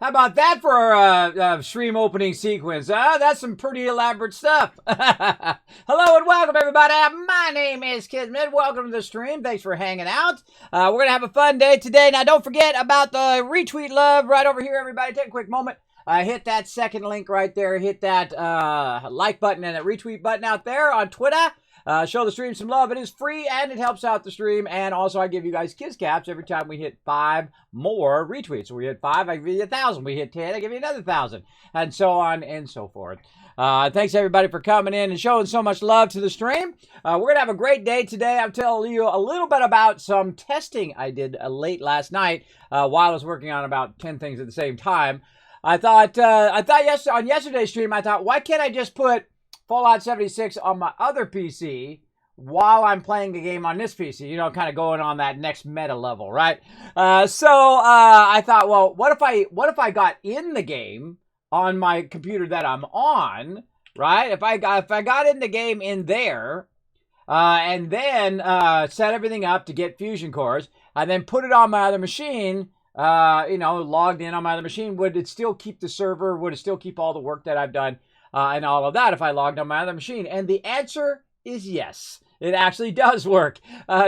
How about that for a stream opening sequence? That's some pretty elaborate stuff. Hello and welcome, everybody. My name is Kismet. Welcome to the stream. Thanks for hanging out. We're going to have a fun day today. Now, don't forget about the retweet love right over here, everybody. Take a quick moment. Hit that second link right there. Hit that like button and that retweet button out there on Twitter. Show the stream some love. It is free and it helps out the stream. And also, I give you guys kiss caps every time we hit 5 more retweets. So we hit 5, I give you 1,000. We hit 10, I give you another 1,000, and so on and so forth. Thanks everybody for coming in and showing so much love to the stream. We're gonna have a great day today. I'll tell you a little bit about some testing I did late last night while I was working on about 10 things at the same time. I thought on yesterday's stream, I thought, why can't I just put Fallout 76 on my other PC while I'm playing the game on this PC, you know, kind of going on that next meta level, right? So I thought, well, what if I got in the game on my computer that I'm on, right? If I got in the game in there, and then set everything up to get fusion cores, and then put it on my other machine, you know, logged in on my other machine, would it still keep the server? Would it still keep all the work that I've done? And all of that if I logged on my other machine? And the answer is yes. It actually does work.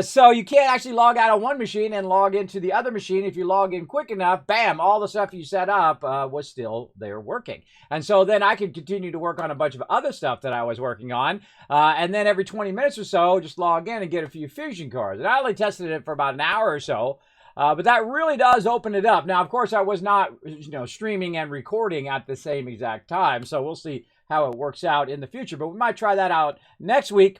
So you can't actually log out on one machine and log into the other machine. If you log in quick enough, bam, all the stuff you set up was still there working. And so then I could continue to work on a bunch of other stuff that I was working on. And then every 20 minutes or so, just log in and get a few fusion cores. And I only tested it for about an hour or so. But that really does open it up. Now, of course, I was not, you know, streaming and recording at the same exact time. So we'll see how it works out in the future. But we might try that out next week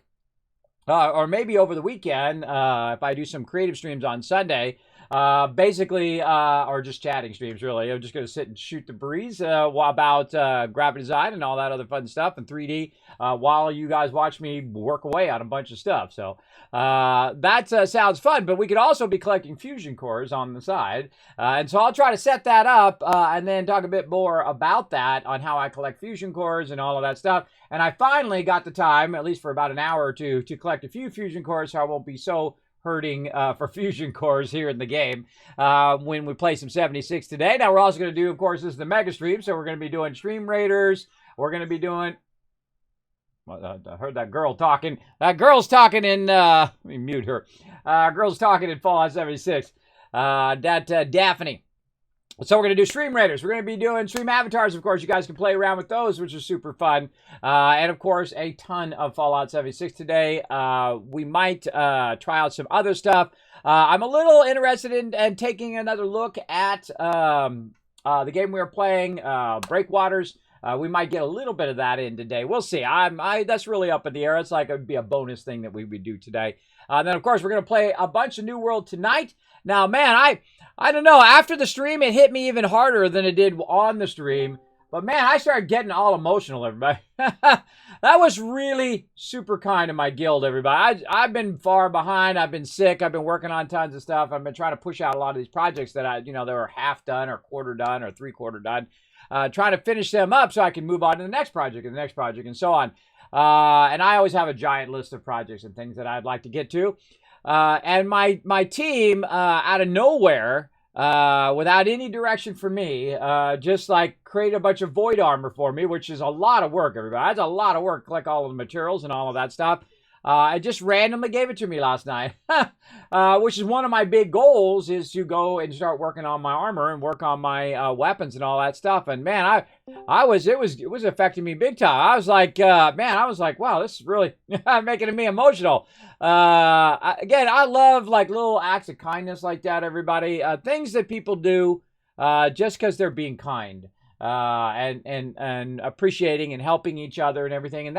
or maybe over the weekend if I do some creative streams on Sunday. Basically, or just chatting streams, really. I'm just going to sit and shoot the breeze about graphic design and all that other fun stuff and 3D while you guys watch me work away on a bunch of stuff. So that sounds fun, but we could also be collecting fusion cores on the side. And so I'll try to set that up and then talk a bit more about that on how I collect fusion cores and all of that stuff. And I finally got the time, at least for about an hour or two, to collect a few fusion cores so I won't be so hurting for fusion cores here in the game when we play some 76 today. Now, we're also going to do, of course, this is the mega stream, so we're going to be doing Stream Raiders. We're going to be doing... Well, I heard that girl talking. That girl's talking in... let me mute her. Girl's talking in Fallout 76. Daphne. So we're going to do Stream Raiders. We're going to be doing Stream Avatars, of course. You guys can play around with those, which is super fun. And, of course, a ton of Fallout 76 today. We might try out some other stuff. I'm a little interested in taking another look at the game we were playing, Breakwaters. We might get a little bit of that in today. We'll see. That's really up in the air. It's like it would be a bonus thing that we would do today. Then, of course, we're going to play a bunch of New World tonight. Now, man, I don't know. After the stream, it hit me even harder than it did on the stream. But, man, I started getting all emotional, everybody. That was really super kind of my guild, everybody. I've been far behind. I've been sick. I've been working on tons of stuff. I've been trying to push out a lot of these projects that that were half done or quarter done or three-quarter done. Trying to finish them up so I can move on to the next project and the next project and so on. And I always have a giant list of projects and things that I'd like to get to. And my team, out of nowhere, without any direction from me, just like create a bunch of void armor for me, which is a lot of work, everybody. That's a lot of work, collect all of the materials and all of that stuff. I just randomly gave it to me last night, which is one of my big goals, is to go and start working on my armor and work on my weapons and all that stuff. And man, it was affecting me big time. I was like, wow, this is really making me emotional. Again, I love like little acts of kindness like that, everybody. Things that people do just because they're being kind and appreciating and helping each other and everything. And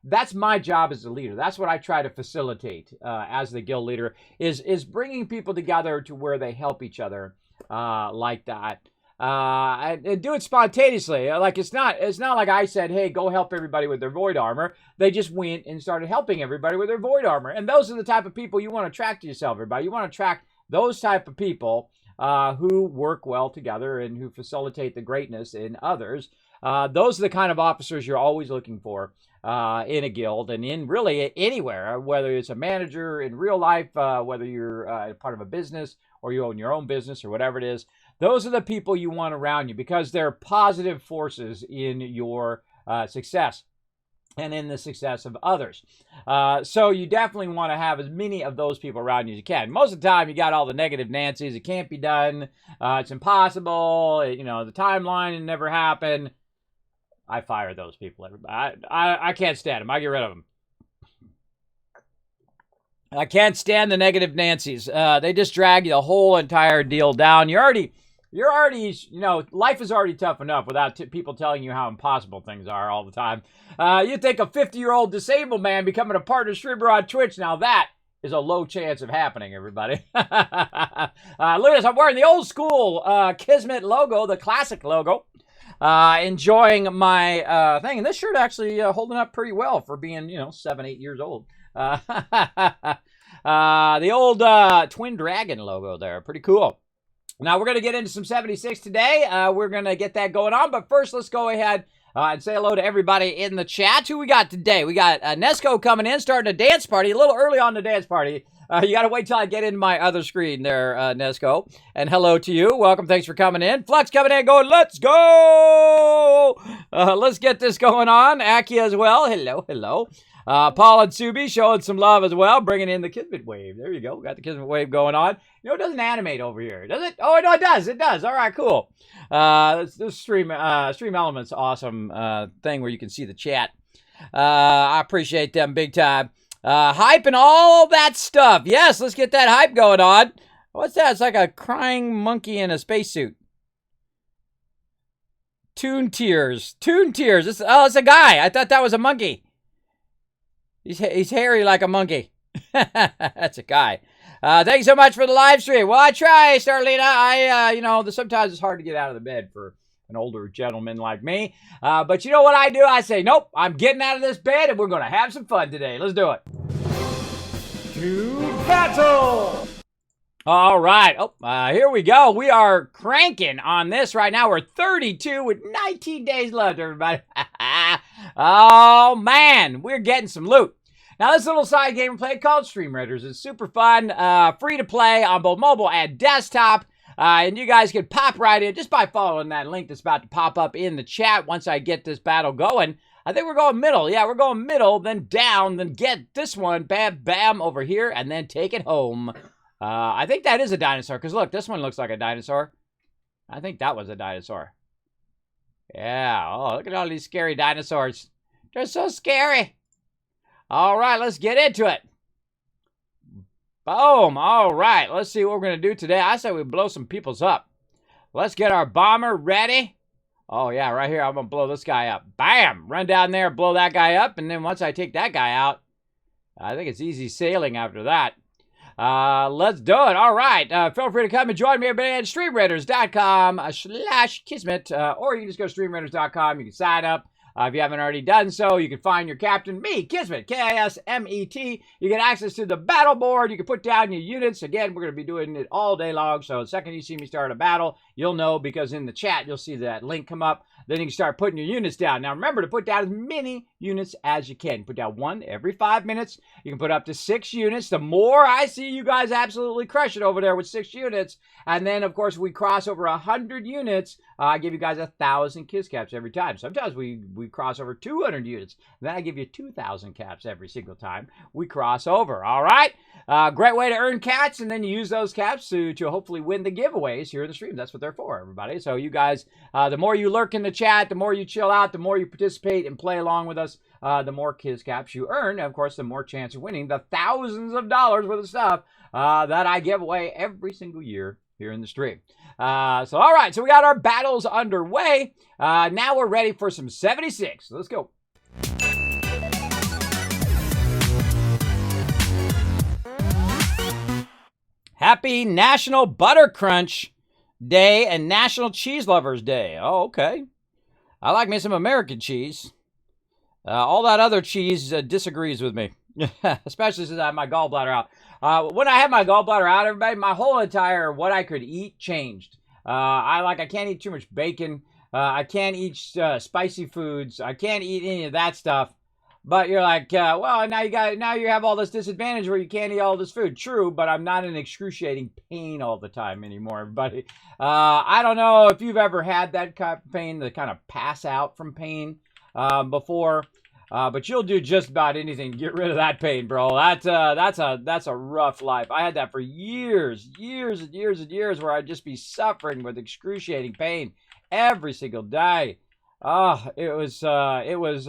that's my job as a leader. That's what I try to facilitate as the guild leader, is bringing people together to where they help each other like that. And do it spontaneously. Like it's not like I said, hey, go help everybody with their void armor. They just went and started helping everybody with their void armor. And those are the type of people you want to attract to yourself, everybody. You want to attract those type of people who work well together and who facilitate the greatness in others. Those are the kind of officers you're always looking for in a guild and in really anywhere, whether it's a manager in real life, whether you're part of a business or you own your own business or whatever it is. Those are the people you want around you because they're positive forces in your success and in the success of others. So you definitely want to have as many of those people around you as you can. Most of the time, you got all the negative Nancy's. It can't be done. It's impossible. The timeline never happened. I fire those people. Everybody, I can't stand them. I get rid of them. I can't stand the negative Nancy's. They just drag the whole entire deal down. You're already, life is already tough enough without people telling you how impossible things are all the time. You think a 50-year-old disabled man becoming a partner streamer on Twitch, now that is a low chance of happening, everybody. Look at this. I'm wearing the old school Kismet logo, the classic logo. Enjoying my thing. And this shirt actually holding up pretty well for being, 7-8 years old. The old Twin Dragon logo there. Pretty cool. Now, we're going to get into some 76 today. We're going to get that going on. But first, let's go ahead and say hello to everybody in the chat. Who we got today? We got Nesco coming in, starting a dance party. A little early on the dance party. You got to wait till I get into my other screen there, Nesco. And hello to you. Welcome. Thanks for coming in. Flux coming in going, let's go. Let's get this going on. Aki as well. Hello, hello. Paul and Subi showing some love as well, bringing in the Kismet wave. There you go. Got the Kismet wave going on. It doesn't animate over here, does it? Oh, no, it does. It does. All right, cool. This Stream Elements awesome thing where you can see the chat. I appreciate them big time. Hype and all that stuff. Yes, let's get that hype going on. What's that? It's like a crying monkey in a spacesuit. Toon Tears. Toon Tears. It's a guy. I thought that was a monkey. He's hairy like a monkey. That's a guy. Thanks so much for the live stream. Well, I try, Starlina. Sometimes it's hard to get out of the bed for an older gentleman like me. But you know what I do? I say, nope, I'm getting out of this bed and we're going to have some fun today. Let's do it. To battle! All right. Here we go. We are cranking on this right now. We're 32 with 19 days left, everybody. Oh, man. We're getting some loot. Now, this little side game we play called Stream Raiders is super fun, free to play on both mobile and desktop. And you guys can pop right in just by following that link that's about to pop up in the chat once I get this battle going. I think we're going middle. Yeah, we're going middle, then down, then get this one, bam, bam, over here, and then take it home. I think that is a dinosaur, because look, this one looks like a dinosaur. I think that was a dinosaur. Yeah, oh, look at all these scary dinosaurs. They're so scary. All right, let's get into it. Boom. All right, let's see what we're going to do today. I say we blow some peoples up. Let's get our bomber ready. Oh, yeah, right here, I'm going to blow this guy up. Bam! Run down there, blow that guy up, and then once I take that guy out, I think it's easy sailing after that. Let's do it. All right. Feel free to come and join me everybody at streamraiders.com/Kismet, or you can just go to streamraiders.com. You can sign up. If you haven't already done so, you can find your captain, me, Kismet, Kismet. You get access to the battle board. You can put down your units. Again, we're going to be doing it all day long. So the second you see me start a battle, you'll know because in the chat, you'll see that link come up. Then you can start putting your units down. Now, remember to put down as many units as you can. Put down one every 5 minutes. You can put up to 6 units. The more I see you guys absolutely crush it over there with 6 units. And then, of course, we cross over 100 units. I give you guys 1,000 Kiss caps every time. Sometimes we cross over 200 units. Then I give you 2,000 caps every single time we cross over. All right? Great way to earn cats, and then you use those caps to hopefully win the giveaways here in the stream. That's what they're for, everybody. So you guys, the more you lurk in the chat, the more you chill out, the more you participate and play along with us, the more Kiss caps you earn. And of course, the more chance of winning the thousands of dollars worth of stuff that I give away every single year here in the stream. All right, so we got our battles underway. Now we're ready for some 76. Let's go. Happy National Butter Crunch Day and National Cheese Lovers Day. Oh, okay. I like me some American cheese. All that other cheese disagrees with me, especially since I have my gallbladder out. When I had my gallbladder out, everybody, my whole entire what I could eat changed. I can't eat too much bacon. I can't eat spicy foods. I can't eat any of that stuff. But you're like, well, now you have all this disadvantage where you can't eat all this food. True, but I'm not in excruciating pain all the time anymore, everybody. I don't know if you've ever had that kind of pain, the kind of pass out from pain before. But you'll do just about anything to get rid of that pain, bro. That's a rough life. I had that for years and years, where I'd just be suffering with excruciating pain every single day. It was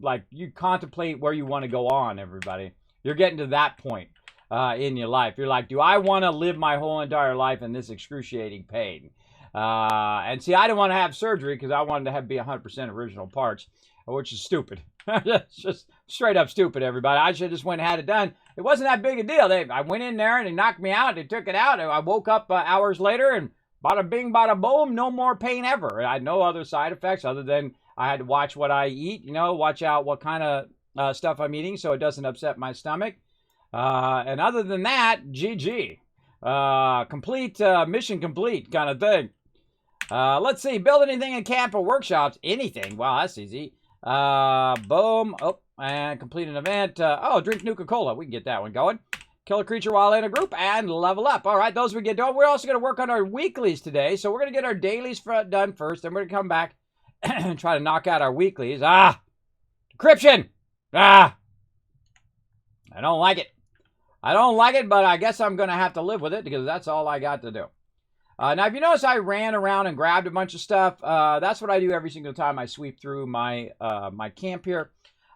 like you contemplate where you want to go on, everybody. You're getting to that point in your life. You're like, do I want to live my whole entire life in this excruciating pain? And see, I didn't want to have surgery because I wanted to be 100% original parts, which is stupid. It's just straight up stupid, everybody. I should have just went and had it done. It wasn't that big a deal. I went in there and they knocked me out. They took it out. And I woke up hours later and bada bing, bada boom, no more pain ever. I had no other side effects other than I had to watch what I eat, watch out what kind of stuff I'm eating so it doesn't upset my stomach. And other than that, GG. Complete, mission complete kind of thing. Let's see. Build anything in camp or workshops. Anything. Wow, that's easy. Boom. Oh, and complete an event. Drink Nuka-Cola. We can get that one going. Kill a creature while in a group and level up. All right, those we get done. We're also going to work on our weeklies today. So we're going to get our dailies done first. Then we're going to come back and try to knock out our weeklies. Decryption. I don't like it. I don't like it, but I guess I'm going to have to live with it because that's all I got to do. Now, if you notice, I ran around and grabbed a bunch of stuff. That's what I do every single time I sweep through my my camp here,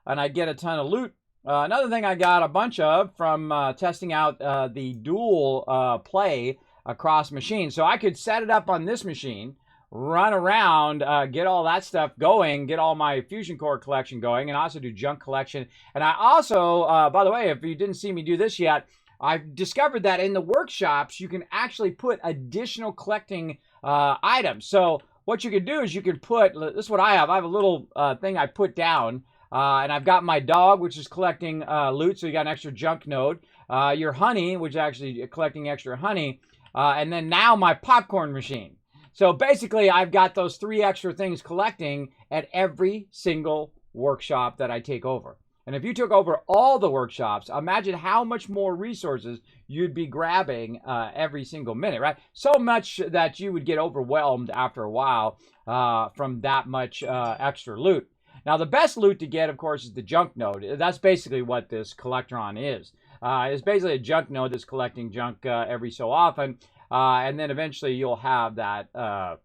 and I get a ton of loot. Another thing I got a bunch of from testing out the dual play across machines. So I could set it up on this machine, run around, get all that stuff going, get all my fusion core collection going, and also do junk collection. And I also, by the way, if you didn't see me do this yet, I've discovered that in the workshops, you can actually put additional collecting items. So what you can do is you can put, this is what I have. I have a little thing I put down, and I've got my dog, which is collecting loot, so you got an extra junk node. Your honey, which is actually collecting extra honey. And then now my popcorn machine. So basically, I've got those 3 extra things collecting at every single workshop that I take over. And if you took over all the workshops, imagine how much more resources you'd be grabbing every single minute, right? So much that you would get overwhelmed after a while from that much extra loot. Now, the best loot to get, of course, is the junk node. That's basically what this Collectron is. It's basically a junk node that's collecting junk every so often. And then eventually you'll have that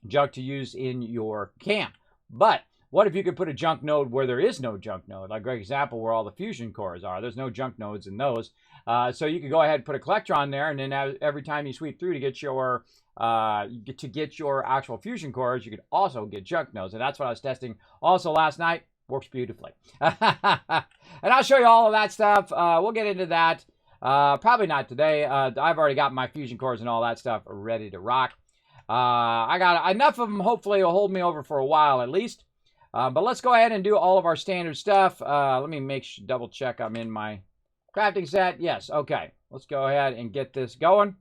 junk to use in your camp. But what if you could put a junk node where there is no junk node? Like, for example, where all the fusion cores are. There's no junk nodes in those. So you could go ahead and put a Collectron there, and then every time you sweep through to get your actual fusion cores, you could also get junk nodes. And that's what I was testing also last night. Works beautifully. And I'll show you all of that stuff. We'll get into that. Probably not today. I've already got my fusion cores and all that stuff ready to rock. I got enough of them. Hopefully it'll hold me over for a while at least. But let's go ahead and do all of our standard stuff. Let me double check I'm in my crafting set. Yes, okay. Let's go ahead and get this going.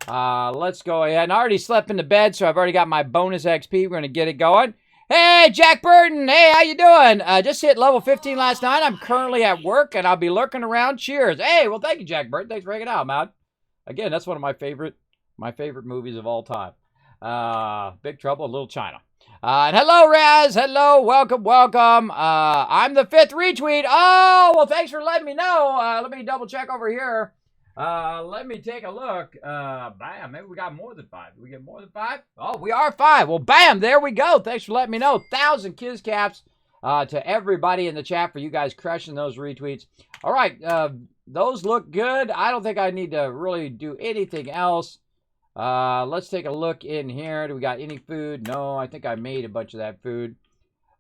Let's go ahead. And I already slept in the bed, so I've already got my bonus XP. We're going to get it going. Hey, Jack Burton. Hey, how you doing? Just hit level 15 last night. I'm currently at work, and I'll be lurking around. Cheers. Hey, well, thank you, Jack Burton. Thanks for hanging out, man. Again, that's one of my favorite movies of all time. Big Trouble in Little China. And hello, Raz. Hello. Welcome. I'm the 5th retweet. Oh, well, thanks for letting me know. Let me double check over here. Let me take a look. Bam. Maybe we got more than 5. Did we get more than 5? Oh, we are 5. Well, bam. There we go. Thanks for letting me know. 1,000 Kiz Caps to everybody in the chat for you guys crushing those retweets. All right. Those look good. I don't think I need to really do anything else. Let's take a look in here. Do we got any food? No, I think I made a bunch of that food.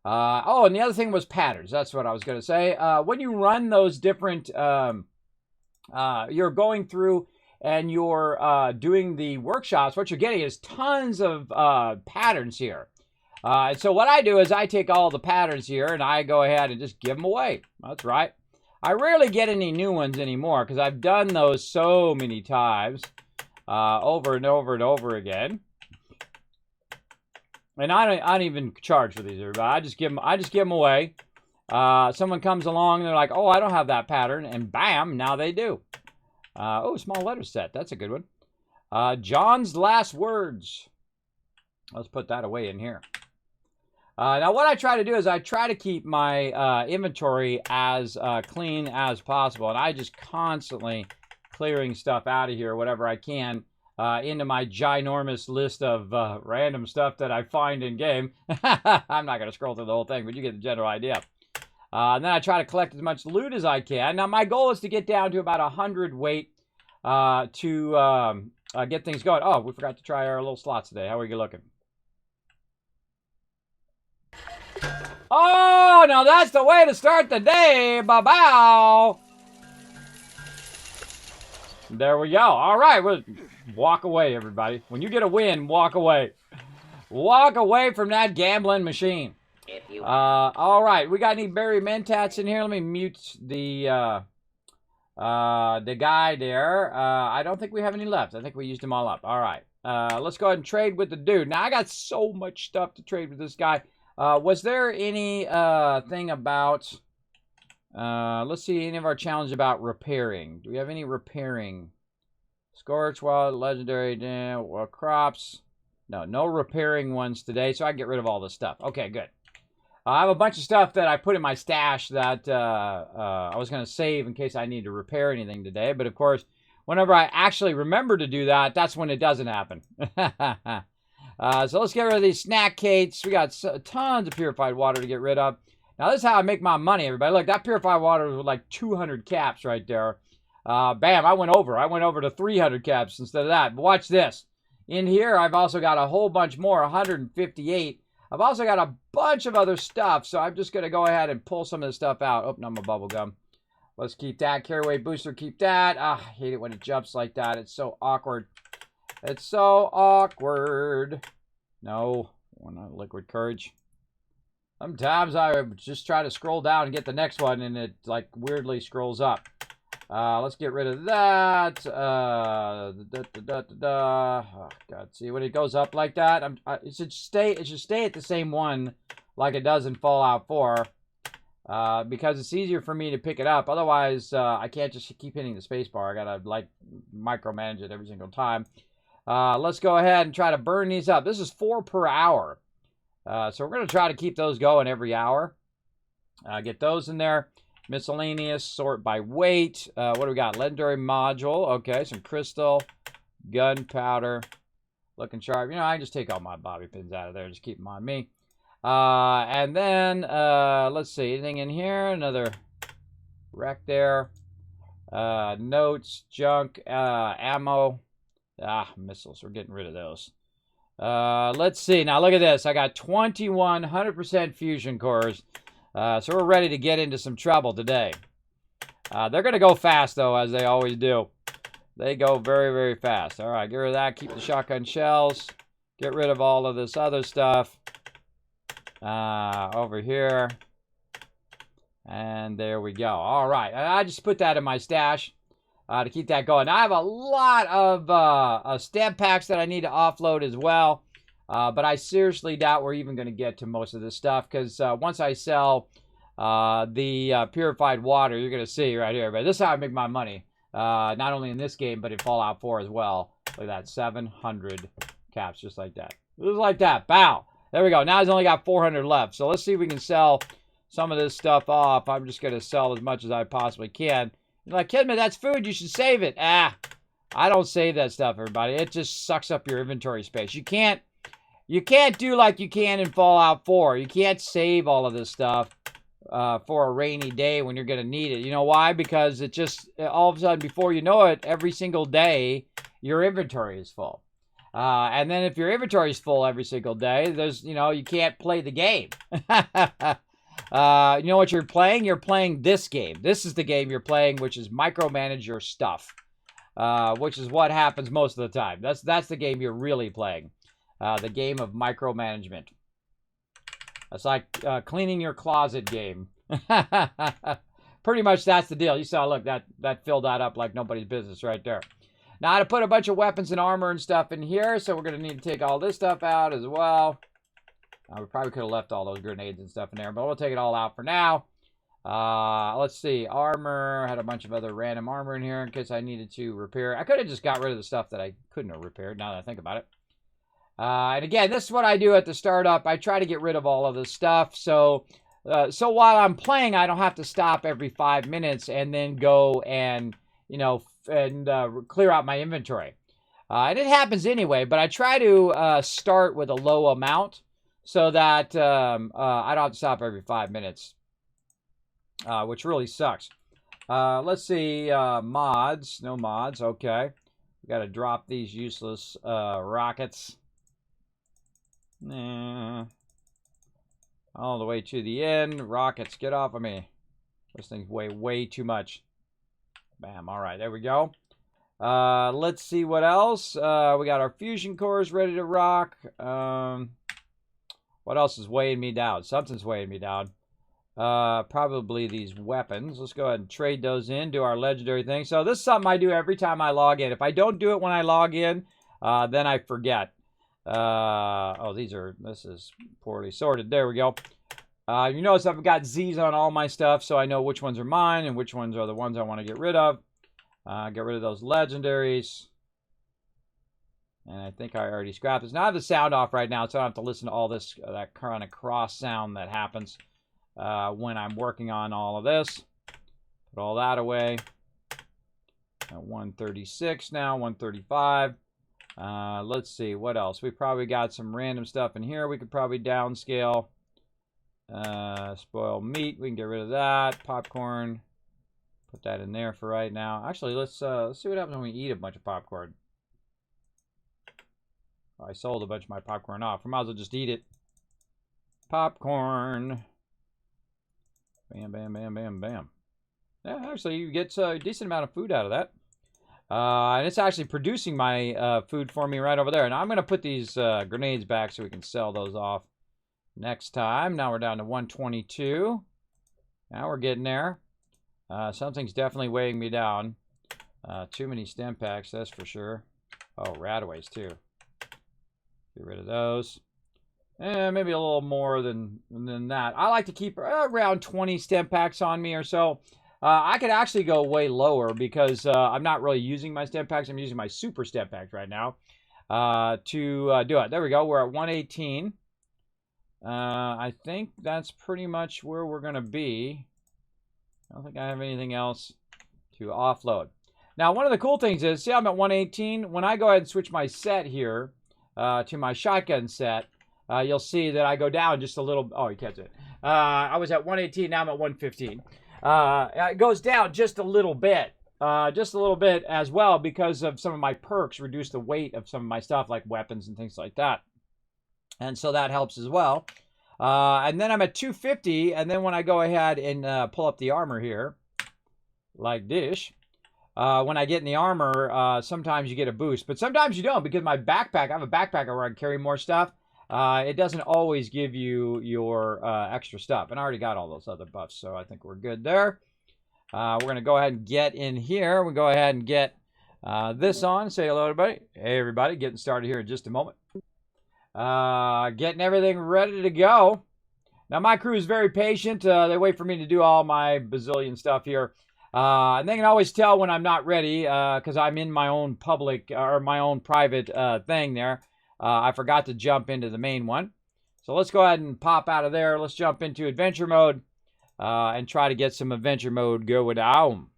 Oh, and the other thing was patterns. That's what I was going to say. When you run those different, you're going through and you're doing the workshops, what you're getting is tons of patterns here. And so what I do is I take all the patterns here and I go ahead and just give them away. That's right. I rarely get any new ones anymore because I've done those so many times. Over and over and over again, and I don't even charge for these. Everybody, I just give them away. Someone comes along and they're like, oh, I don't have that pattern, and bam, now they do. Oh, small letter set. That's a good one. John's last words. Let's put that away in here. Now, what I try to do is I try to keep my inventory as clean as possible, and I just constantly clearing stuff out of here, whatever I can, into my ginormous list of random stuff that I find in game. I'm not going to scroll through the whole thing, but you get the general idea. And then I try to collect as much loot as I can. Now, my goal is to get down to about 100 weight to get things going. Oh, we forgot to try our little slots today. How are you looking? Oh, now that's the way to start the day. Bow. There we go. All right, we'll walk away, everybody. When you get a win, walk away. Walk away from that gambling machine. All right, we got any berry mentats in here? Let me mute the guy there. I don't think we have any left. I think we used them all up. All right, let's go ahead and trade with the dude. Now, I got so much stuff to trade with this guy. Was there any thing about... let's see, any of our challenge about repairing. Do we have any repairing? Scorch, wild, legendary, crops. No repairing ones today, so I can get rid of all this stuff. Okay, good. I have a bunch of stuff that I put in my stash that I was going to save in case I need to repair anything today. But, of course, whenever I actually remember to do that, that's when it doesn't happen. So let's get rid of these snack cakes. We got tons of purified water to get rid of. Now, this is how I make my money, everybody. Look, that purified water was like 200 caps right there. Bam, I went over. I went over to 300 caps instead of that. But watch this. In here, I've also got a whole bunch more, 158. I've also got a bunch of other stuff, so I'm just going to go ahead and pull some of this stuff out. Oh, no, my bubble gum. Let's keep that. Carry weight booster, keep that. I hate it when it jumps like that. It's so awkward. It's so awkward. No, we're not liquid courage. Sometimes I just try to scroll down and get the next one, and it, like, weirdly scrolls up. Let's get rid of that. Oh, God. See, when it goes up like that, it should stay at the same one like it does in Fallout 4. Because it's easier for me to pick it up. Otherwise, I can't just keep hitting the spacebar. I gotta, like, micromanage it every single time. Let's go ahead and try to burn these up. This is 4 per hour. So we're going to try to keep those going every hour. Get those in there. Miscellaneous, sort by weight. What do we got? Legendary module. Okay, some crystal, gunpowder, looking sharp. You know, I can just take all my bobby pins out of there. Just keep them on me. And then, let's see. Anything in here? Another wreck there. Notes, junk, ammo. Missiles. We're getting rid of those. Let's see. Now, look at this. I got 21 100% fusion cores. So we're ready to get into some trouble today. They're going to go fast, though, as they always do. They go very, very fast. All right, get rid of that. Keep the shotgun shells. Get rid of all of this other stuff. Over here. And there we go. All right. I just put that in my stash to keep that going. Now, I have a lot of stamp packs that I need to offload as well. But I seriously doubt we're even going to get to most of this stuff because once I sell the purified water, you're going to see right here. But this is how I make my money, not only in this game, but in Fallout 4 as well. Look at that, 700 caps, just like that. Just like that, bow. There we go. Now he's only got 400 left. So let's see if we can sell some of this stuff off. I'm just going to sell as much as I possibly can. You're like, Kismet, that's food. You should save it. I don't save that stuff, everybody. It just sucks up your inventory space. You can't do like you can in Fallout 4. You can't save all of this stuff for a rainy day when you're going to need it. You know why? Because it just, all of a sudden, before you know it, every single day, your inventory is full. And then if your inventory is full every single day, you can't play the game. You know what you're playing? You're playing this game. This is the game you're playing, which is micromanage your stuff, which is what happens most of the time. That's the game you're really playing. The game of micromanagement. It's like cleaning your closet game. Pretty much that's the deal. You saw, look, that filled that up like nobody's business right there. Now, I put a bunch of weapons and armor and stuff in here, so we're going to need to take all this stuff out as well. We probably could have left all those grenades and stuff in there, but we'll take it all out for now. Let's see. Armor. Had a bunch of other random armor in here in case I needed to repair. I could have just got rid of the stuff that I couldn't have repaired, now that I think about it. And again, this is what I do at the startup. I try to get rid of all of this stuff. So while I'm playing, I don't have to stop every 5 minutes and then go and, clear out my inventory. And it happens anyway, but I try to start with a low amount so that I don't have to stop every 5 minutes, which really sucks. Let's see, mods. No mods, okay. We got to drop these useless rockets. Nah. All the way to the end. Rockets, get off of me. This thing's way too much. Bam, all right, there we go. Let's see what else. We got our fusion cores ready to rock. What else is weighing me down? Something's weighing me down. Probably these weapons. Let's go ahead and trade those in, do our legendary thing. So this is something I do every time I log in. If I don't do it when I log in, then I forget. This is poorly sorted. There we go. You notice I've got Z's on all my stuff, so I know which ones are mine and which ones are the ones I want to get rid of. Get rid of those legendaries. And I think I already scrapped this. Now I have the sound off right now, so I don't have to listen to all this, that kind of cross sound that happens when I'm working on all of this. Put all that away. At 136 now, 135. Let's see, what else? We probably got some random stuff in here we could probably downscale. Spoiled meat, we can get rid of that. Popcorn, put that in there for right now. Actually, let's see what happens when we eat a bunch of popcorn. Oh, I sold a bunch of my popcorn off. I might as well just eat it. Popcorn. Bam, bam, bam, bam, bam. Yeah, actually, you get a decent amount of food out of that. And it's actually producing my food for me right over there. And I'm going to put these grenades back so we can sell those off next time. Now we're down to 122. Now we're getting there. Something's definitely weighing me down. Too many stem packs, that's for sure. Oh, rataways too. Get rid of those. Maybe a little more than that. I like to keep around 20 stem packs on me or so. I could actually go way lower because I'm not really using my stem packs. I'm using my super stem packs right now to do it. There we go. We're at 118. I think that's pretty much where we're going to be. I don't think I have anything else to offload. Now, one of the cool things is, see, I'm at 118. When I go ahead and switch my set here to my shotgun set, you'll see that I go down just a little. Oh, you can't see it. I was at 118. Now I'm at 115. It goes down just a little bit. As well because of some of my perks reduce the weight of some of my stuff like weapons and things like that. And so that helps as well. And then I'm at 250. And then when I go ahead and pull up the armor here, like this, when I get in the armor, sometimes you get a boost. But sometimes you don't because my backpack, I have a backpack where I can carry more stuff. It doesn't always give you your extra stuff. And I already got all those other buffs, so I think we're good there. We're going to go ahead and get in here. We'll go ahead and get this on. Say hello, everybody. Hey, everybody. Getting started here in just a moment. Getting everything ready to go. Now, my crew is very patient. They wait for me to do all my bazillion stuff here. And they can always tell when I'm not ready because I'm in my own public or my own private thing there. I forgot to jump into the main one. So let's go ahead and pop out of there. Let's jump into adventure mode and try to get some adventure mode going down.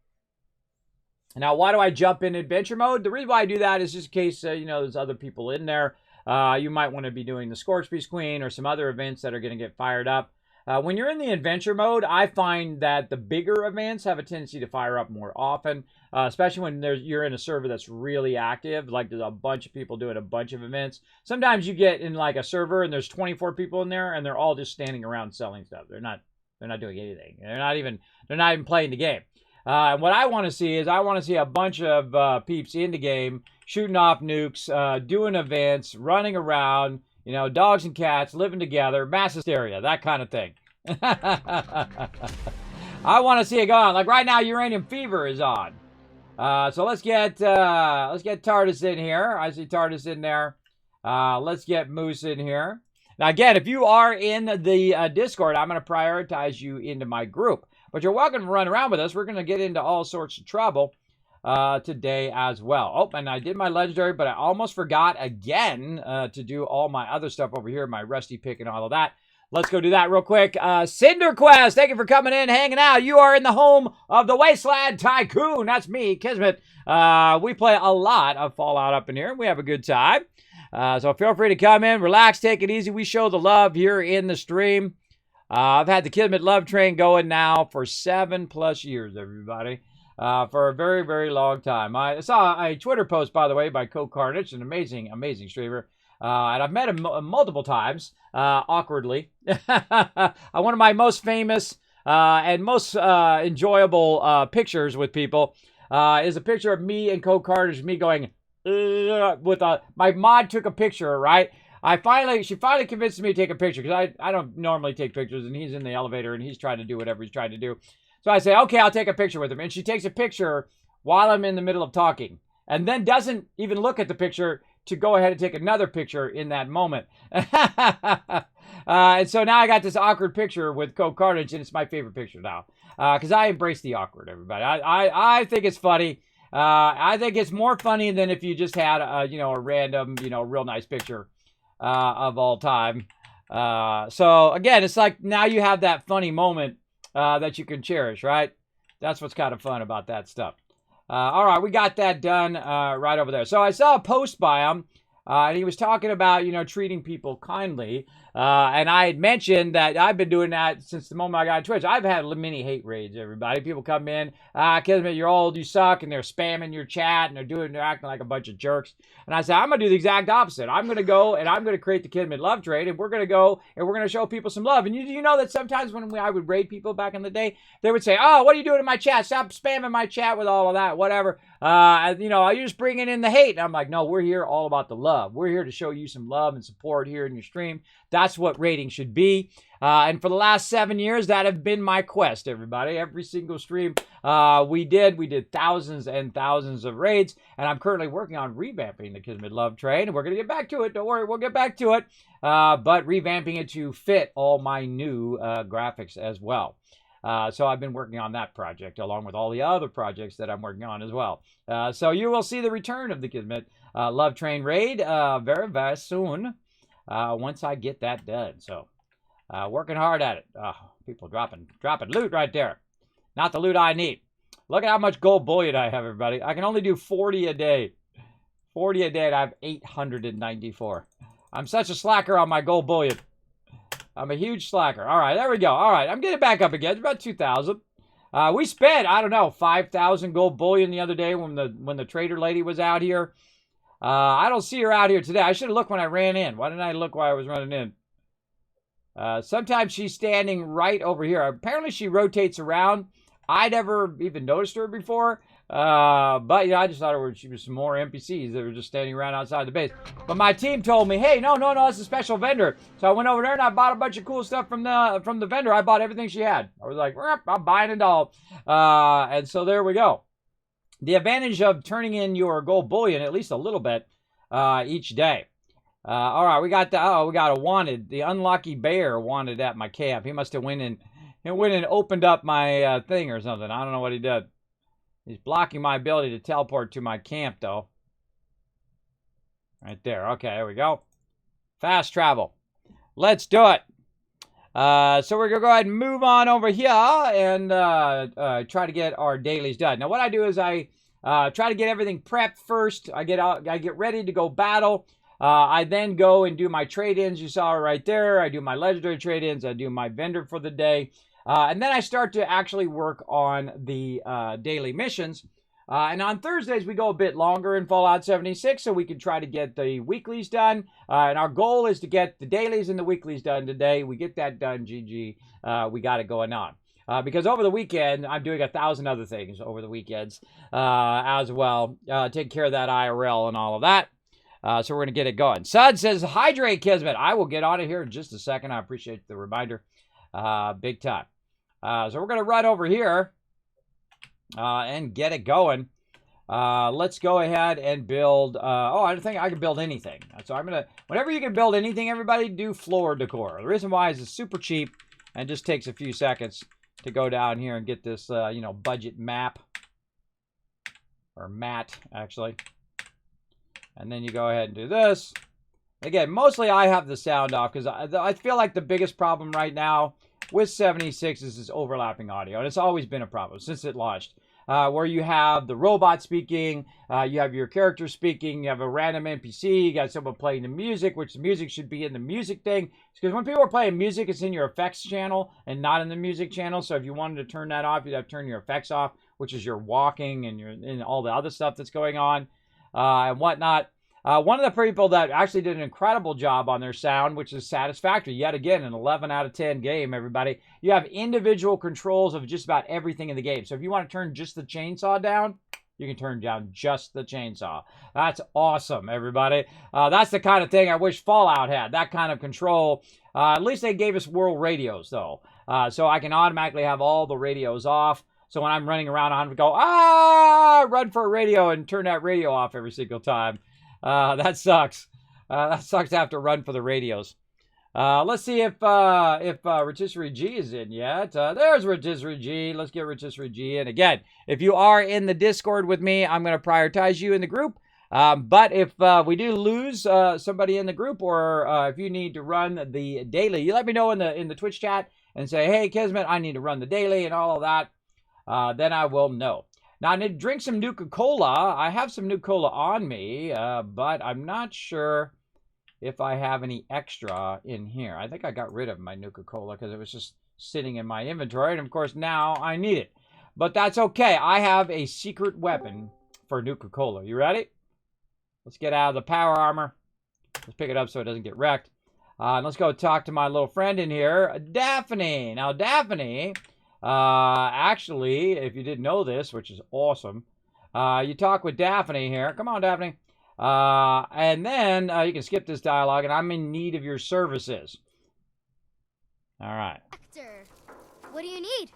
Now, why do I jump in adventure mode? The reason why I do that is just in case, there's other people in there. You might want to be doing the S.p.e.c.i.a.l Queen or some other events that are going to get fired up. When you're in the adventure mode, I find that the bigger events have a tendency to fire up more often, especially when you're in a server that's really active, like there's a bunch of people doing a bunch of events. Sometimes you get in like a server and there's 24 people in there and they're all just standing around selling stuff. They're not doing anything. They're not even playing the game. And what I want to see is a bunch of peeps in the game shooting off nukes, doing events, running around. Dogs and cats living together, mass hysteria, that kind of thing. I want to see it go on. Like right now, Uranium Fever is on. So let's get TARDIS in here. I see TARDIS in there. Let's get Moose in here. Now again, if you are in the Discord, I'm going to prioritize you into my group. But you're welcome to run around with us. We're going to get into all sorts of trouble today as well. Oh, and I did my legendary, but I almost forgot again to do all my other stuff over here, my rusty pick and all of that. Let's go do that real quick. Cinder Quest, thank you for coming in, hanging out. You are in the home of the Wasteland Tycoon. That's me, Kismet. We play a lot of Fallout up in here, and we have a good time. So feel free to come in, relax, take it easy. We show the love here in the stream. I've had the Kismet Love Train going now for 7+ years, everybody. For a very, very long time. I saw a Twitter post, by the way, by Carnage, an amazing, amazing streamer. And I've met him multiple times, awkwardly. One of my most famous and most enjoyable pictures with people is a picture of me and Carnage, me going, my mod took a picture, right? She finally convinced me to take a picture, because I don't normally take pictures, and he's in the elevator, and he's trying to do whatever he's trying to do. So I say, okay, I'll take a picture with him. And she takes a picture while I'm in the middle of talking, and then doesn't even look at the picture to go ahead and take another picture in that moment. And so now I got this awkward picture with Carnage, and it's my favorite picture now, because I embrace the awkward, everybody. I think it's funny. I think it's more funny than if you just had a random, real nice picture of all time. So again, it's like now you have that funny moment that you can cherish, right? That's what's kind of fun about that stuff. All right, we got that done right over there. So I saw a post by him, and he was talking about, treating people kindly. And I had mentioned that I've been doing that since the moment I got on Twitch. I've had mini hate raids, everybody. People come in, Kismet, you're old, you suck, and they're spamming your chat, and they're acting like a bunch of jerks. And I said, I'm going to do the exact opposite. I'm going to go, and I'm going to create the Kismet Love Trade, and we're going to go, and we're going to show people some love. And you know that sometimes when I would raid people back in the day, they would say, oh, what are you doing in my chat? Stop spamming my chat with all of that, whatever. You're just bringing in the hate. And I'm like, no, we're here all about the love. We're here to show you some love and support here in your stream. That's what raiding should be. And for the last 7 years, that have been my quest, everybody. Every single stream we did thousands and thousands of raids. And I'm currently working on revamping the Kismet Love Train. And we're going to get back to it. Don't worry, we'll get back to it. But revamping it to fit all my new graphics as well. So I've been working on that project along with all the other projects that I'm working on as well. So you will see the return of the Kismet Love Train raid very, very soon once I get that done. So working hard at it. People dropping loot right there. Not the loot I need. Look at how much gold bullion I have, everybody. I can only do 40 a day. 40 a day, and I have 894. I'm such a slacker on my gold bullion. I'm a huge slacker. All right, there we go. All right, I'm getting back up again. It's about 2,000. We spent, I don't know, 5,000 gold bullion the other day when the trader lady was out here. I don't see her out here today. I should have looked when I ran in. Why didn't I look while I was running in? Sometimes she's standing right over here. Apparently she rotates around. I never even noticed her before. But I just thought she was some more NPCs that were just standing around outside the base. But my team told me, hey, no, it's a special vendor. So I went over there and I bought a bunch of cool stuff from the vendor. I bought everything she had. I was like, I'm buying it all. And so there we go. The advantage of turning in your gold bullion at least a little bit each day. All right, we got a wanted. The unlucky bear wanted at my camp. He must have went and opened up my thing or something. I don't know what he did. He's blocking my ability to teleport to my camp, though. Right there. Okay, there we go. Fast travel. Let's do it. So we're going to go ahead and move on over here and try to get our dailies done. Now, what I do is I try to get everything prepped first. I get ready to go battle. I then go and do my trade-ins. You saw it right there. I do my legendary trade-ins. I do my vendor for the day. And then I start to actually work on the daily missions. And on Thursdays, we go a bit longer in Fallout 76, so we can try to get the weeklies done. And our goal is to get the dailies and the weeklies done today. We get that done, GG. We got it going on. Because over the weekend, I'm doing 1,000 other things over the weekends as well. Take care of that IRL and all of that. So we're going to get it going. Sud says, hydrate, Kismet. I will get on it here in just a second. I appreciate the reminder. Big time. So we're going to run over here and get it going. Let's go ahead and build. I don't think I can build anything. So I'm going to, whenever you can build anything, everybody do floor decor. The reason why is it's super cheap and just takes a few seconds to go down here and get this, you know, budget map. Or mat, actually. And then you go ahead and do this. Again, mostly I have the sound off because I feel like the biggest problem right now with 76 is this overlapping audio. And it's always been a problem since it launched. Where you have the robot speaking, you have your character speaking, you have a random NPC, you got someone playing the music, which the music should be in the music thing. Because when people are playing music, it's in your effects channel and not in the music channel. So if you wanted to turn that off, you'd have to turn your effects off, which is your walking and all the other stuff that's going on and whatnot. One of the people that actually did an incredible job on their sound, which is satisfactory, yet again, an 11 out of 10 game, everybody. You have individual controls of just about everything in the game. So if you want to turn just the chainsaw down, you can turn down just the chainsaw. That's awesome, everybody. That's the kind of thing I wish Fallout had, that kind of control. At least they gave us world radios, though. So I can automatically have all the radios off. So when I'm running around, I'm going to go, run for a radio and turn that radio off every single time. That sucks. That sucks to have to run for the radios. Let's see if Rotisserie G is in yet. There's Rotisserie G. Let's get Rotisserie G in. Again, if you are in the Discord with me, I'm going to prioritize you in the group. But if we do lose somebody in the group, or if you need to run the daily, you let me know in the Twitch chat and say, hey, Kismet, I need to run the daily and all of that. Then I will know. Now, I need to drink some Nuka-Cola. I have some Nuka-Cola on me, but I'm not sure if I have any extra in here. I think I got rid of my Nuka-Cola because it was just sitting in my inventory, and of course, now I need it. But that's okay. I have a secret weapon for Nuka-Cola. You ready? Let's get out of the power armor. Let's pick it up so it doesn't get wrecked. And let's go talk to my little friend in here, Daphne. Now, Daphne... actually, if you didn't know this, which is awesome, you talk with Daphne here. Come on, Daphne. And then you can skip this dialogue, and I'm in need of your services. All right. What do you need?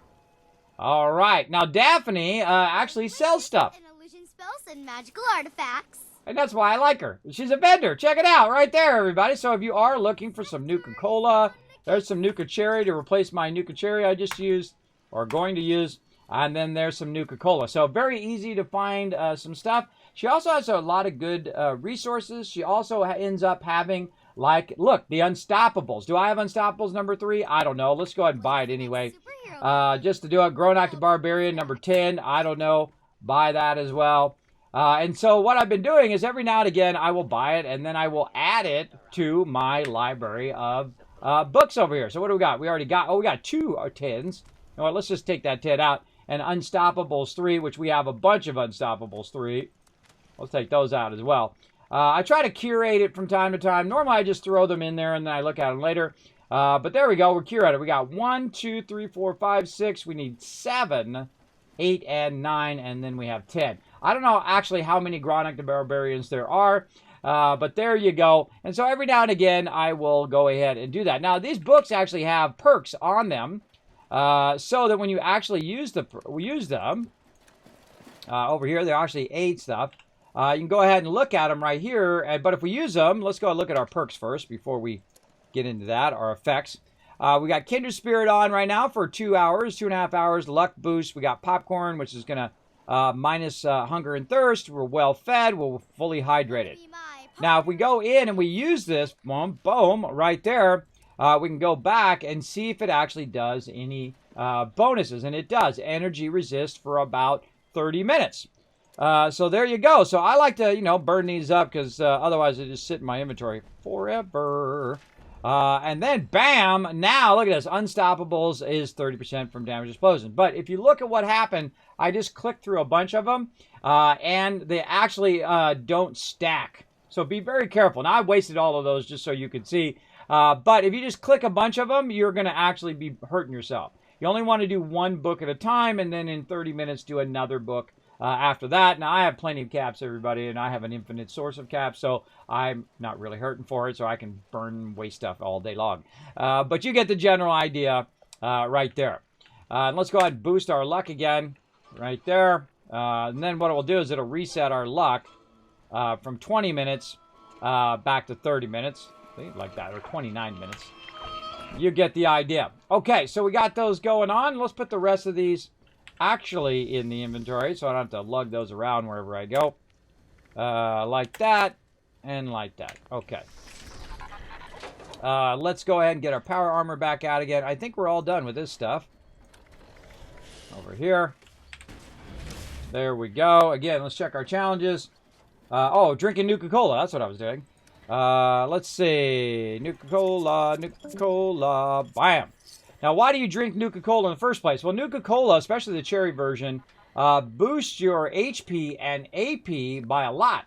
All right. Now, Daphne actually sells stuff. And illusion spells and magical artifacts. And that's why I like her. She's a vendor. Check it out right there, everybody. So if you are looking for some Nuka-Cola, there's some Nuka Cherry to replace my Nuka Cherry I just used. Or going to use, and then there's some Nuka-Cola. So very easy to find some stuff. She also has a lot of good resources. She also ends up having, like, look, the Unstoppables. Do I have Unstoppables number 3? I don't know. Let's go ahead and buy it anyway. Just to do it. Grown Active Barbarian number 10. I don't know. Buy that as well. And so what I've been doing is every now and again I will buy it, and then I will add it to my library of books over here. So what do we got? We already got, we got 2 10s. You know what, let's just take that 10 out. And Unstoppables 3, which we have a bunch of Unstoppables 3. Let's take those out as well. I try to curate it from time to time. Normally, I just throw them in there and then I look at them later. But there we go. We're curated. We got 1, 2, 3, 4, 5, 6. We need 7, 8, and 9. And then we have 10. I don't know actually how many Grown Active Barbarians there are. But there you go. And so every now and again, I will go ahead and do that. Now, these books actually have perks on them. So that when you actually use them over here, they're actually aid stuff. You can go ahead and look at them right here. But if we use them, let's go and look at our perks first before we get into that, our effects. We got Kindred Spirit on right now for 2 hours, 2.5 hours. Luck boost. We got Popcorn, which is going to minus hunger and thirst. We're well fed. We're fully hydrated. Now, if we go in and we use this, boom, right there. We can go back and see if it actually does any bonuses. And it does. Energy resist for about 30 minutes. So there you go. So I like to, you know, burn these up because otherwise they just sit in my inventory forever. And then, bam, now look at this. Unstoppables is 30% from damage explosion. But if you look at what happened, I just clicked through a bunch of them. And they actually don't stack. So be very careful. Now, I wasted all of those just so you could see. But if you just click a bunch of them, you're going to actually be hurting yourself. You only want to do one book at a time, and then in 30 minutes do another book after that. Now, I have plenty of caps, everybody, and I have an infinite source of caps, so I'm not really hurting for it, so I can burn and waste stuff all day long. But you get the general idea right there. And let's go ahead and boost our luck again right there. And then what it will do is it'll reset our luck from 20 minutes back to 30 minutes. Like that, or 29 minutes. You get the idea. Okay, so we got those going on. Let's put the rest of these actually in the inventory so I don't have to lug those around wherever I go. Like that and like that. Okay. Let's go ahead and get our power armor back out again. I think we're all done with this stuff. Over here. There we go. Again, let's check our challenges. Oh, drinking Nuka-Cola. That's what I was doing. Let's see. Nuka-Cola, Nuka-Cola. Bam. Now, why do you drink Nuka-Cola in the first place? Well, Nuka-Cola, especially the cherry version, boosts your HP and AP by a lot.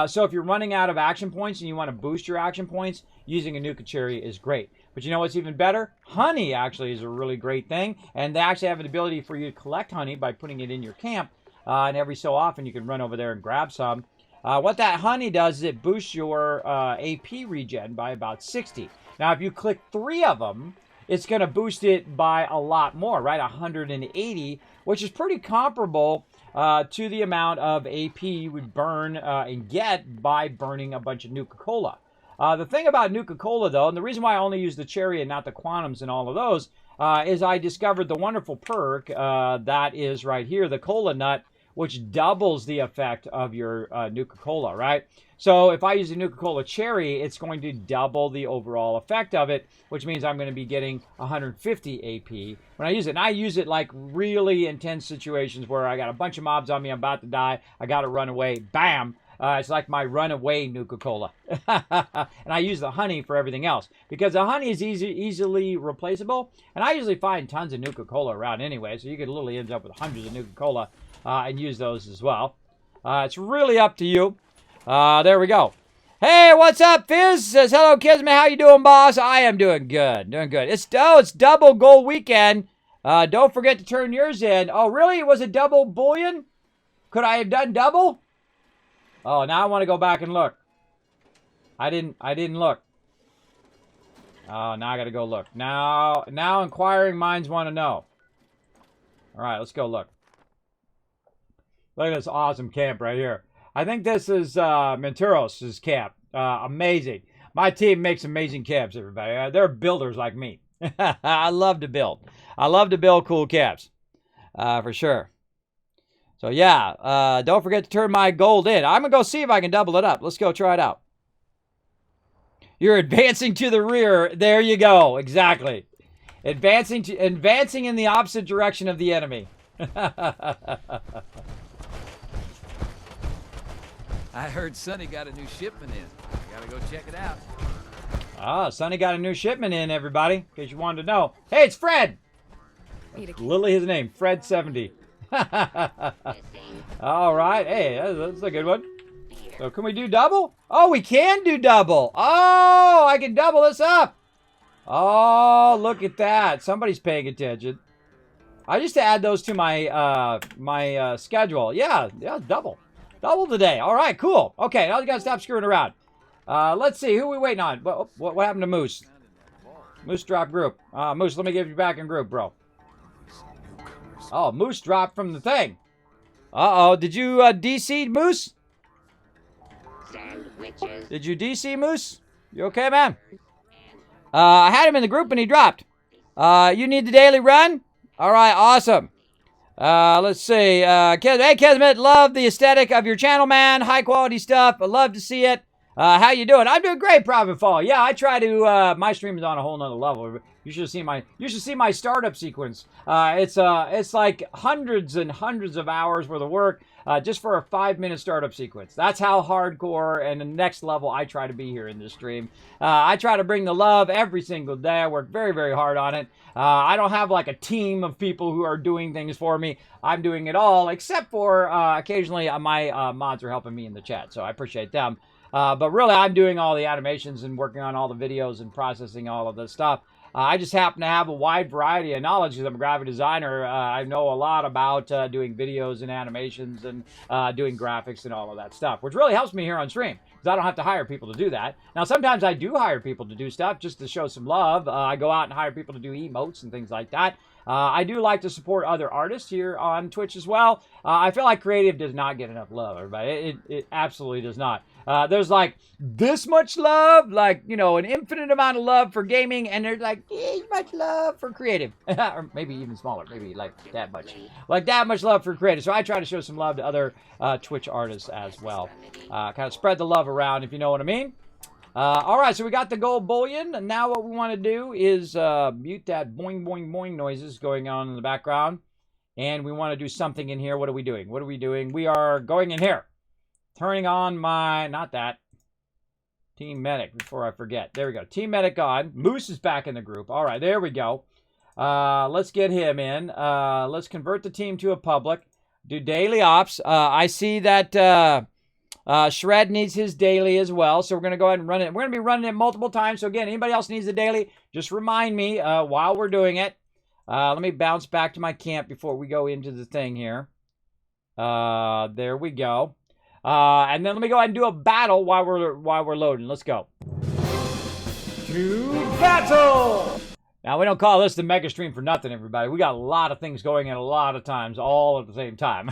So if you're running out of action points and you want to boost your action points, using a Nuka Cherry is great. But you know what's even better? Honey actually is a really great thing. And they actually have an ability for you to collect honey by putting it in your camp. And every so often you can run over there and grab some. What that honey does is it boosts your AP regen by about 60. Now, if you click 3 of them, it's going to boost it by a lot more, right? 180, which is pretty comparable to the amount of AP you would burn and get by burning a bunch of Nuka-Cola. The thing about Nuka-Cola, though, and the reason why I only use the cherry and not the quantums and all of those, is I discovered the wonderful perk that is right here, the cola nut, which doubles the effect of your Nuka-Cola, right? So if I use a Nuka-Cola cherry, it's going to double the overall effect of it, which means I'm going to be getting 150 AP when I use it. And I use it like really intense situations where I got a bunch of mobs on me, I'm about to die, I got to run away, bam! It's like my runaway Nuka-Cola. And I use the honey for everything else. Because the honey is easily replaceable. And I usually find tons of Nuka-Cola around anyway. So you could literally end up with hundreds of Nuka-Cola and use those as well. It's really up to you. There we go. Hey, what's up, Fizz? Says, hello, Kismet. How you doing, boss? I am doing good. Doing good. It's double gold weekend. Don't forget to turn yours in. Oh, really? It was a double bullion? Could I have done double? Oh, now I want to go back and look. I didn't look. Oh, now I got to go look. Now inquiring minds want to know. All right, let's go look. Look at this awesome camp right here. I think this is Menteros' camp. Amazing. My team makes amazing camps, everybody. They're builders like me. I love to build. I love to build cool camps. For sure. So yeah, don't forget to turn my gold in. I'm going to go see if I can double it up. Let's go try it out. You're advancing to the rear. There you go. Exactly. Advancing in the opposite direction of the enemy. I heard Sonny got a new shipment in. Gotta go check it out. Ah, Sonny got a new shipment in, everybody. In case you wanted to know. Hey, it's Fred. That's literally his name, Fred70. All right. Hey, that's a good one. So can we do double? Oh, we can do double. Oh, I can double this up. Oh, look at that. Somebody's paying attention. I used to add those to my my schedule. Yeah, double. Double today. All right, cool. Okay, now you got to stop screwing around. Let's see. Who are we waiting on? What happened to Moose? Moose dropped group. Moose, let me get you back in group, bro. Oh, Moose dropped from the thing. Uh-oh. Did you DC Moose? Sandwiches. Did you DC Moose? You okay, man? I had him in the group and he dropped. You need the daily run? All right, awesome. Let's see. Hey, Kismet, love the aesthetic of your channel, man. High quality stuff. I love to see it. How you doing? I'm doing great, Profit Fall. Yeah, I try to. My stream is on a whole nother level. You should see my startup sequence. It's like hundreds and hundreds of hours worth of work just for a 5-minute startup sequence. That's how hardcore and the next level I try to be here in this stream. I try to bring the love every single day. I work very, very hard on it. I don't have like a team of people who are doing things for me. I'm doing it all, except for occasionally my mods are helping me in the chat, so I appreciate them. But really, I'm doing all the animations and working on all the videos and processing all of this stuff. I just happen to have a wide variety of knowledge because I'm a graphic designer. I know a lot about doing videos and animations and doing graphics and all of that stuff, which really helps me here on stream because I don't have to hire people to do that. Now, sometimes I do hire people to do stuff just to show some love. I go out and hire people to do emotes and things like that. I do like to support other artists here on Twitch as well. I feel like creative does not get enough love, everybody. It absolutely does not. There's like this much love, like, you know, an infinite amount of love for gaming, and there's like this much love for creative. Or maybe even smaller, maybe like that much. Like that much love for creative. So I try to show some love to other Twitch artists as well. Kind of spread the love around, if you know what I mean. All right, so we got the gold bullion. And now what we want to do is mute that boing, boing, boing noises going on in the background. And we want to do something in here. What are we doing? What are we doing? We are going in here. Turning on my, not that, Team Medic before I forget. There we go. Team Medic on. Moose is back in the group. All right, there we go. Let's get him in. Let's convert the team to a public. Do daily ops. I see that Shred needs his daily as well, so we're going to go ahead and run it. We're going to be running it multiple times, so again, anybody else needs a daily, just remind me while we're doing it. Let me bounce back to my camp before we go into the thing here. There we go. And then let me go ahead and do a battle while we're loading. Let's go. To battle! Now, we don't call this the mega stream for nothing, everybody. We got a lot of things going in a lot of times, all at the same time.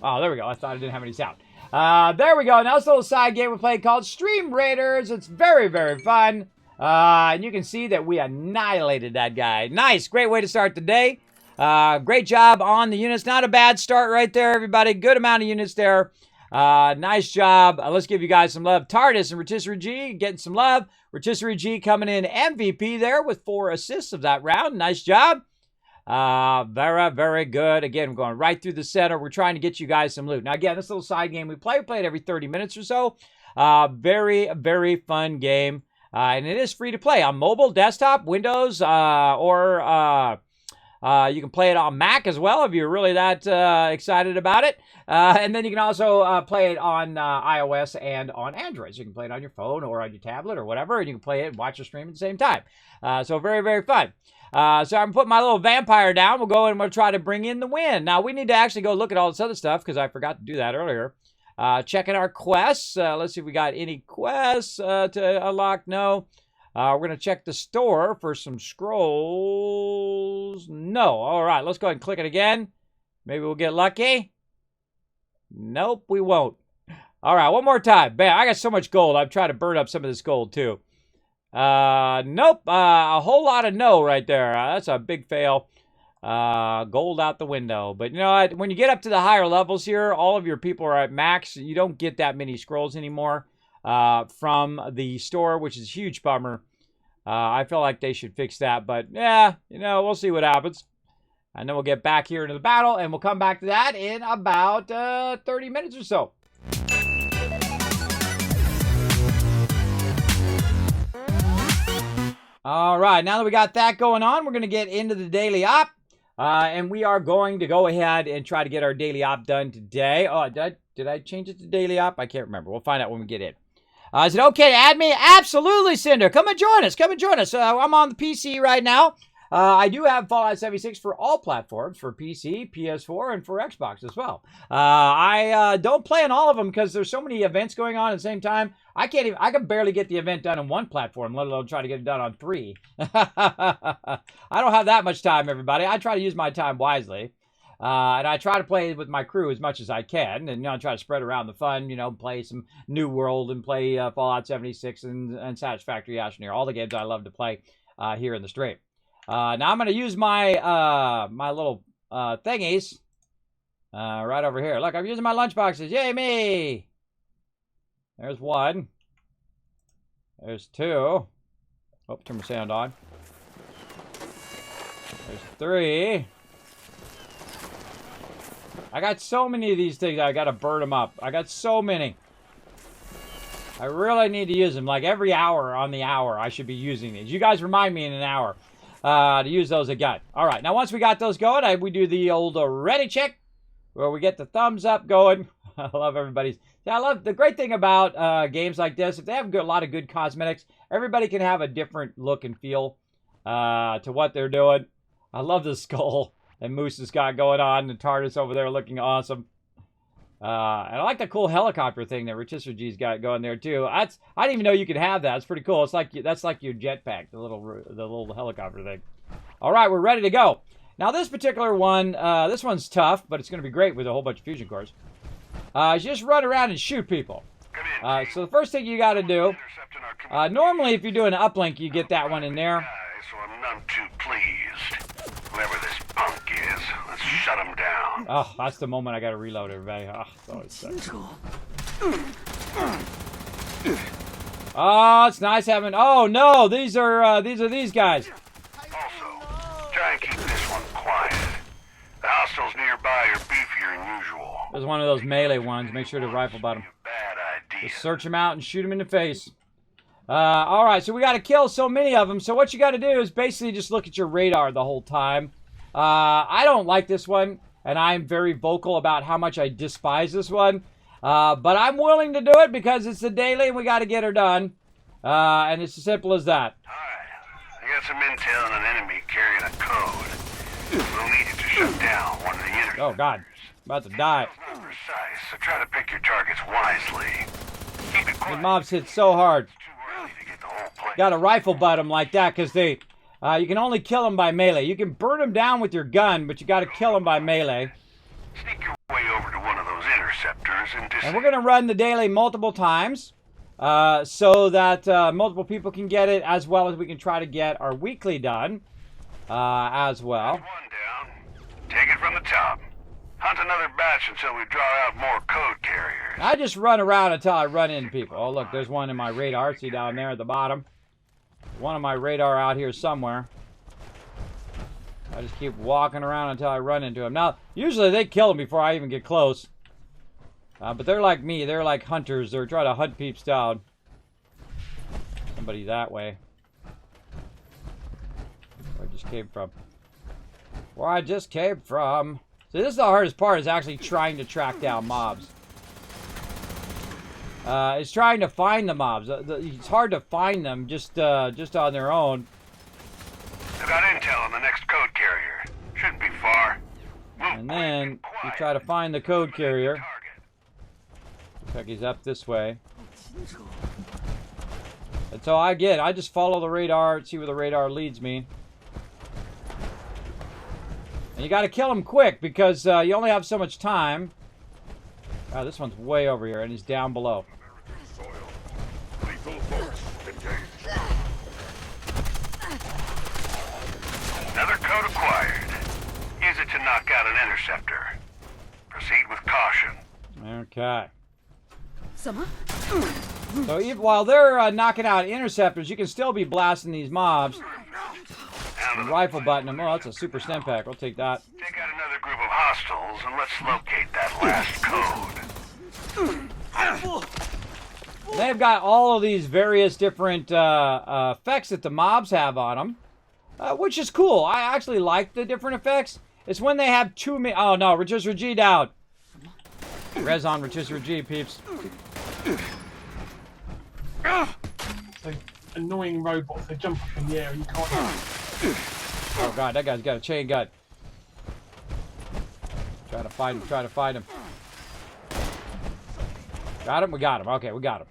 Oh, there we go. I thought I didn't have any sound. There we go. Now this little side game we played called Stream Raiders. It's very, very fun. And you can see that we annihilated that guy. Nice. Great way to start the day. Great job on the units. Not a bad start right there, everybody. Good amount of units there. Nice job. Let's give you guys some love. TARDIS and Rotisserie G getting some love. Rotisserie G coming in MVP there with 4 assists of that round. Nice job. Very, very good. Again, we're going right through the center. We're trying to get you guys some loot. Now, again, this little side game we play it every 30 minutes or so. Very, very fun game. And it is free to play on mobile, desktop, Windows, or you can play it on Mac as well if you're really that excited about it. And then you can also play it on iOS and on Android. So you can play it on your phone or on your tablet or whatever, and you can play it and watch your stream at the same time. So very, very fun. So I'm putting my little vampire down. We'll go and we'll try to bring in the win. Now, we need to actually go look at all this other stuff because I forgot to do that earlier. Checking our quests. Let's see if we got any quests to unlock. No. We're going to check the store for some scrolls. No. All right, let's go ahead and click it again. Maybe we'll get lucky. Nope, we won't. All right, one more time. Bam, I got so much gold. I've tried to burn up some of this gold, too. Nope. A whole lot of no right there. That's a big fail. Gold out the window. But you know what? When you get up to the higher levels here, all of your people are at max. You don't get that many scrolls anymore from the store, which is a huge bummer. I feel like they should fix that. But yeah, you know, we'll see what happens. And then we'll get back here into the battle, and we'll come back to that in about 30 minutes or so. All right, now that we got that going on, we're going to get into the daily op. And we are going to go ahead and try to get our daily op done today. Oh, did I change it to daily op? I can't remember. We'll find out when we get in. Is it okay to add me? Absolutely, Cinder. Come and join us. Come and join us. I'm on the PC right now. I do have Fallout 76 for all platforms, for PC, PS4, and for Xbox as well. I don't play on all of them because there's so many events going on at the same time. I can barely get the event done on one platform, let alone try to get it done on 3. I don't have that much time, everybody. I try to use my time wisely. And I try to play with my crew as much as I can, and you know, try to spread around the fun. You know, play some New World and play Fallout 76 and Satisfactory Astroneer, all the games I love to play here in the stream. Now I'm going to use my my little thingies right over here. Look, I'm using my lunchboxes. Yay me! There's 1. There's 2. Oh, turn my sound on. There's 3. I got so many of these things, I got to burn them up. I got so many. I really need to use them. Like every hour on the hour, I should be using these. You guys remind me in an hour to use those again. All right, now once we got those going, we do the old ready check, where we get the thumbs up going. I love everybody's. Yeah, I love the great thing about games like this. If they have a lot of good cosmetics, everybody can have a different look and feel to what they're doing. I love the skull and Moose has got going on. The TARDIS over there looking awesome. And I like the cool helicopter thing that Rotisserie G's got going there too. I didn't even know you could have that. It's pretty cool. It's like that's like your jetpack, the little helicopter thing. All right, we're ready to go. Now this particular one, this one's tough, but it's going to be great with a whole bunch of fusion cores. You just run around and shoot people. So the first thing you got to do, normally if you're doing an uplink, you get that one in there. So I'm none too pleased. Whoever this punk is, let's shut him down. Oh, that's the moment I got to reload everybody. Oh, it's always sucks. Oh, it's nice having. Oh no, these are these guys. Also, try and keep this one quiet. The hostiles nearby are beefier than usual. There's one of those melee ones. Make sure to rifle butt him. Bad idea. Just search them out and shoot them in the face. All right, so we got to kill so many of them. So what you got to do is basically just look at your radar the whole time. I don't like this one, and I'm very vocal about how much I despise this one. But I'm willing to do it because it's the daily and we got to get her done. And it's as simple as that. Alright, I got some intel on an enemy carrying a code. We'll need it to shut down one of the interceptors. Oh, God. About to die. It's not precise, so try to pick your targets wisely. Keep it The quiet. mobs hit so hard. It's too early to get the whole place. Got to rifle butt them like that because you can only kill them by melee. You can burn them down with your gun, but you got to kill them by melee. Sneak your way over to one of those interceptors and And we're going to run the daily multiple times so that multiple people can get it, as well as we can try to get our weekly done as well. one down. Take it from the top. Hunt another batch until we draw out more code carriers. I just run around until I run into people. Oh, look, there's one in my radar. See down there at the bottom? One on my radar out here somewhere. I just keep walking around until I run into them. Now, usually they kill them before I even get close. But they're like me. They're like hunters. They're trying to hunt peeps down. Somebody that way. Where I just came from. Where I just came from. So this is the hardest part, is actually trying to track down mobs. It's trying to find the mobs. It's hard to find them just on their own. I got intel on the next code carrier. Shouldn't be far. Move And quick then and quiet. you try to find the code carrier. Target. Looks like he's up this way. That's all I get. I just follow the radar, see where the radar leads me. And you got to kill him quick because you only have so much time. Oh, this one's way over here, and he's down below. Another code acquired. Use it to knock out an interceptor. Proceed with caution. Okay. So even while they're knocking out interceptors, you can still be blasting these mobs. And rifle button them. Oh, that's a super stem pack. I'll take that. Take out another group of hostiles and let's locate that last code. They've got all of these various different effects that the mobs have on them, which is cool. I actually like the different effects. It's when they have too many. Oh no, Rotisserie G down. Res on Rotisserie G, peeps. So annoying robots, they jump up in the air and you can't. Oh god, that guy's got a chain gun. Try to fight him, try to fight him. Got him? We got him. Okay, we got him.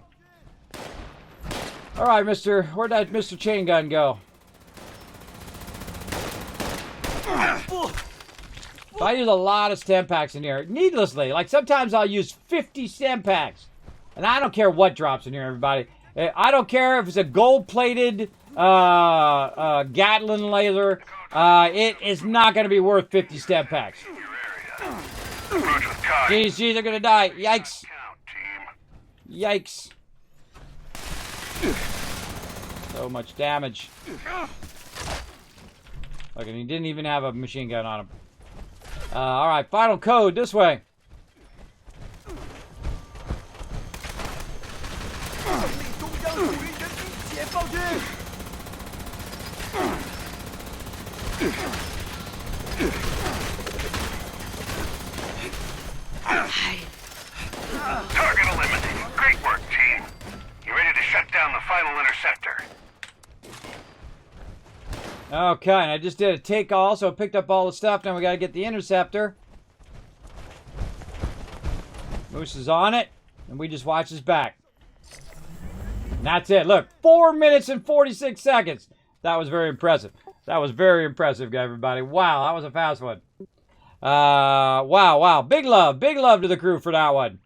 Alright, Mr. Where'd that Mr. Chain Gun go? So I use a lot of stem packs in here, needlessly. Like sometimes I'll use 50 stem packs. And I don't care what drops in here, everybody. I don't care if it's a gold-plated Gatlin laser. It is not going to be worth 50 stem packs. Approach with caution. Jeez, they're going to die. Yikes. Count, team. Yikes. So much damage. Look, and he didn't even have a machine gun on him. Alright, final code this way. Target eliminated. Great work, team. You ready to shut down the final interceptor? Okay, and I just did a take all, so I picked up all the stuff. Now we got to get the interceptor. Moose is on it, and we just watch his back. And that's it. Look, 4 minutes and 46 seconds. That was very impressive. That was very impressive, everybody. Wow, that was a fast one. Wow. Big love to the crew for that one.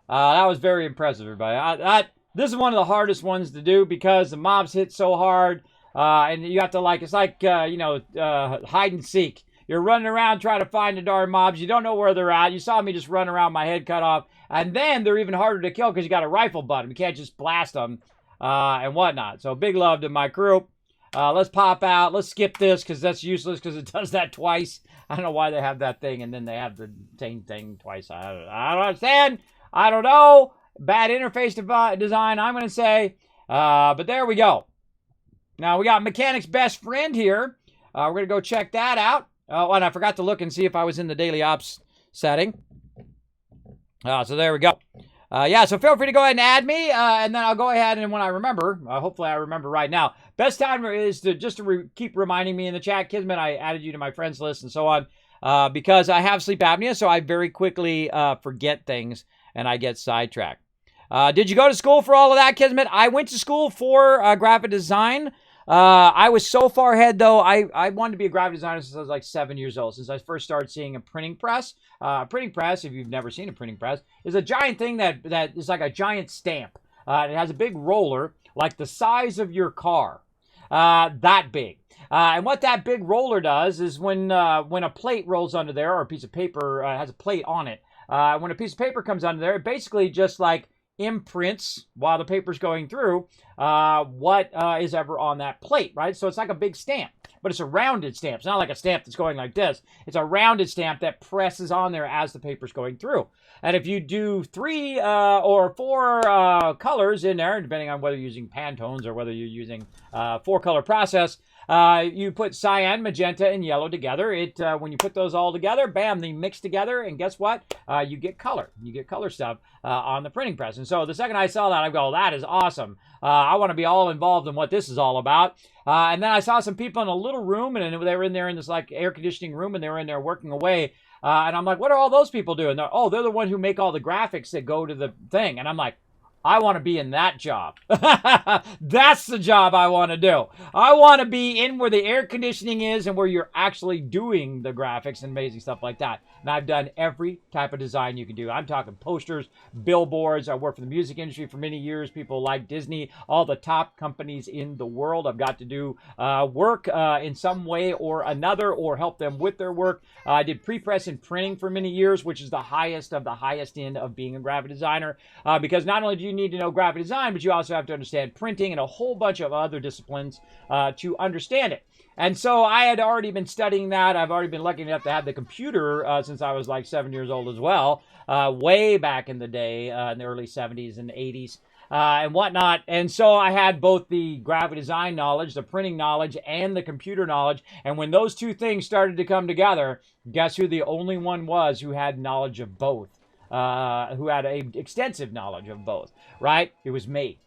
That was very impressive, everybody. This is one of the hardest ones to do because the mobs hit so hard, and you have to it's like hide and seek. You're running around trying to find the darn mobs. You don't know where they're at. You saw me just run around, my head cut off, and then they're even harder to kill because you got a rifle butt them. You can't just blast them and whatnot. So big love to my crew. Let's pop out. Let's skip this because that's useless because it does that twice. I don't know why they have that thing and then they have the same thing twice. I don't understand. I don't know. Bad interface design, I'm going to say. But there we go. Now we got Mechanic's Best Friend here. We're going to go check that out. Oh, and I forgot to look and see if I was in the daily ops setting. So there we go. Yeah, so feel free to go ahead and add me, and then I'll go ahead and when I remember, hopefully I remember right now. Best time is to just to keep reminding me in the chat, Kismet, I added you to my friends list and so on, because I have sleep apnea, so I very quickly forget things and I get sidetracked. Did you go to school for all of that, Kismet? I went to school for graphic design. I was so far ahead, though. I wanted to be a graphic designer since I was like 7 years old, since I first started seeing a printing press. Printing press, if you've never seen a printing press, is a giant thing that is like a giant stamp. It has a big roller, like the size of your car, that big. And what that big roller does is when a plate rolls under there, or a piece of paper has a plate on it, when a piece of paper comes under there, it basically just like imprints while the paper's going through what is ever on that plate, right? So it's like a big stamp, but it's a rounded stamp. It's not like a stamp that's going like this. It's a rounded stamp that presses on there as the paper's going through. And if you do 3 or 4 colors in there, depending on whether you're using Pantones or whether you're using 4-color process, you put cyan, magenta, and yellow together. When you put those all together, bam, they mix together, and guess what? You get color. You get color stuff on the printing press. And so the second I saw that, I go, that is awesome. I want to be all involved in what this is all about. And then I saw some people in a little room, and they were in there in this like air conditioning room, and they were in there working away. And I'm like, what are all those people doing? They're the one who make all the graphics that go to the thing. And I'm like, I want to be in that job. That's the job I want to do. I want to be in where the air conditioning is and where you're actually doing the graphics and amazing stuff like that. And I've done every type of design you can do. I'm talking posters, billboards. I worked for the music industry for many years. People like Disney, all the top companies in the world. I've got to do work in some way or another or help them with their work. I did pre-press and printing for many years, which is the highest of the highest end of being a graphic designer. Because not only do you need to know graphic design, but you also have to understand printing and a whole bunch of other disciplines to understand it. And so I had already been studying that. I've already been lucky enough to have the computer since I was like 7 years old as well, way back in the day, in the early 70s and 80s and whatnot. And so I had both the graphic design knowledge, the printing knowledge, and the computer knowledge. And when those two things started to come together, guess who the only one was who had knowledge of both? Who had a extensive knowledge of both, right? It was me.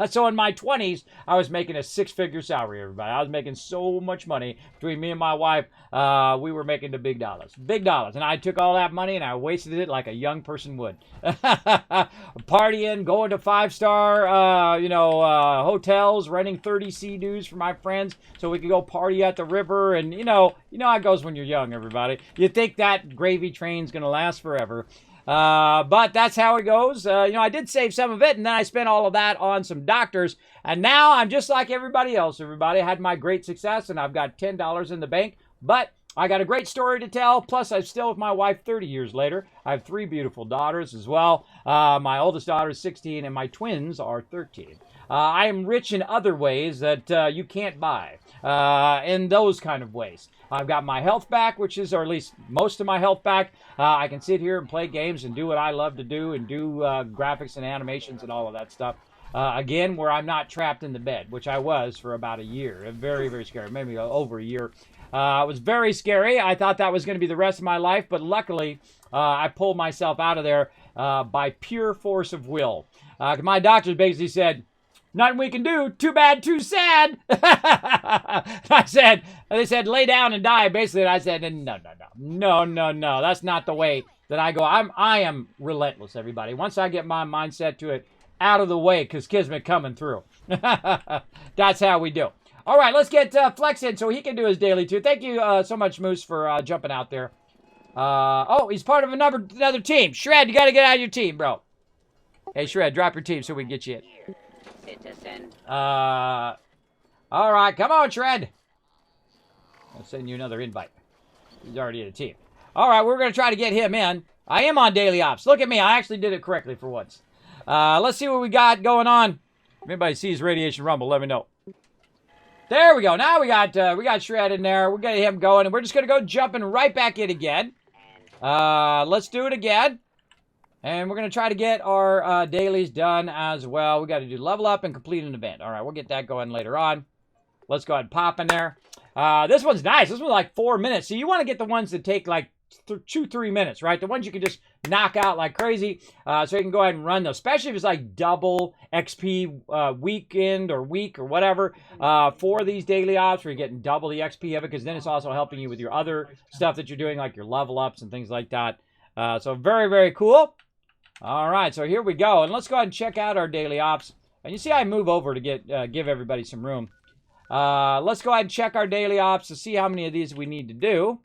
So in my 20s, I was making a 6-figure salary, everybody. I was making so much money between me and my wife. We were making the big dollars. Big dollars. And I took all that money and I wasted it like a young person would. Partying, going to 5-star, hotels, renting 30 Sea-Doos for my friends so we could go party at the river. And, you know how it goes when you're young, everybody. You think that gravy train's going to last forever. But that's how it goes. I did save some of it, and then I spent all of that on some doctors, and now I'm just like everybody else. Everybody had my great success, and I've got $10 in the bank, but I got a great story to tell, plus I'm still with my wife 30 years later. I have 3 beautiful daughters as well. My oldest daughter is 16, and my twins are 13. I am rich in other ways that you can't buy, in those kind of ways. I've got my health back, or at least most of my health back. I can sit here and play games and do what I love to do and do graphics and animations and all of that stuff. Again, where I'm not trapped in the bed, which I was for about a year. Very, very scary. Maybe over a year. It was very scary. I thought that was going to be the rest of my life, but luckily I pulled myself out of there by pure force of will. My doctors basically said, Nothing we can do. Too bad, too sad. They said, lay down and die, basically. And I said, no. That's not the way that I go. I am relentless, everybody. Once I get my mindset to it, out of the way, because Kismet coming through. That's how we do. All right, let's get Flex in so he can do his daily too. Thank you so much, Moose, for jumping out there. Oh, he's part of another team. Shred, you got to get out of your team, bro. Hey, Shred, drop your team so we can get you in. Citizen. All right, come on, Shred. I'll send you another invite. He's already in a team. All right, we're going to try to get him in. I am on daily ops. Look at me. I actually did it correctly for once. Let's see what we got going on. If anybody sees Radiation Rumble, let me know. There we go. Now we got Shred in there. We're getting him going, and we're just going to go jumping right back in again. Let's do it again. And we're going to try to get our dailies done as well. We got to do level up and complete an event. All right, we'll get that going later on. Let's go ahead and pop in there. This one's nice. This one's like 4 minutes. So you want to get the ones that take like 2-3 minutes, right? The ones you can just knock out like crazy. So you can go ahead and run those, especially if it's like double XP weekend or week or whatever for these daily ops where you're getting double the XP of it, because then it's also helping you with your other stuff that you're doing, like your level ups and things like that. So very, very cool. All right, so here we go. And let's go ahead and check out our daily ops. And you see I move over to give everybody some room. Let's go ahead and check our daily ops to see how many of these we need to do.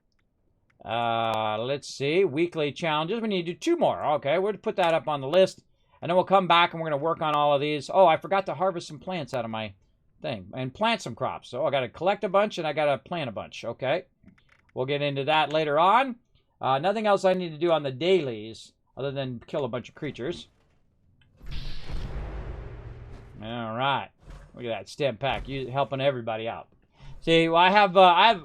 Let's see. Weekly challenges. We need to do 2 more. Okay, we're going to put that up on the list. And then we'll come back and we're going to work on all of these. Oh, I forgot to harvest some plants out of my thing. And plant some crops. So I got to collect a bunch and I got to plant a bunch. Okay. We'll get into that later on. Nothing else I need to do on the dailies other than kill a bunch of creatures. All right. Look at that stem pack. You helping everybody out. See, well,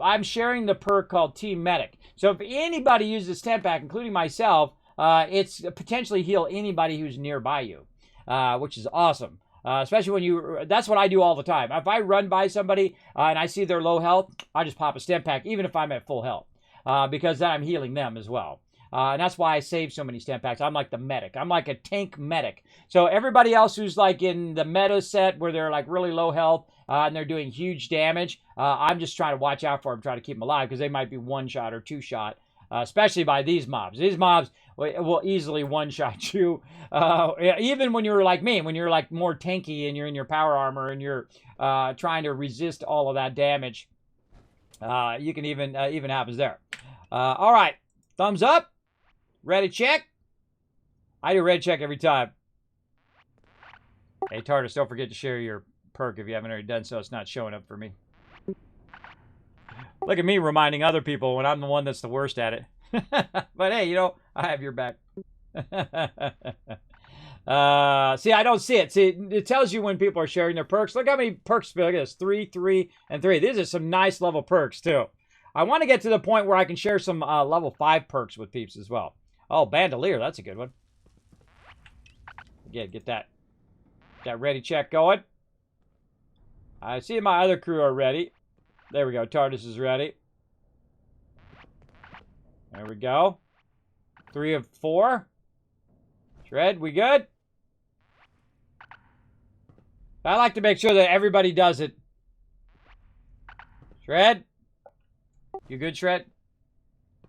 I'm sharing the perk called Team Medic. So if anybody uses stem pack, including myself, it's potentially heal anybody who's nearby you, which is awesome. Especially when that's what I do all the time. If I run by somebody and I see they're low health, I just pop a stem pack, even if I'm at full health, because then I'm healing them as well. And that's why I save so many stem packs. I'm like the medic. I'm like a tank medic. So everybody else who's like in the meta set where they're like really low health and they're doing huge damage, I'm just trying to watch out for them, try to keep them alive, because they might be 1-shot or 2-shot, especially by these mobs. These mobs will easily 1-shot you, even when you're like me, when you're like more tanky and you're in your power armor and you're trying to resist all of that damage. You can even happens there. All right, thumbs up. Ready, check. I do red check every time. Hey, Tardis, don't forget to share your perk if you haven't already done so. It's not showing up for me. Look at me reminding other people when I'm the one that's the worst at it. But hey, you know, I have your back. See, I don't see it. See, it tells you when people are sharing their perks. Look how many perks. Look at this. 3, 3, and 3. These are some nice level perks, too. I want to get to the point where I can share some level 5 perks with peeps as well. Oh, Bandolier. That's a good one. Again, get that ready check going. I see my other crew are ready. There we go. TARDIS is ready. There we go. 3 of 4. Shred, we good? I like to make sure that everybody does it. Shred? You good, Shred?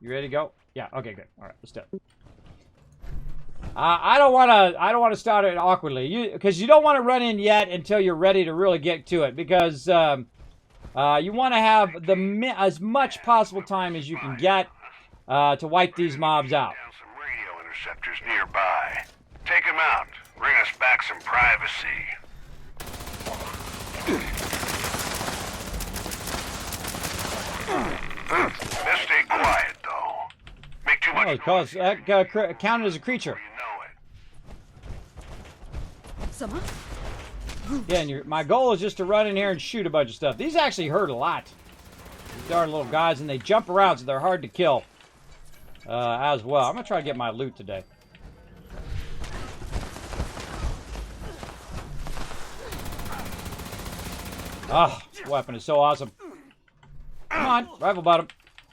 You ready to go? Yeah, okay, good. All right, let's do it. I don't want to start it awkwardly, because you don't want to run in yet until you're ready to really get to it, because you want to have as much possible time as you can get to wipe these mobs out. Down some radio interceptors nearby. Take them out. Bring us back some privacy. Best stay quiet, though. Make too much noise. Counted as a creature. You know it. Someone? Yeah, and my goal is just to run in here and shoot a bunch of stuff. These actually hurt a lot. These darn little guys, and they jump around, so they're hard to kill as well. I'm going to try to get my loot today. Oh, this weapon is so awesome. Come on, rifle bottom.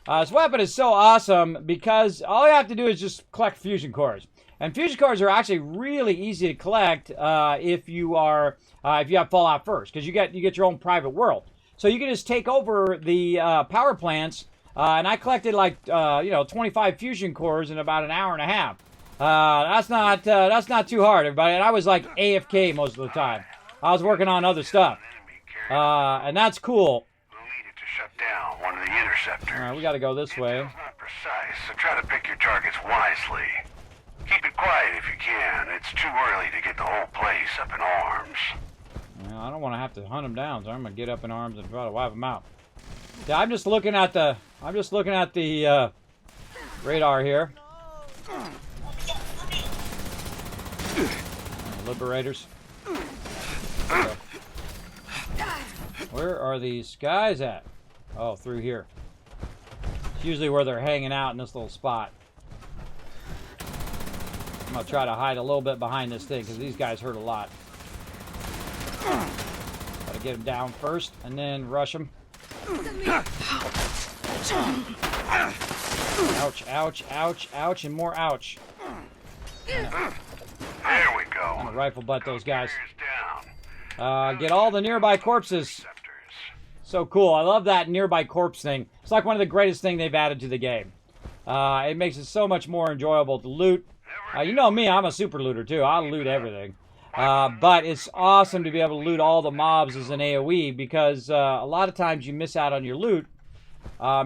This weapon is so awesome because all you have to do is just collect fusion cores. And fusion cores are actually really easy to collect if you have Fallout First, because you get your own private world. So you can just take over the power plants, and I collected like 25 fusion cores in about an hour and a half. That's not too hard, everybody. And I was like AFK most of the time. I was working on other stuff, and that's cool. We'll need it to shut down one of the interceptors. All right, we got to go this way. Intel's not precise, so try to pick your targets wisely. Keep it quiet if you can. It's too early to get the whole place up in arms. Well, I don't want to have to hunt them down, so I'm gonna get up in arms and try to wipe them out. Yeah, I'm just looking at the radar here. Liberators. Where are these guys at? Oh, through here. It's usually where they're hanging out in this little spot. I'm gonna try to hide a little bit behind this thing because these guys hurt a lot. Gotta get them down first and then rush them. Ouch, ouch, ouch, ouch, and more ouch. There we go. I'm gonna rifle butt those guys. Carrier's down. Get all the nearby corpses. Interceptors. So cool. I love that nearby corpse thing. It's like one of the greatest things they've added to the game. It makes it so much more enjoyable to loot. You know me, I'm a super looter too. I'll loot everything. But it's awesome to be able to loot all the mobs as an AoE because a lot of times you miss out on your loot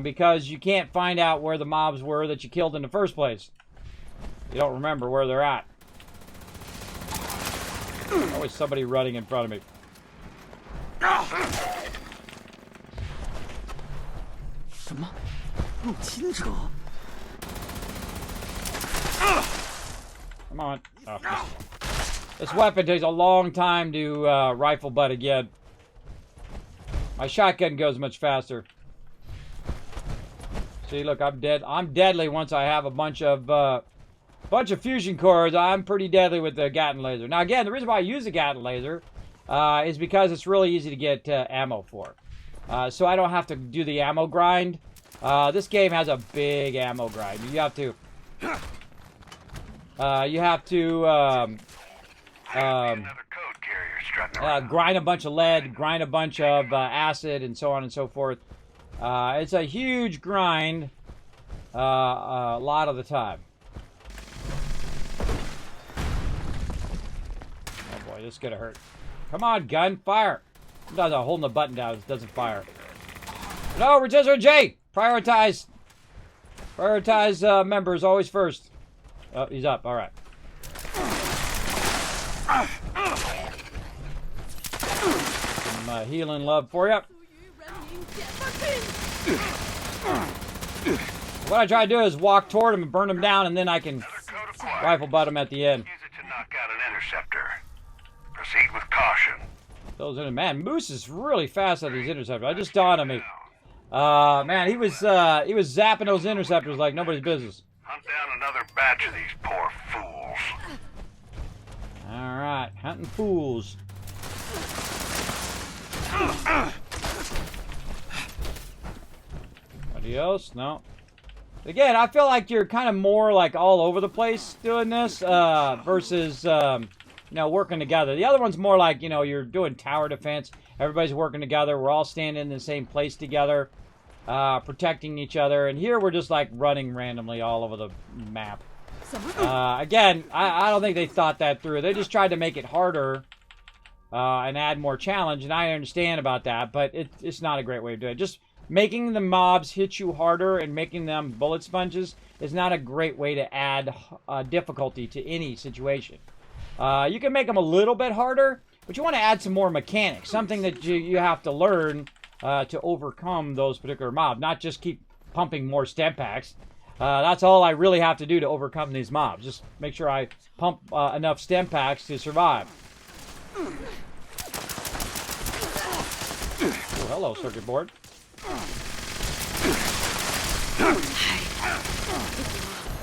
because you can't find out where the mobs were that you killed in the first place. You don't remember where they're at. Always somebody running in front of me. Come on. Oh. This weapon takes a long time to rifle butt again. My shotgun goes much faster. See, look, I'm dead. I'm deadly once I have a bunch of fusion cores. I'm pretty deadly with the Gatling laser. Now, again, the reason why I use the Gatling laser is because it's really easy to get ammo for. So I don't have to do the ammo grind. This game has a big ammo grind. You have to Another code carrier strutting around. grind a bunch of lead, grind a bunch of acid, and so on and so forth. It's a huge grind a lot of the time. Oh boy, this is gonna hurt. Come on, gun, fire. Sometimes I'm holding the button down, it doesn't fire. No, Rotisserie J! Prioritize members always first. Oh, he's up, alright. Some healing love for you. What I try to do is walk toward him and burn him down, and then I can Code acquired. rifle butt him at the end. Use it to knock out an interceptor. Proceed with caution. Those in man, Moose is really fast at these interceptors. I just dawned on me. Man, he was zapping those interceptors like nobody's business. Hunt down another batch of these poor fools. All right, hunting fools. Anybody else? No. Again, I feel like you're kind of more like all over the place doing this versus working together. The other one's more like you're doing tower defense. Everybody's working together. We're all standing in the same place together, protecting each other. And here we're just like running randomly all over the map. Again, I don't think they thought that through. They just tried to make it harder and add more challenge. And I understand about that, but it's not a great way to do it. Just making the mobs hit you harder and making them bullet sponges is not a great way to add difficulty to any situation. You can make them a little bit harder, but you want to add some more mechanics, something that you have to learn to overcome those particular mobs, not just keep pumping more stem packs. That's all I really have to do to overcome these mobs. Just make sure I pump enough stem packs to survive. Oh, hello, circuit board.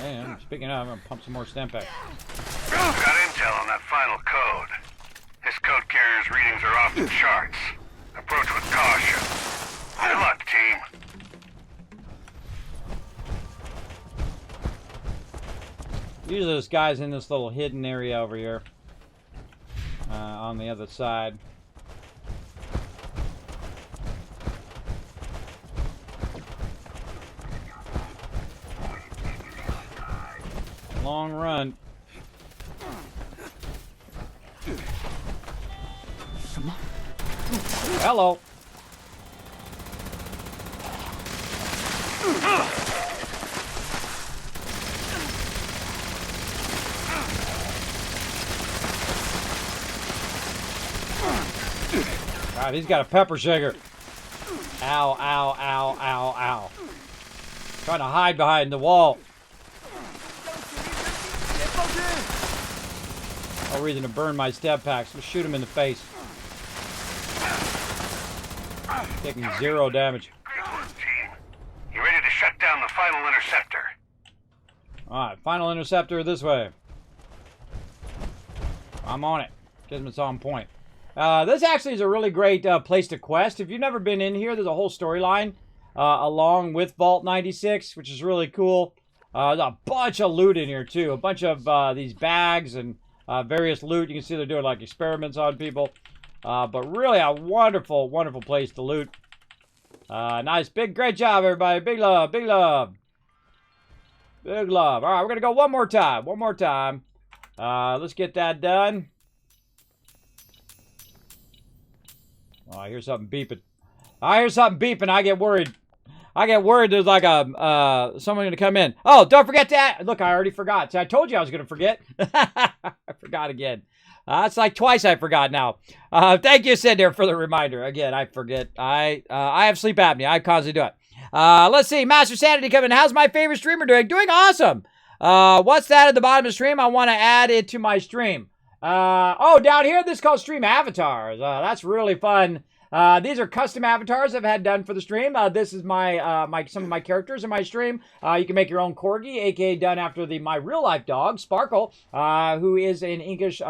And speaking of, I'm going to pump some more stem packs. Got intel on that final code. This code carrier's readings are off the charts. Approach with caution. Good luck, team. Usually this guy's in this little hidden area over here. On the other side. Long run. Hello. God, he's got a pepper shaker. Ow, ow, ow, ow, ow. Trying to hide behind the wall. No reason to burn my step packs. Let's shoot him in the face. Taking 0 damage. Great work, team. You ready to shut down the final interceptor? Alright, final interceptor this way. I'm on it. Kismet's on point. This actually is a really great place to quest. If you've never been in here, there's a whole storyline along with Vault 96, which is really cool. There's a bunch of loot in here, too. A bunch of these bags and various loot. You can see they're doing, like, experiments on people. But really a wonderful, wonderful place to loot. Nice. Great job, everybody. Big love, big love. Big love. All right, we're going to go one more time. One more time. Let's get that done. Oh, I hear something beeping. I hear something beeping. I get worried. I get worried there's like a someone going to come in. Oh, don't forget that. Look, I already forgot. See, I told you I was going to forget. I forgot again. It's like twice I forgot now. Thank you, Sid, there, for the reminder. Again, I forget. I have sleep apnea. I constantly do it. Let's see. Master Sanity coming. How's my favorite streamer doing? Doing awesome. What's that at the bottom of the stream? I want to add it to my stream. Oh, down here, this is called Stream Avatars. That's really fun. These are custom avatars I've had done for the stream. This is my some of my characters in my stream. You can make your own corgi, aka done after my real life dog, Sparkle, who is an English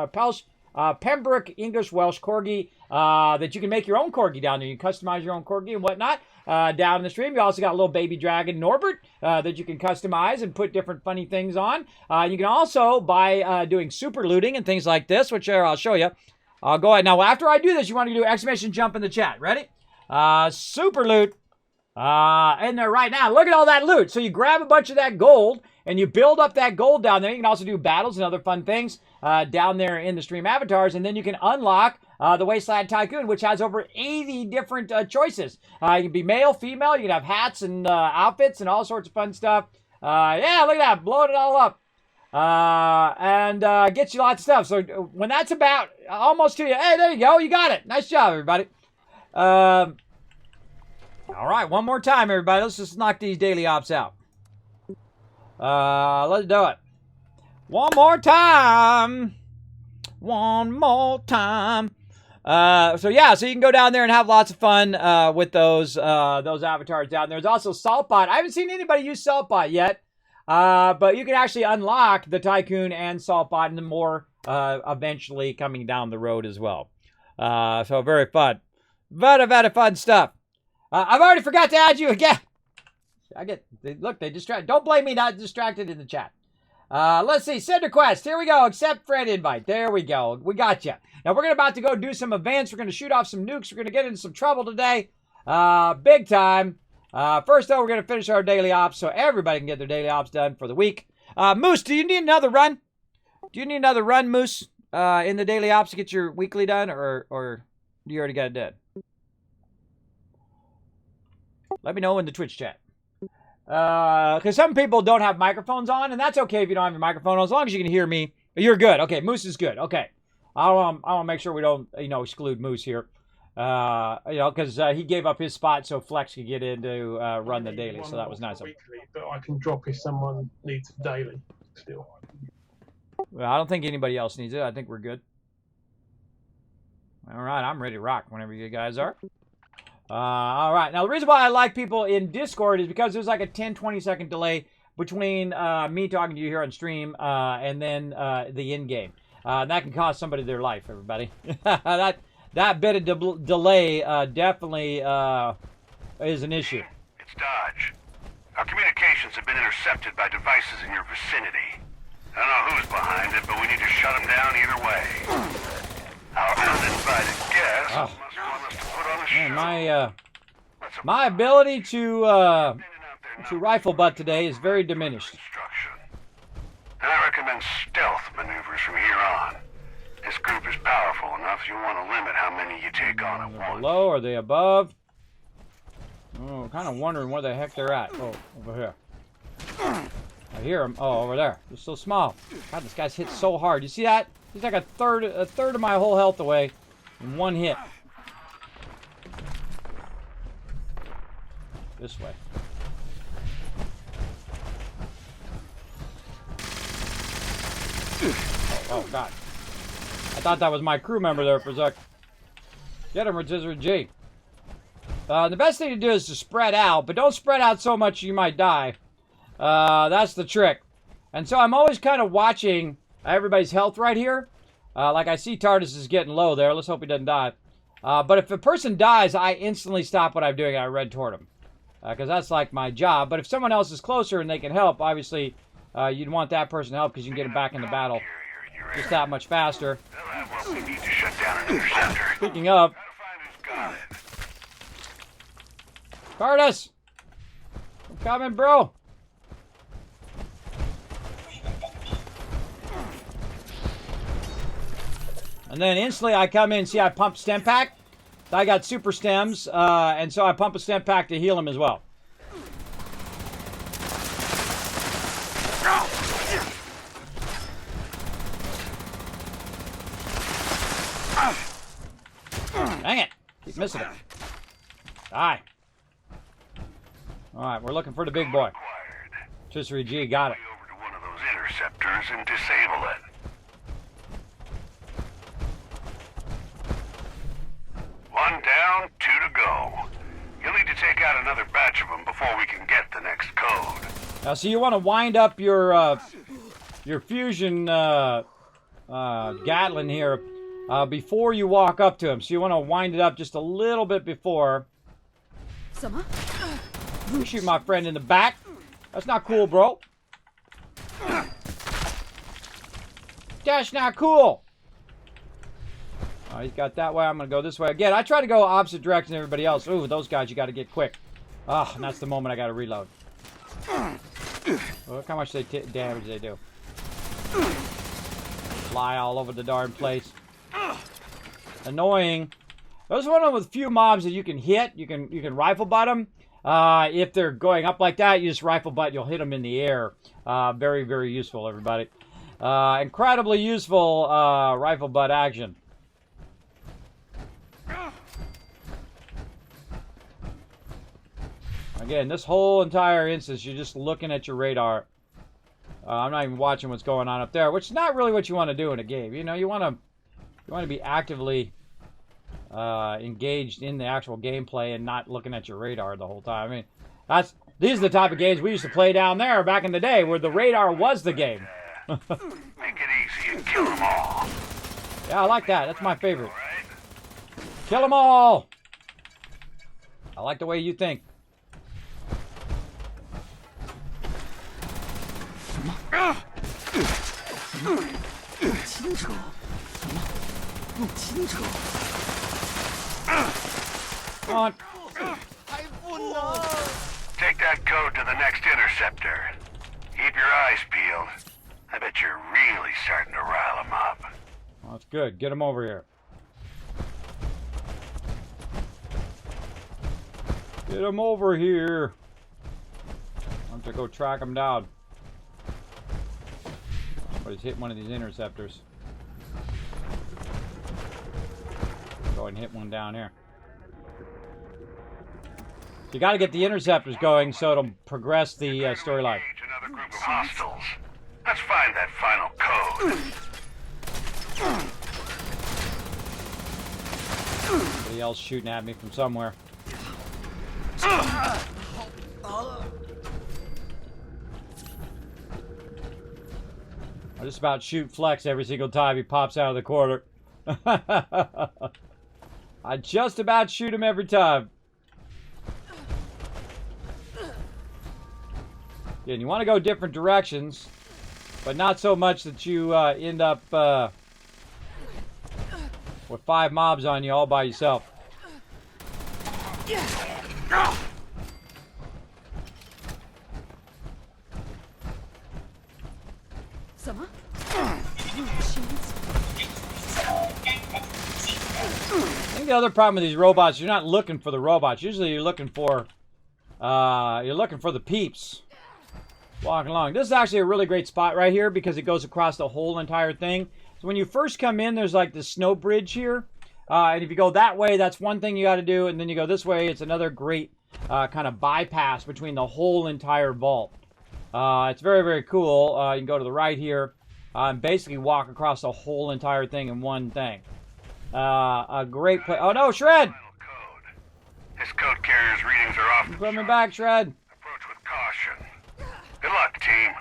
Pembroke English Welsh corgi. That you can make your own corgi down there. You can customize your own corgi and whatnot. Down in the stream, you also got a little baby dragon Norbert that you can customize and put different funny things on. You can also, by doing super looting and things like this, which I'll show you. I'll go ahead. Now, after I do this, you want to do exclamation jump in the chat. Ready? Super loot. In there right now. Look at all that loot. So you grab a bunch of that gold and you build up that gold down there. You can also do battles and other fun things down there in the stream avatars. And then you can unlock the Wasteland Tycoon, which has over 80 different choices. You can be male, female. You can have hats and outfits and all sorts of fun stuff. Yeah, look at that. Blowing it all up. And gets you lots of stuff. So when that's about almost to you, hey, there you go. You got it. Nice job, everybody. All right, one more time, everybody. Let's just knock these daily ops out. Let's do it. One more time. One more time. So yeah, so you can go down there and have lots of fun with those avatars down there. There's also s.p.e.c.i.a.l. I haven't seen anybody use s.p.e.c.i.a.l yet. But you can actually unlock the Tycoon and s.p.e.c.i.a.l and more eventually coming down the road as well. So very fun. Very fun stuff. I've already forgot to add you again. Look, they distract. Don't blame me not distracted in the chat. Let's see. Send request. Here we go. Accept friend invite. There we go. We got you. Now, we're about to go do some events. We're going to shoot off some nukes. We're going to get into some trouble today. Big time. First, though, we're going to finish our daily ops so everybody can get their daily ops done for the week. Moose, do you need another run? Do you need another run, Moose, in the daily ops to get your weekly done, or you already got it done? Let me know in the Twitch chat. Because some people don't have microphones on, and that's okay if you don't have your microphone on, as long as you can hear me. You're good. Okay, Moose is good. Okay. I want to make sure we don't, exclude Moose here. Because he gave up his spot so Flex could get in to run the daily, so that was nice. Weekly, but I can drop if someone needs a daily still. Well, I don't think anybody else needs it. I think we're good. All right, I'm ready to rock whenever you guys are. All right, now the reason why I like people in Discord is because there's like a 10-20 second delay between me talking to you here on stream and then the in-game. That can cost somebody their life, everybody. That bit of delay definitely is an issue. It's Dodge. Our communications have been intercepted by devices in your vicinity. I don't know who's behind it, but we need to shut him down either way. Our uninvited guest must want us to put on a show. Man, my ability to rifle butt today is very diminished. And I recommend stealth maneuvers from here on. This group is powerful enough, you want to limit how many you take on at once. Below? Are they above? Oh, kind of wondering where the heck they're at. Oh, over here. I hear them. Oh, over there. They're so small. God, this guy's hit so hard. You see that? He's like a third of my whole health away in one hit. This way. Oh, God. I thought that was my crew member there for a sec. Get him, Rotisserie G. The best thing to do is to spread out, but don't spread out so much you might die. That's the trick. And so I'm always kind of watching everybody's health right here. Like I see Tardis is getting low there. Let's hope he doesn't die. But if a person dies, I instantly stop what I'm doing and I run toward him. Because that's like my job. But if someone else is closer and they can help, obviously you'd want that person to help because you can get them back in the battle just that much faster. We need to shut down an interceptor. Speaking of, Tardis! I'm coming, bro! And then instantly I come in, see I pump stem pack. I got super stems, and so I pump a stem pack to heal him as well. Dang it! Keep missing it. Die. Alright, we're looking for the big boy. Rotisserie G, got it. Over to one of those interceptors and disable it. One down, 2 to go. You'll need to take out another batch of them before we can get the next code. Now, so you want to wind up your fusion Gatling here before you walk up to him. So you want to wind it up just a little bit before. You shoot my friend in the back. That's not cool, bro. That's not cool. Oh, he's got that way. I'm going to go this way. Again, I try to go opposite direction than everybody else. Ooh, those guys, you got to get quick. Ah, and that's the moment I got to reload. Look how much damage they do. Fly all over the darn place. Annoying. Those are one of the few mobs that you can hit. You can rifle butt them. If they're going up like that, you just rifle butt. You'll hit them in the air. Very, very useful, everybody. Incredibly useful rifle butt action. Again, this whole entire instance, you're just looking at your radar. I'm not even watching what's going on up there, which is not really what you want to do in a game. You know, you want to be actively engaged in the actual gameplay and not looking at your radar the whole time. I mean, these are the type of games we used to play down there back in the day, where the radar was the game. Make it easy and kill them all. Yeah, I like that. That's my favorite. Kill them all. I like the way you think. Come on. Take that code to the next interceptor. Keep your eyes peeled. I bet you're really starting to rile them up. Well, that's good. Get him over here. Get him over here. I want to go track him down. Somebody's hit one of these interceptors. Go and hit one down here. You got to get the interceptors going so it'll progress the storyline. Another group of hostiles. Let's find that final code. Somebody else shooting at me from somewhere. I just about shoot Flex every single time he pops out of the corner. I just about shoot him every time. Yeah, and you want to go different directions. But not so much that you end up with 5 mobs on you all by yourself. Summer? I think the other problem with these robots, you're not looking for the robots. Usually you're looking for the peeps walking along. This is actually a really great spot right here because it goes across the whole entire thing. So when you first come in, there's like this snow bridge here. And if you go that way, that's one thing you got to do. And then you go this way, it's another great kind of bypass between the whole entire vault. It's very, very cool. You can go to the right here and basically walk across the whole entire thing in one thing. A great place. Oh no, Shred! His code carrier's readings are off. Put me back, Shred. Approach with caution. Good luck, team.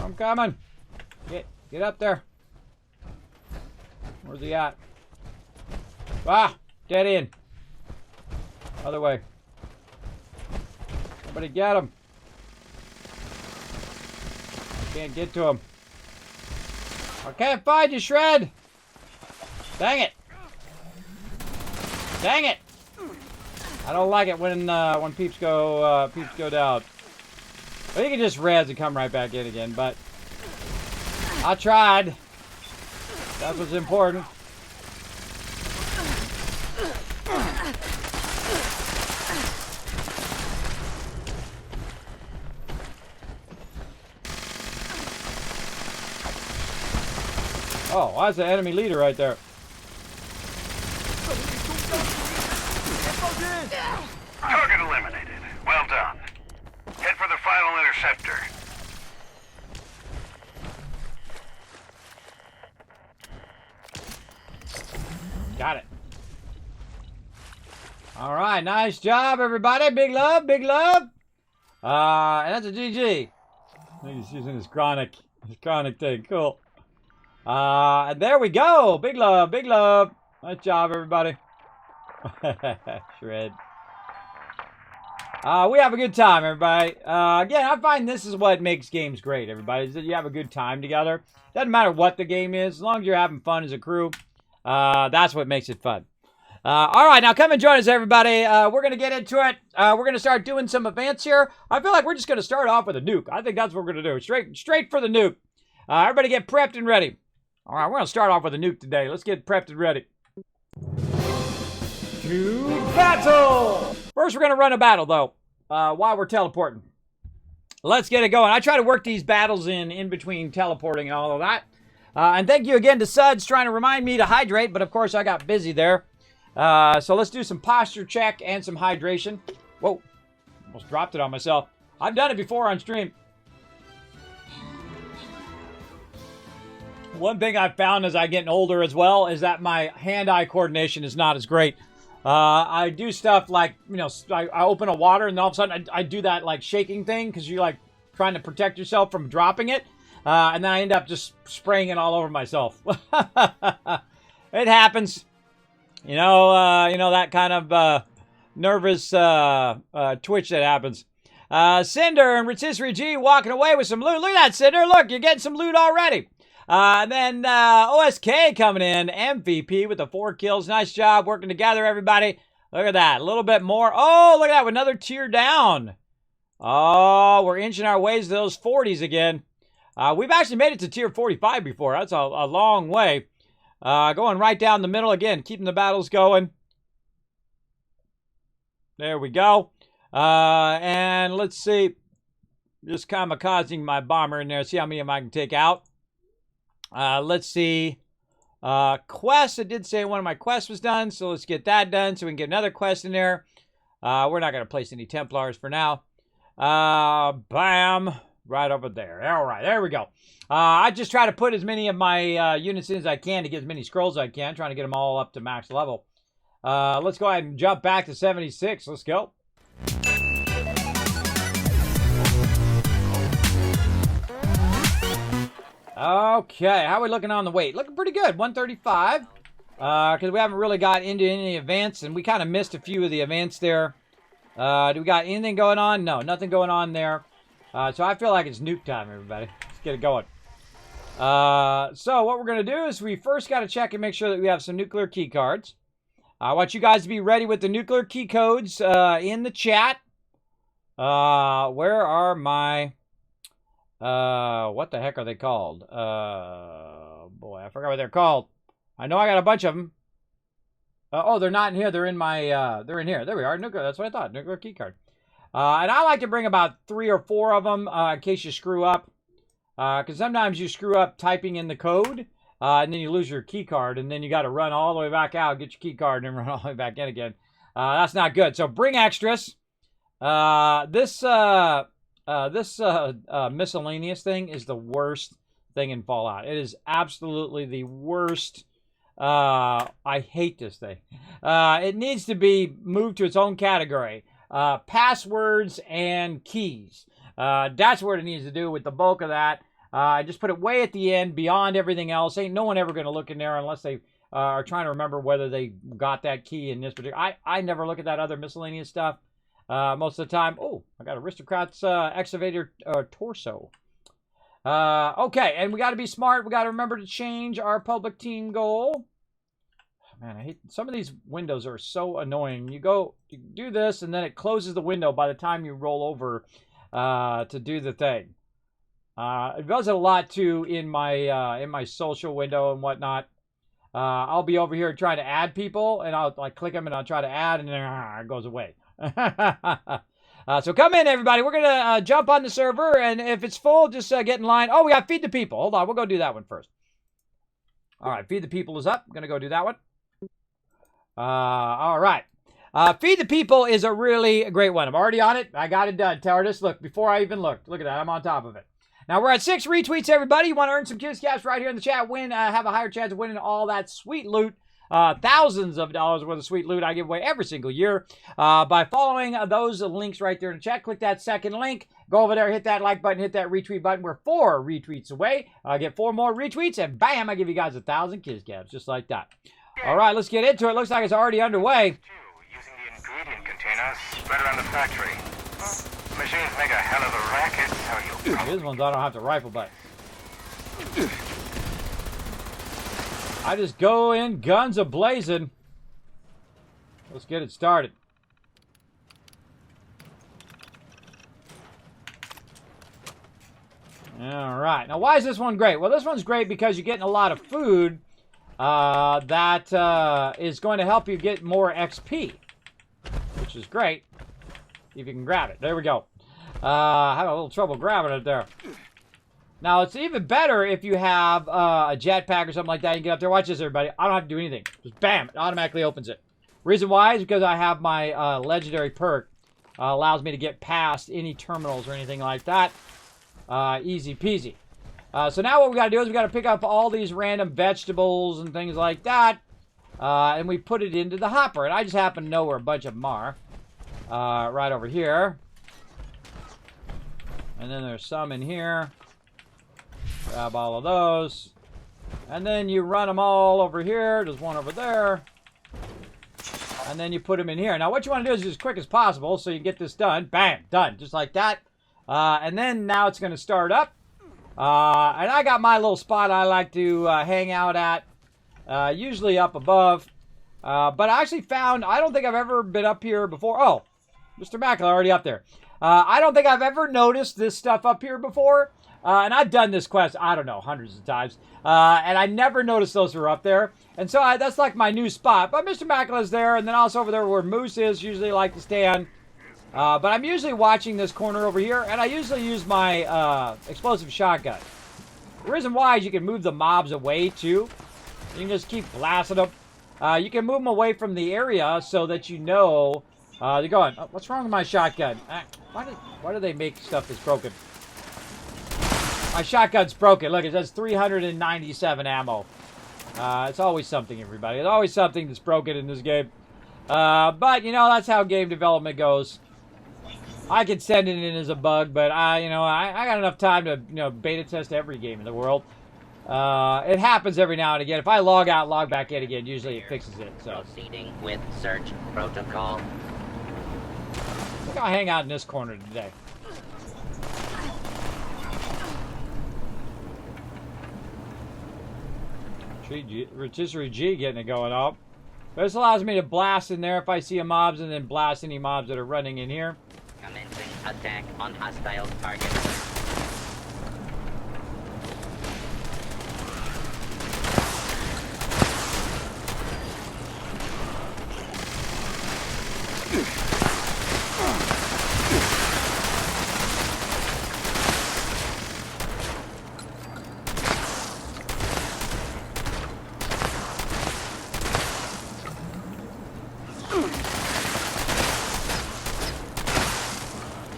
I'm coming. Get up there. Where's he at? Ah, dead end. Other way. Somebody get him. Can't get to him. I can't find you, Shred. Dang it. Dang it. I don't like it when peeps go down. Well, you can just res and come right back in again, but I tried. That's what's important. Oh, that's the enemy leader right there. Target eliminated. Well done. Head for the final interceptor. Got it. All right, nice job, everybody. Big love, big love. And that's a GG. I think he's using his chronic thing. Cool. And there we go. Big love, big love. Nice job, everybody. Shred. We have a good time, everybody. Again, I find this is what makes games great, everybody, is that you have a good time together. Doesn't matter what the game is, as long as you're having fun as a crew. That's what makes it fun. All right, now come and join us, everybody. We're going to get into it. We're going to start doing some events here. I feel like we're just going to start off with a nuke. I think that's what we're going to do. Straight for the nuke. Everybody get prepped and ready. All right, we're going to start off with a nuke today. Let's get prepped and ready. To battle! First, we're going to run a battle, though, while we're teleporting. Let's get it going. I try to work these battles in between teleporting and all of that. And thank you again to Suds trying to remind me to hydrate, but of course I got busy there. So let's do some posture check and some hydration. Whoa, almost dropped it on myself. I've done it before on stream. One thing I've found as I'm getting older as well is that my hand-eye coordination is not as great. I do stuff like, you know, I open a water and all of a sudden I do that like shaking thing because you're like trying to protect yourself from dropping it. And then I end up just spraying it all over myself. It happens. You know that kind of nervous twitch that happens. Cinder and Rotisserie G walking away with some loot. Look at that, Cinder. Look, you're getting some loot already. And then OSK coming in. MVP with the 4 kills. Nice job working together, everybody. Look at that. A little bit more. Oh, look at that. With another tier down. Oh, we're inching our ways to those 40s again. We've actually made it to tier 45 before. That's a long way. Going right down the middle again. Keeping the battles going. There we go. And let's see. Just kamikazing my bomber in there. See how many of them I can take out. Let's see. Quest. I did say one of my quests was done. So let's get that done so we can get another quest in there. We're not going to place any Templars for now. Bam. Right over there. All right, there we go. I just try to put as many of my units in as I can to get as many scrolls as I can, trying to get them all up to max level. Let's go ahead and jump back to 76. Let's go. Okay, how are we looking on the weight? Looking pretty good, 135. Because we haven't really got into any events, and we kind of missed a few of the events there. Do we got anything going on? No, nothing going on there. So I feel like it's nuke time, everybody. Let's get it going. So what we're going to do is we first got to check and make sure that we have some nuclear key cards. I want you guys to be ready with the nuclear key codes in the chat. Where are my... what the heck are they called? Boy, I forgot what they're called. I know I got a bunch of them. Oh, they're not in here. They're in my, they're in here. There we are. Nuclear, that's what I thought. Nuclear key card. And I like to bring about 3 or 4 of them in case you screw up. Because sometimes you screw up typing in the code, and then you lose your key card, and then you got to run all the way back out, get your key card, and then run all the way back in again. That's not good. So bring extras. This miscellaneous thing is the worst thing in Fallout. It is absolutely the worst. I hate this thing. It needs to be moved to its own category. Passwords and keys. That's what it needs to do with the bulk of that. Just put it way at the end, beyond everything else. Ain't no one ever going to look in there unless they are trying to remember whether they got that key in this particular. I never look at that other miscellaneous stuff most of the time. Oh, I got Aristocrat's excavator torso. Okay, and we got to be smart. We got to remember to change our public team goal. Man, I hate some of these windows are so annoying. You do this, and then it closes the window by the time you roll over to do the thing. It does it a lot too in my social window and whatnot. I'll be over here trying to add people, and I'll like click them and I'll try to add, and then it goes away. So come in, everybody. We're gonna jump on the server, and if it's full, just get in line. Oh, we got feed the people. Hold on, we'll go do that one first. All right, feed the people is up. I'm gonna go do that one. All right. Feed the people is a really great one. I'm already on it. I got it done. Tardis, look, before I even looked. Look at that. I'm on top of it. Now, we're at 6 retweets, everybody. You want to earn some Kiss Caps right here in the chat. Win, have a higher chance of winning all that sweet loot. Thousands of dollars worth of sweet loot I give away every single year. By following those links right there in the chat. Click that second link. Go over there, hit that like button, hit that retweet button. We're 4 retweets away. Get 4 more retweets, and bam, I give you guys 1,000 Kiss Caps, just like that. All right, let's get into it. Looks like it's already underway. Using the ingredient containers spread around the factory. Machines make a hell of a racket, so you... These ones I don't have to rifle, but I just go in guns a-blazing. Let's get it started. All right. Now, why is this one great? Well, this one's great because you're getting a lot of food that is going to help you get more XP, which is great if you can grab it. There we go. I had a little trouble grabbing it there. Now, it's even better if you have a jetpack or something like that. You can get up there. Watch this, everybody. I don't have to do anything. Just bam, it automatically opens it. Reason why is because I have my legendary perk. Allows me to get past any terminals or anything like that. Easy peasy. So now what we got to do is we got to pick up all these random vegetables and things like that. And we put it into the hopper. And I just happen to know where a bunch of them are. Right over here. And then there's some in here. Grab all of those. And then you run them all over here. There's one over there. And then you put them in here. Now what you want to do is as quick as possible so you get this done. Bam! Done. Just like that. And then now it's going to start up. And I got my little spot I like to hang out at. Usually up above. But I actually found, I don't think I've ever been up here before. Oh, Mr. Mackle already up there. I don't think I've ever noticed this stuff up here before. And I've done this quest, I don't know, hundreds of times. And I never noticed those were up there. And so that's like my new spot. But Mr. Mackle is there. And then also over there where Moose is, usually like to stand. But I'm usually watching this corner over here. And I usually use my explosive shotgun. The reason why is you can move the mobs away too. You can just keep blasting them. You can move them away from the area so that you know they're going, oh, what's wrong with my shotgun? Why do they make stuff that's broken? My shotgun's broken. Look, it says 397 ammo. It's always something, everybody. It's always something that's broken in this game. But, you know, that's how game development goes. I could send it in as a bug, but I got enough time to, beta test every game in the world. It happens every now and again. If I log out, log back in again, usually it fixes it. So. Proceeding with search protocol. think I'll hang out in this corner today. Rotisserie G getting it going up. This allows me to blast in there if I see a mobs and then blast any mobs that are running in here. Commencing attack on hostile target.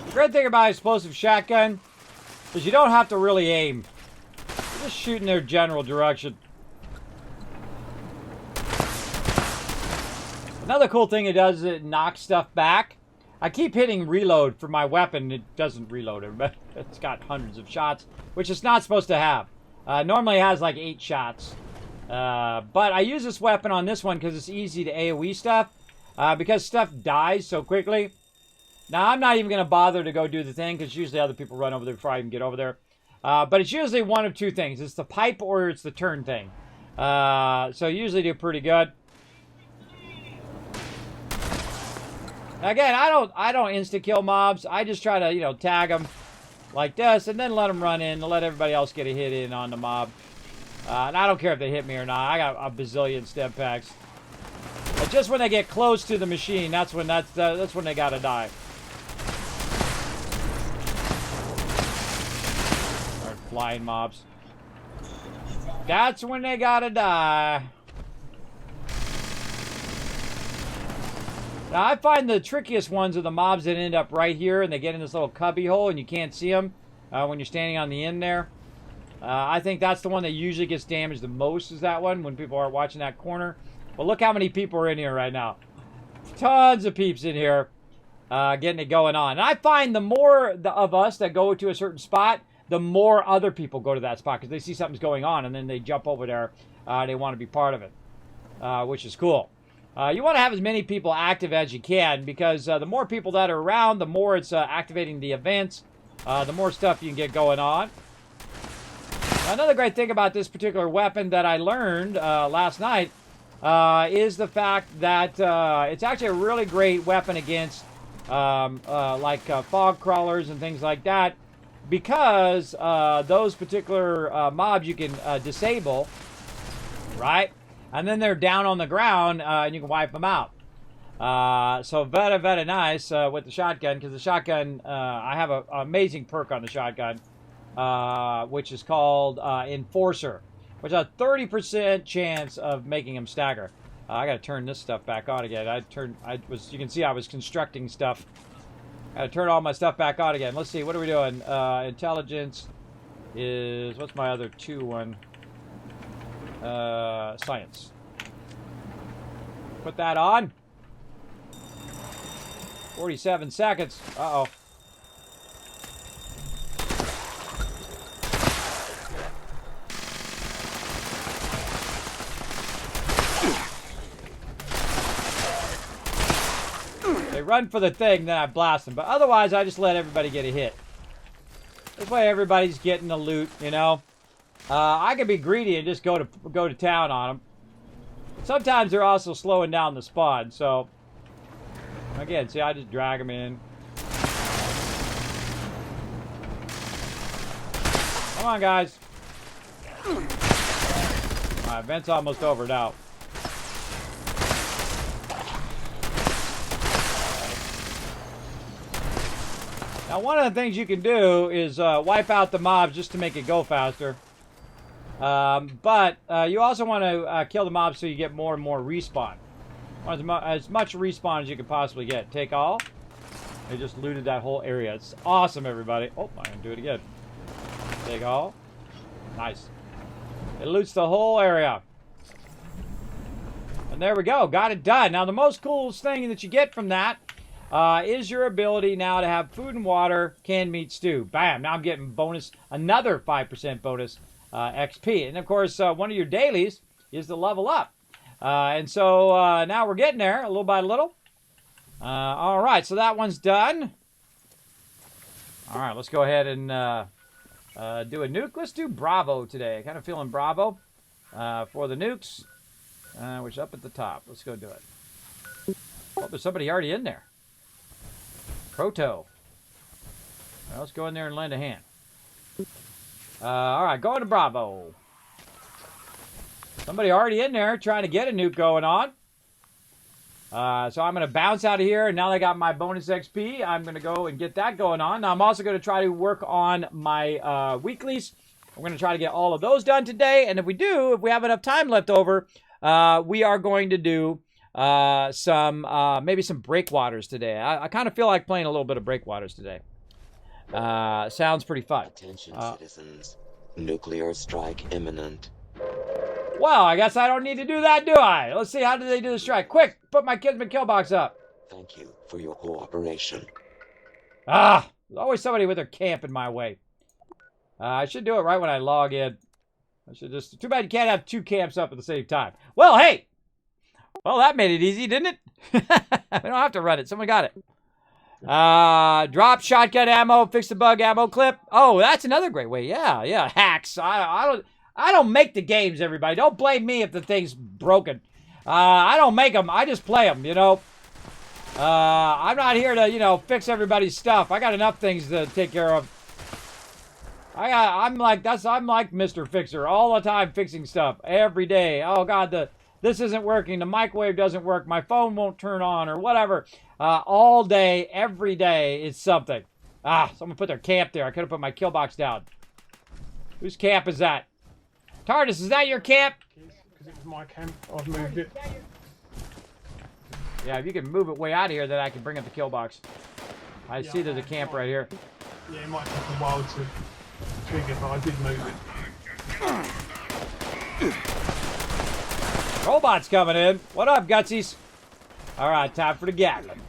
The great thing about explosive shotgun is you don't have to really aim. You're just shooting their general direction. Another cool thing it does is it knocks stuff back. I keep hitting reload for my weapon. It doesn't reload it, but it's got hundreds of shots, which it's not supposed to have. Normally it has like 8 shots. But I use this weapon on this one because it's easy to AoE stuff. Because stuff dies so quickly. Now, I'm not even going to bother to go do the thing because usually other people run over there before I even get over there. But it's usually one of two things. It's the pipe or it's the turn thing. So usually do pretty good. Again, I don't insta-kill mobs. I just try to, you know, tag them like this and then let them run in and let everybody else get a hit in on the mob. And I don't care if they hit me or not. I got a bazillion stem packs. But just when they get close to the machine, that's when they gotta die. Start flying mobs. That's when they gotta die. Now, I find the trickiest ones are the mobs that end up right here and they get in this little cubby hole and you can't see them when you're standing on the end there. I think that's the one that usually gets damaged the most, is that one, when people are watching that corner. But look how many people are in here right now. Tons of peeps in here getting it going on. And I find the more of us that go to a certain spot, the more other people go to that spot because they see something's going on and then they jump over there. They want to be part of it, which is cool. You want to have as many people active as you can because the more people that are around, the more it's activating the events, the more stuff you can get going on. Another great thing about this particular weapon that I learned last night is the fact that it's actually a really great weapon against fog crawlers and things like that because those particular mobs you can disable, right? And then they're down on the ground and you can wipe them out. So very, very nice with the shotgun because the shotgun, I have an amazing perk on the shotgun, which is called Enforcer, which has a 30% chance of making them stagger. I got to turn this stuff back on again. You can see I was constructing stuff. I got to turn all my stuff back on again. Let's see, what are we doing? Intelligence is, what's my other 2 one? Science. Put that on. 47 seconds. Uh-oh. They run for the thing, then I blast them. But otherwise, I just let everybody get a hit. This way everybody's getting the loot, you know. I can be greedy and just go to town on them. Sometimes they're also slowing down the spawn, so again, see, I just drag them in. Come on, guys. My event's almost over now. Now, one of the things you can do is wipe out the mobs just to make it go faster. But you also want to kill the mobs so you get more and more respawn. As much respawn as you can possibly get. Take all. They just looted that whole area. It's awesome, everybody. Oh, I'm going to do it again. Take all. Nice. It loots the whole area. And there we go. Got it done. Now, the most coolest thing that you get from that is your ability now to have food and water, canned meat stew. Bam. Now I'm getting bonus, another 5% bonus XP. And, of course, one of your dailies is to level up. And so now we're getting there, a little by little. All right, so that one's done. All right, let's go ahead and do a nuke. Let's do Bravo today. Kind of feeling Bravo for the nukes, which is up at the top. Let's go do it. Oh, there's somebody already in there. Proto. Well, let's go in there and lend a hand. All right, going to Bravo. Somebody already in there trying to get a nuke going on. So I'm going to bounce out of here, and now that I got my bonus XP, I'm going to go and get that going on. Now, I'm also going to try to work on my weeklies. I'm going to try to get all of those done today, and if we have enough time left over, we are going to do maybe some breakwaters today. I kind of feel like playing a little bit of breakwaters today. Sounds pretty fun. Attention, citizens. Nuclear strike imminent. Well, I guess I don't need to do that, do I? Let's see, how do they do the strike? Quick, put my Kismet kill box up. Thank you for your cooperation. Ah, there's always somebody with their camp in my way. I should do it right when I log in. I should just... Too bad you can't have two camps up at the same time. Well, hey! Well, that made it easy, didn't it? We don't have to run it. Someone got it. Drop shotgun ammo, fix the bug ammo clip. Oh, that's another great way. Yeah, hacks. I don't make the games, everybody. Don't blame me if the thing's broken. I don't make them. I just play them, you know. I'm not here to, you know, fix everybody's stuff. I got enough things to take care of. I'm like Mr. Fixer all the time, fixing stuff every day. Oh God, this isn't working. The microwave doesn't work. My phone won't turn on or whatever. All day, every day is something. Someone put their camp there. I could have put my kill box down. Whose camp is that? TARDIS, is that your camp? Because it was my camp. I've moved it. Yeah, if you can move it way out of here, then I can bring up the kill box. I see there's a camp right here. Yeah, it might take a while to trigger, but I did move it. Robots coming in. What up, Gutsies? All right, time for the Gatling.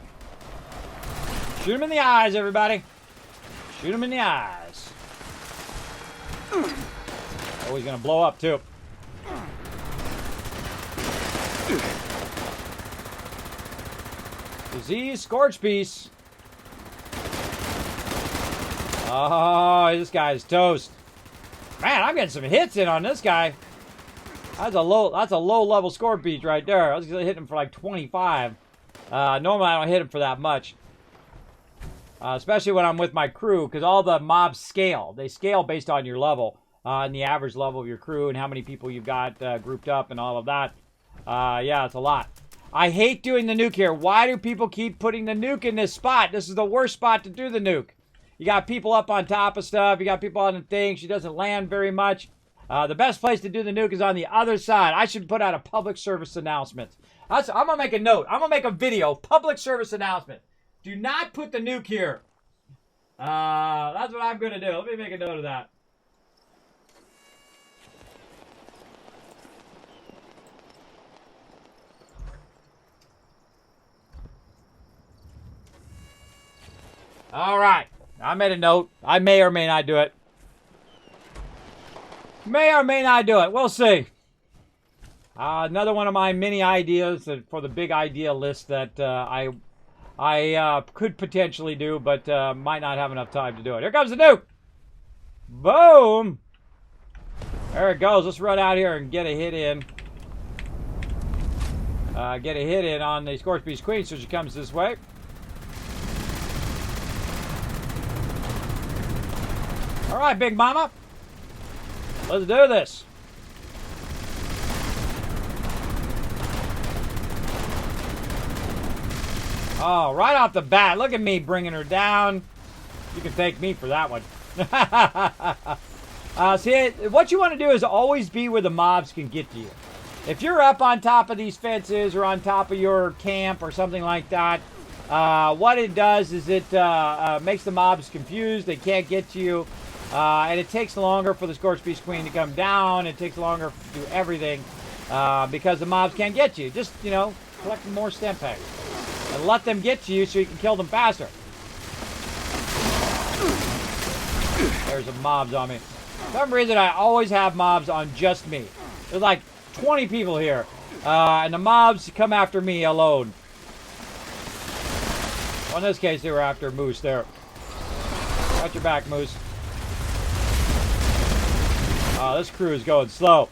Shoot him in the eyes, everybody. Shoot him in the eyes. Oh, he's going to blow up, too. Disease, Scorch Piece. Oh, this guy's toast. Man, I'm getting some hits in on this guy. That's a low level Scorch Piece right there. I was going to hit him for like 25. Normally, I don't hit him for that much. Especially when I'm with my crew, because all the mobs scale. They scale based on your level. And the average level of your crew and how many people you've got grouped up and all of that. Yeah, it's a lot. I hate doing the nuke here. Why do people keep putting the nuke in this spot? This is the worst spot to do the nuke. You got people up on top of stuff. You got people on the thing. She doesn't land very much. The best place to do the nuke is on the other side. I should put out a public service announcement. I'm going to make a note. I'm going to make a video. Public service announcement. Do not put the nuke here. That's what I'm going to do. Let me make a note of that. All right. I made a note. I may or may not do it. May or may not do it. We'll see. Another one of my mini ideas for the big idea list that I could potentially do, but might not have enough time to do it. Here comes the nuke. Boom. There it goes. Let's run out here and get a hit in. Get a hit in on the Scorch Piece Queen so she comes this way. All right, Big Mama. Let's do this. Oh, right off the bat. Look at me bringing her down. You can thank me for that one. See, what you want to do is always be where the mobs can get to you. If you're up on top of these fences or on top of your camp or something like that, what it does is it makes the mobs confused. They can't get to you. And it takes longer for the Scorch Piece Queen to come down. It takes longer to do everything because the mobs can't get you. Just, you know, collect more stem packs. And let them get to you so you can kill them faster. There's some mobs on me. For some reason, I always have mobs on just me. There's like 20 people here. And the mobs come after me alone. Well, in this case, they were after Moose there. Got your back, Moose. Oh, this crew is going slow.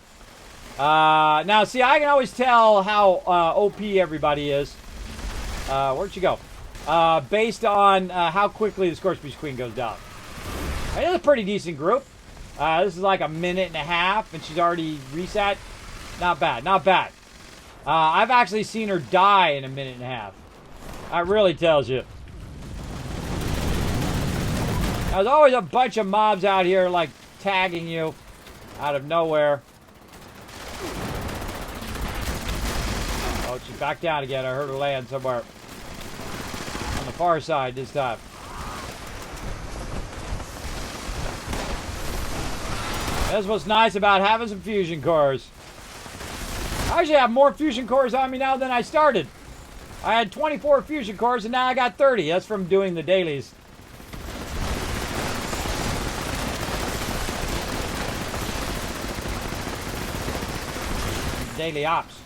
Now, see, I can always tell how OP everybody is. Where'd you go? Based on how quickly the Scorch-Beast Queen goes down. Hey, this is a pretty decent group. This is like a minute and a half, and she's already reset. Not bad, not bad. I've actually seen her die in a minute and a half. That really tells you. There's always a bunch of mobs out here, like, tagging you out of nowhere. Oh, she's back down again. I heard her land somewhere. On the far side this time. That's what's nice about having some fusion cores. I actually have more fusion cores on me now than I started. I had 24 fusion cores and now I got 30. That's from doing the dailies. Daily ops.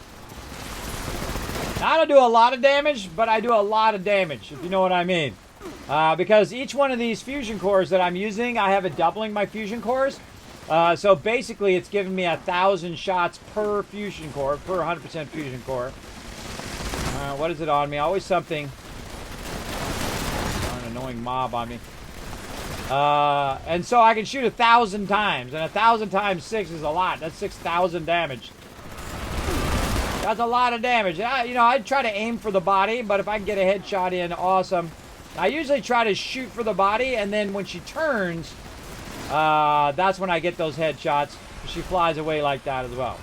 Now, I don't do a lot of damage, but I do a lot of damage, if you know what I mean. Because each one of these fusion cores that I'm using, I have it doubling my fusion cores. So basically, it's giving me 1,000 shots per fusion core, per 100% fusion core. What is it on me? Always something. An annoying mob on me. And so I can shoot 1,000 times, and 1,000 times 6 is a lot. That's 6,000 damage. That's a lot of damage. I'd try to aim for the body, but if I can get a headshot in, awesome. I usually try to shoot for the body, and then when she turns, that's when I get those headshots. She flies away like that as well.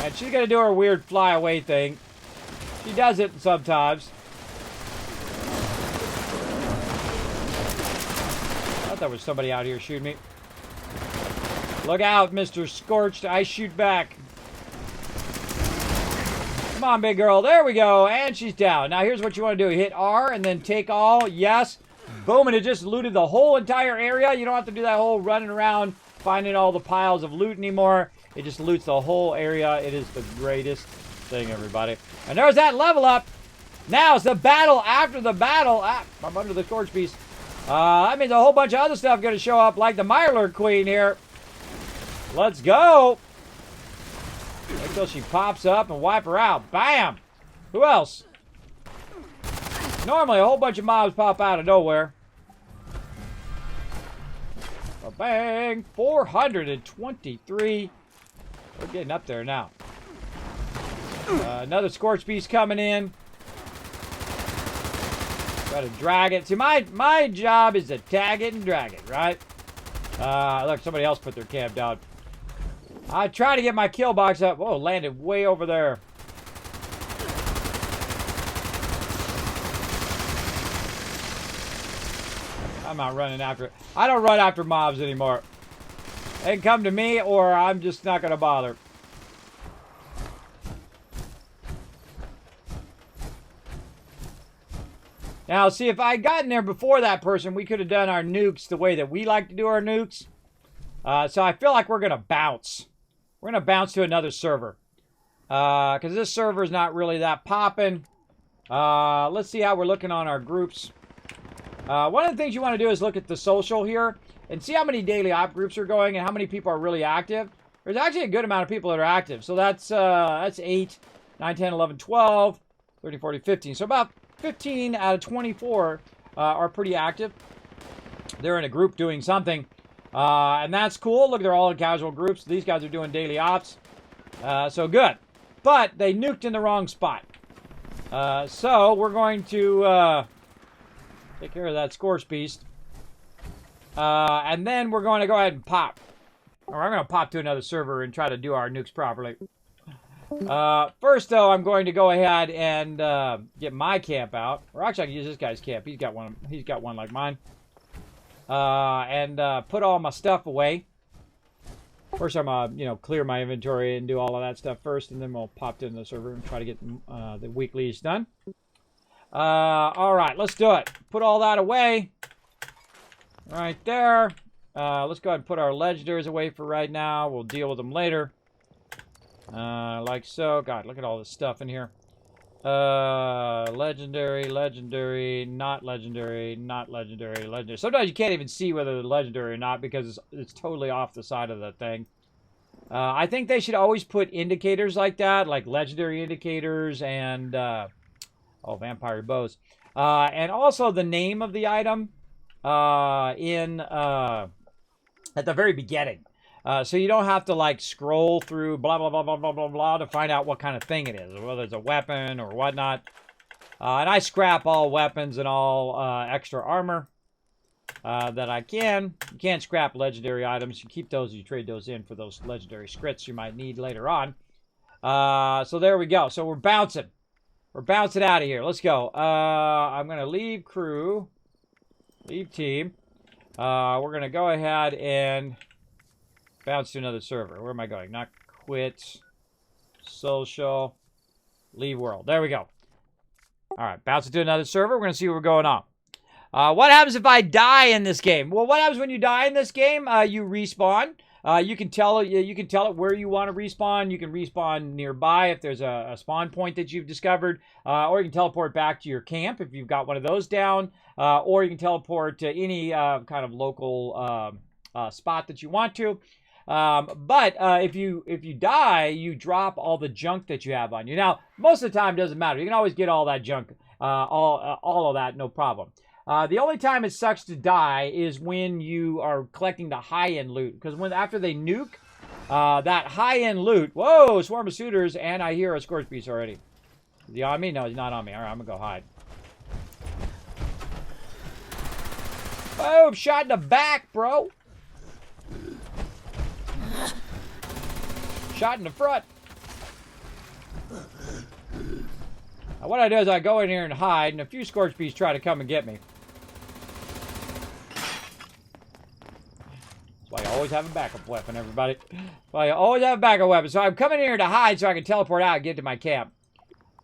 And she's going to do her weird fly away thing. She does it sometimes. I thought there was somebody out here shooting me. Look out, Mr. Scorched. I shoot back. Come on, big girl. There we go. And she's down. Now, here's what you want to do. Hit R and then take all. Yes. Boom. And it just looted the whole entire area. You don't have to do that whole running around finding all the piles of loot anymore. It just loots the whole area. It is the greatest thing, everybody. And there's that level up. Now, it's the battle after the battle. I'm under the Scorch Beast. That means a whole bunch of other stuff going to show up, like the Mirror Queen here. Let's go. Wait till she pops up and wipe her out. Bam! Who else? Normally, a whole bunch of mobs pop out of nowhere. Bang! 423. We're getting up there now. Another Scorch Beast coming in. Gotta drag it. See, my job is to tag it and drag it, right? Look, somebody else put their camp down. I try to get my kill box up. Whoa, landed way over there. I'm not running after it. I don't run after mobs anymore. They can come to me or I'm just not going to bother. Now, see, if I had gotten there before that person, we could have done our nukes the way that we like to do our nukes. So I feel like we're going to bounce. We're going to bounce to another server. Because this server is not really that popping. Let's see how we're looking on our groups. One of the things you want to do is look at the social here. And see how many daily op groups are going and how many people are really active. There's actually a good amount of people that are active. So that's 8, 9, 10, 11, 12, 13, 14, 15. So about 15 out of 24 are pretty active. They're in a group doing something. And that's cool. Look, they're all in casual groups. These guys are doing daily ops. So good. But they nuked in the wrong spot. So we're going to take care of that Scorch Beast. And then we're going to go ahead and pop. Or I'm going to pop to another server and try to do our nukes properly. First, though, I'm going to go ahead and get my camp out. Or actually, I can use this guy's camp. He's got one like mine. And put all my stuff away. First, I'm gonna clear my inventory and do all of that stuff first, and then we'll pop into the server and try to get the weeklies done. All right, let's do it. Put all that away. Right there. Let's go ahead and put our legendaries away for right now. We'll deal with them later. Like so. God, look at all this stuff in here. Legendary, legendary, not legendary, not legendary, legendary. Sometimes you can't even see whether they're legendary or not because it's totally off the side of the thing. I think they should always put indicators like that, like legendary indicators and, oh, vampire bows. And also the name of the item at the very beginning. So you don't have to like scroll through blah, blah, blah, blah, blah, blah, blah to find out what kind of thing it is, whether it's a weapon or whatnot. And I scrap all weapons and all extra armor that I can. You can't scrap legendary items. You keep those, you trade those in for those legendary scripts you might need later on. So there we go. So we're bouncing. We're bouncing out of here. Let's go. I'm going to leave crew. Leave team. We're going to go ahead and bounce to another server. Where am I going? Not quit. Social. Leave world. There we go. All right. Bounce to another server. We're going to see what we're going on. What happens if I die in this game? Well, what happens when you die in this game? You respawn. You can tell it where you want to respawn. You can respawn nearby if there's a spawn point that you've discovered, or you can teleport back to your camp if you've got one of those down, or you can teleport to any kind of local spot that you want to. But if you die, you drop all the junk that you have on you. Now, most of the time, it doesn't matter. You can always get all that junk, all of that, no problem. The only time it sucks to die is when you are collecting the high-end loot. Because after they nuke, that high-end loot... Whoa, swarm of suitors, and I hear a s.p.e.c.i.a.l already. Is he on me? No, he's not on me. All right, I'm going to go hide. Boom, shot in the back, bro. Shot in the front. Now, what I do is I go in here and hide, and a few s.p.e.c.i.a.l try to come and get me. That's why you always have a backup weapon, everybody. That's why you always have a backup weapon. So I'm coming here to hide so I can teleport out and get to my camp.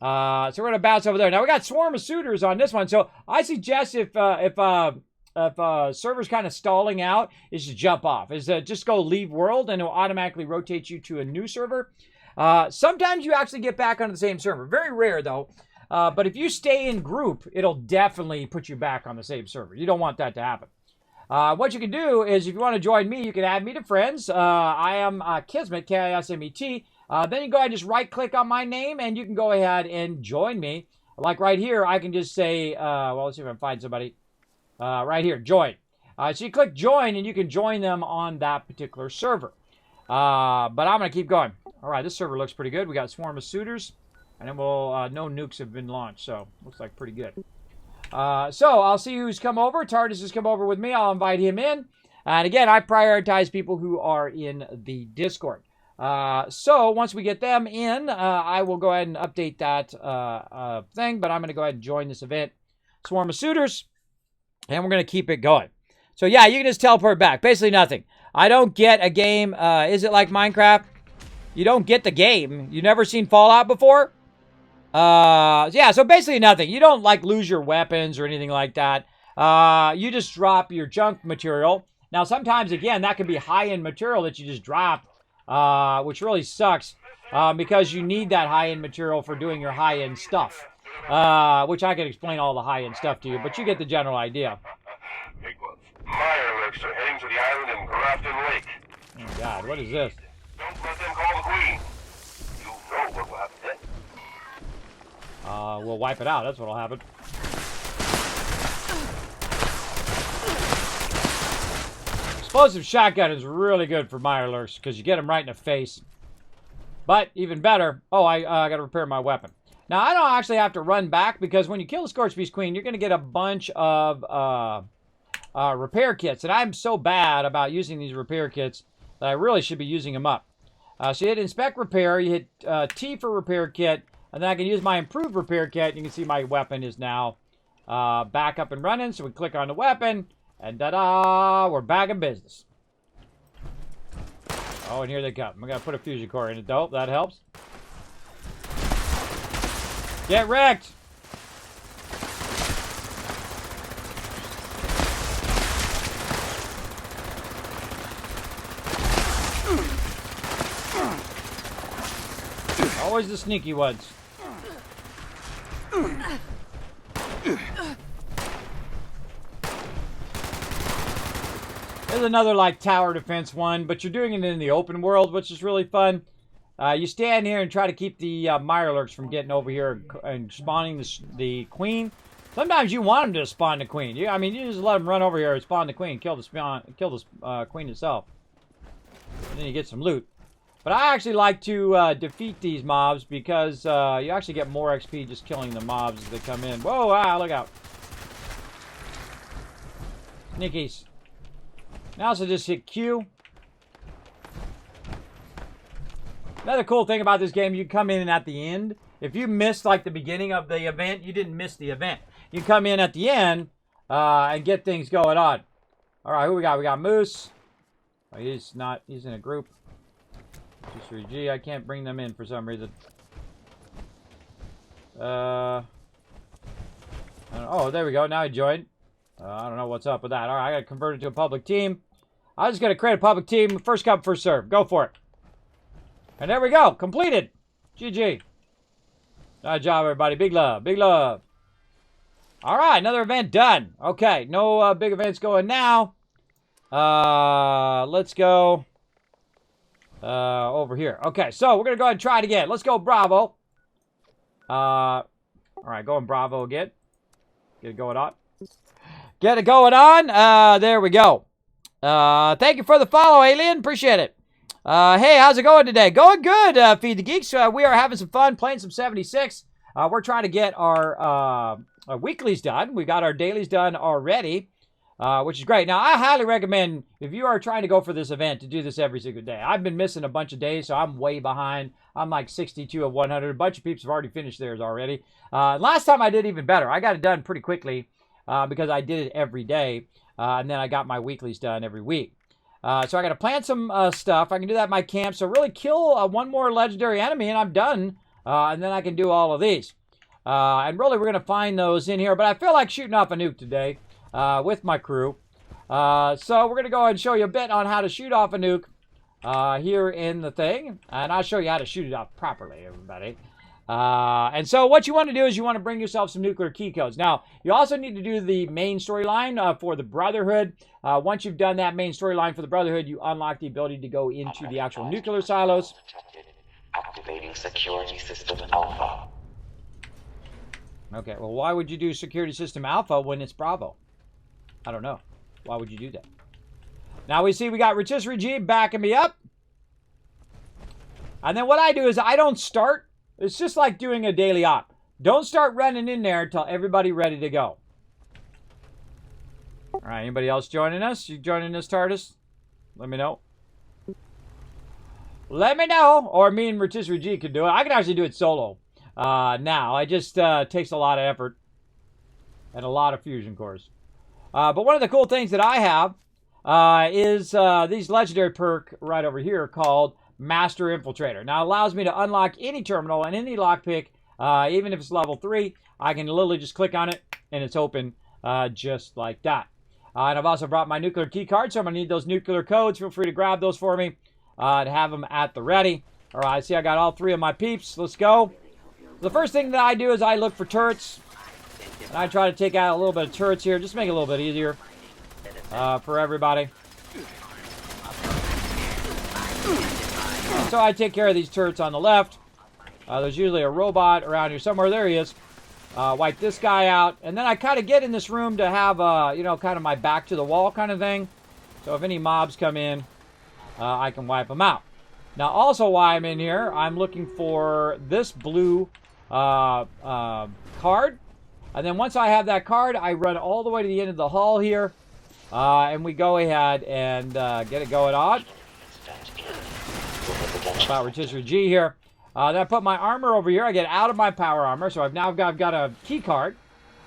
So we're going to bounce over there. Now, we got swarm of suitors on this one. So I suggest if server's kind of stalling out, is to jump off. Just go leave world, and it'll automatically rotate you to a new server. Sometimes you actually get back onto the same server. Very rare, though. But if you stay in group, it'll definitely put you back on the same server. You don't want that to happen. What you can do is, if you want to join me, you can add me to friends. I am Kismet, K-I-S-M-E-T. Then you go ahead and just right-click on my name, and you can go ahead and join me. Like right here, I can just say, well, let's see if I can find somebody. Right here, join. So you click join, and you can join them on that particular server. But I'm going to keep going. All right, this server looks pretty good. We got swarm of suitors, and then no nukes have been launched, so looks like pretty good. So I'll see who's come over. Tardis has come over with me. I'll invite him in. And again, I prioritize people who are in the Discord. So once we get them in, I will go ahead and update that thing. But I'm going to go ahead and join this event. Swarm of suitors. And we're going to keep it going. So yeah, you can just teleport back. Basically nothing. I don't get a game. Is it like Minecraft? You don't get the game. You never seen Fallout before? Yeah, so basically nothing. You don't like lose your weapons or anything like that. You just drop your junk material. Now sometimes, again, that can be high-end material that you just drop, which really sucks, because you need that high-end material for doing your high-end stuff, which I can explain all the high-end stuff to you, but you get the general idea. Big one. Fireworks are heading to the island in Grafton Lake. Oh God, what is this? Don't let them call the Queen. You know what will happen then. We'll wipe it out. That's what'll happen. Explosive shotgun is really good for Mirelurks because you get them right in the face. But even better, I got to repair my weapon. Now, I don't actually have to run back because when you kill the s.p.e.c.i.a.l Queen, you're going to get a bunch of repair kits. And I'm so bad about using these repair kits that I really should be using them up. So you hit inspect repair, you hit T for repair kit, and then I can use my improved repair kit. You can see my weapon is now back up and running. So we click on the weapon, and ta-da, we're back in business. Oh, and here they come. I'm going to put a fusion core in it, though. That helps. Get wrecked! Always the sneaky ones. There's another like tower defense one, but you're doing it in the open world, which is really fun. You stand here and try to keep the Mirelurks from getting over here and spawning the queen. Sometimes you want them to spawn the queen. I mean, you just let them run over here and spawn the queen, kill the queen itself, and then you get some loot. But I actually like to defeat these mobs because you actually get more XP just killing the mobs as they come in. Whoa! Ah, look out! Sneakies. Now, so just hit Q. Another cool thing about this game, you come in at the end. If you missed like the beginning of the event, you didn't miss the event. You come in at the end and get things going on. All right, who we got? We got Moose. Oh, he's in a group. Just 3G. I can't bring them in for some reason. Oh, there we go. Now he joined. I don't know what's up with that. All right, I got to convert it to a public team. I'm just going to create a public team. First come, first serve. Go for it. And there we go. Completed. GG. Nice job, everybody. Big love. Big love. All right, another event done. Okay, no big events going now. Let's go over here. Okay, so we're going to go ahead and try it again. Let's go Bravo. All right, going Bravo again. Get it going on. Get it going on. There we go. Thank you for the follow, Alien. Appreciate it. Hey, how's it going today? Going good, Feed the Geeks. We are having some fun playing some 76. We're trying to get our weeklies done. We got our dailies done already, which is great. Now, I highly recommend, if you are trying to go for this event, to do this every single day. I've been missing a bunch of days, so I'm way behind. I'm like 62 of 100. A bunch of people have already finished theirs already. Last time I did even better. I got it done pretty quickly because I did it every day, and then I got my weeklies done every week. So I got to plant some stuff. I can do that in my camp. So really kill one more legendary enemy, and I'm done. And then I can do all of these. And really, we're going to find those in here. But I feel like shooting off a nuke today with my crew. So we're going to go ahead and show you a bit on how to shoot off a nuke here in the thing. And I'll show you how to shoot it off properly, everybody. And so what you want to do is you want to bring yourself some nuclear key codes. Now, you also need to do the main storyline for the Brotherhood. Once you've done that main storyline for the Brotherhood, you unlock the ability to go into the actual nuclear silos. Activating security system alpha. Okay, well, why would you do security system alpha when it's Bravo? I don't know. Why would you do that? Now we see we got Rotisserie G backing me up. And then what I do is I don't start. It's just like doing a daily op. Don't start running in there until everybody's ready to go. All right, anybody else joining us? You joining us, TARDIS? Let me know. Let me know. Or me and Rotisserie G could do it. I can actually do it solo now. It just takes a lot of effort and a lot of fusion cores. But one of the cool things that I have is these legendary perk right over here called Master Infiltrator. Now, it allows me to unlock any terminal and any lockpick, even if it's level 3. I can literally just click on it, and it's open just like that. And I've also brought my nuclear key card, so I'm going to need those nuclear codes. Feel free to grab those for me to have them at the ready. All right, see, I got all 3 of my peeps. Let's go. The first thing that I do is I look for turrets. And I try to take out a little bit of turrets here, just to make it a little bit easier for everybody. So I take care of these turrets on the left. There's usually a robot around here somewhere. There he is. Wipe this guy out. And then I kind of get in this room to have, you know, kind of my back to the wall kind of thing. So if any mobs come in, I can wipe them out. Now, also while I'm in here, I'm looking for this blue card. And then once I have that card, I run all the way to the end of the hall here. And we go ahead and get it going on. About Rotisserie G here. Then I put my armor over here. I get out of my power armor. So I've got a key card.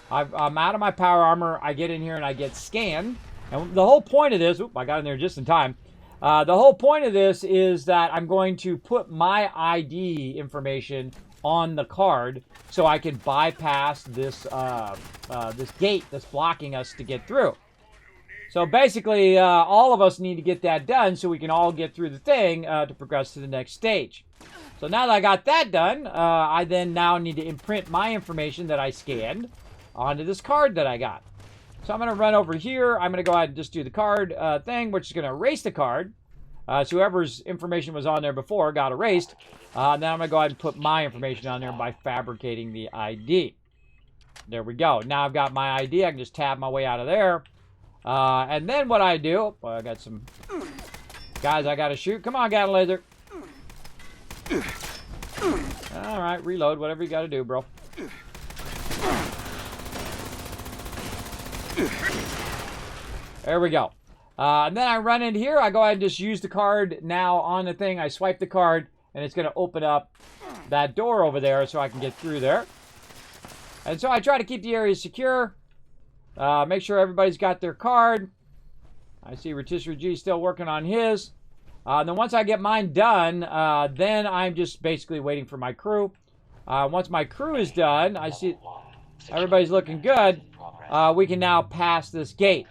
I'm out of my power armor. I get in here and I get scanned. And the whole point of this, I got in there just in time. The whole point of this is that I'm going to put my ID information on the card so I can bypass this this gate that's blocking us to get through. So basically, all of us need to get that done so we can all get through the thing to progress to the next stage. So now that I got that done, I then now need to imprint my information that I scanned onto this card that I got. So I'm going to run over here. I'm going to go ahead and just do the card thing, which is going to erase the card. So whoever's information was on there before got erased. Then I'm going to go ahead and put my information on there by fabricating the ID. There we go. Now I've got my ID. I can just tab my way out of there. And then what I do... Well, I got some guys I got to shoot. Come on, gat laser. Alright, reload. Whatever you got to do, bro. There we go. And then I run in here. I go ahead and just use the card now on the thing. I swipe the card, and it's going to open up that door over there so I can get through there. And so I try to keep the area secure. Make sure everybody's got their card. I see Rotisserie G still working on his. Then once I get mine done, then I'm just basically waiting for my crew. Once my crew is done, I see everybody's looking good. We can now pass this gate.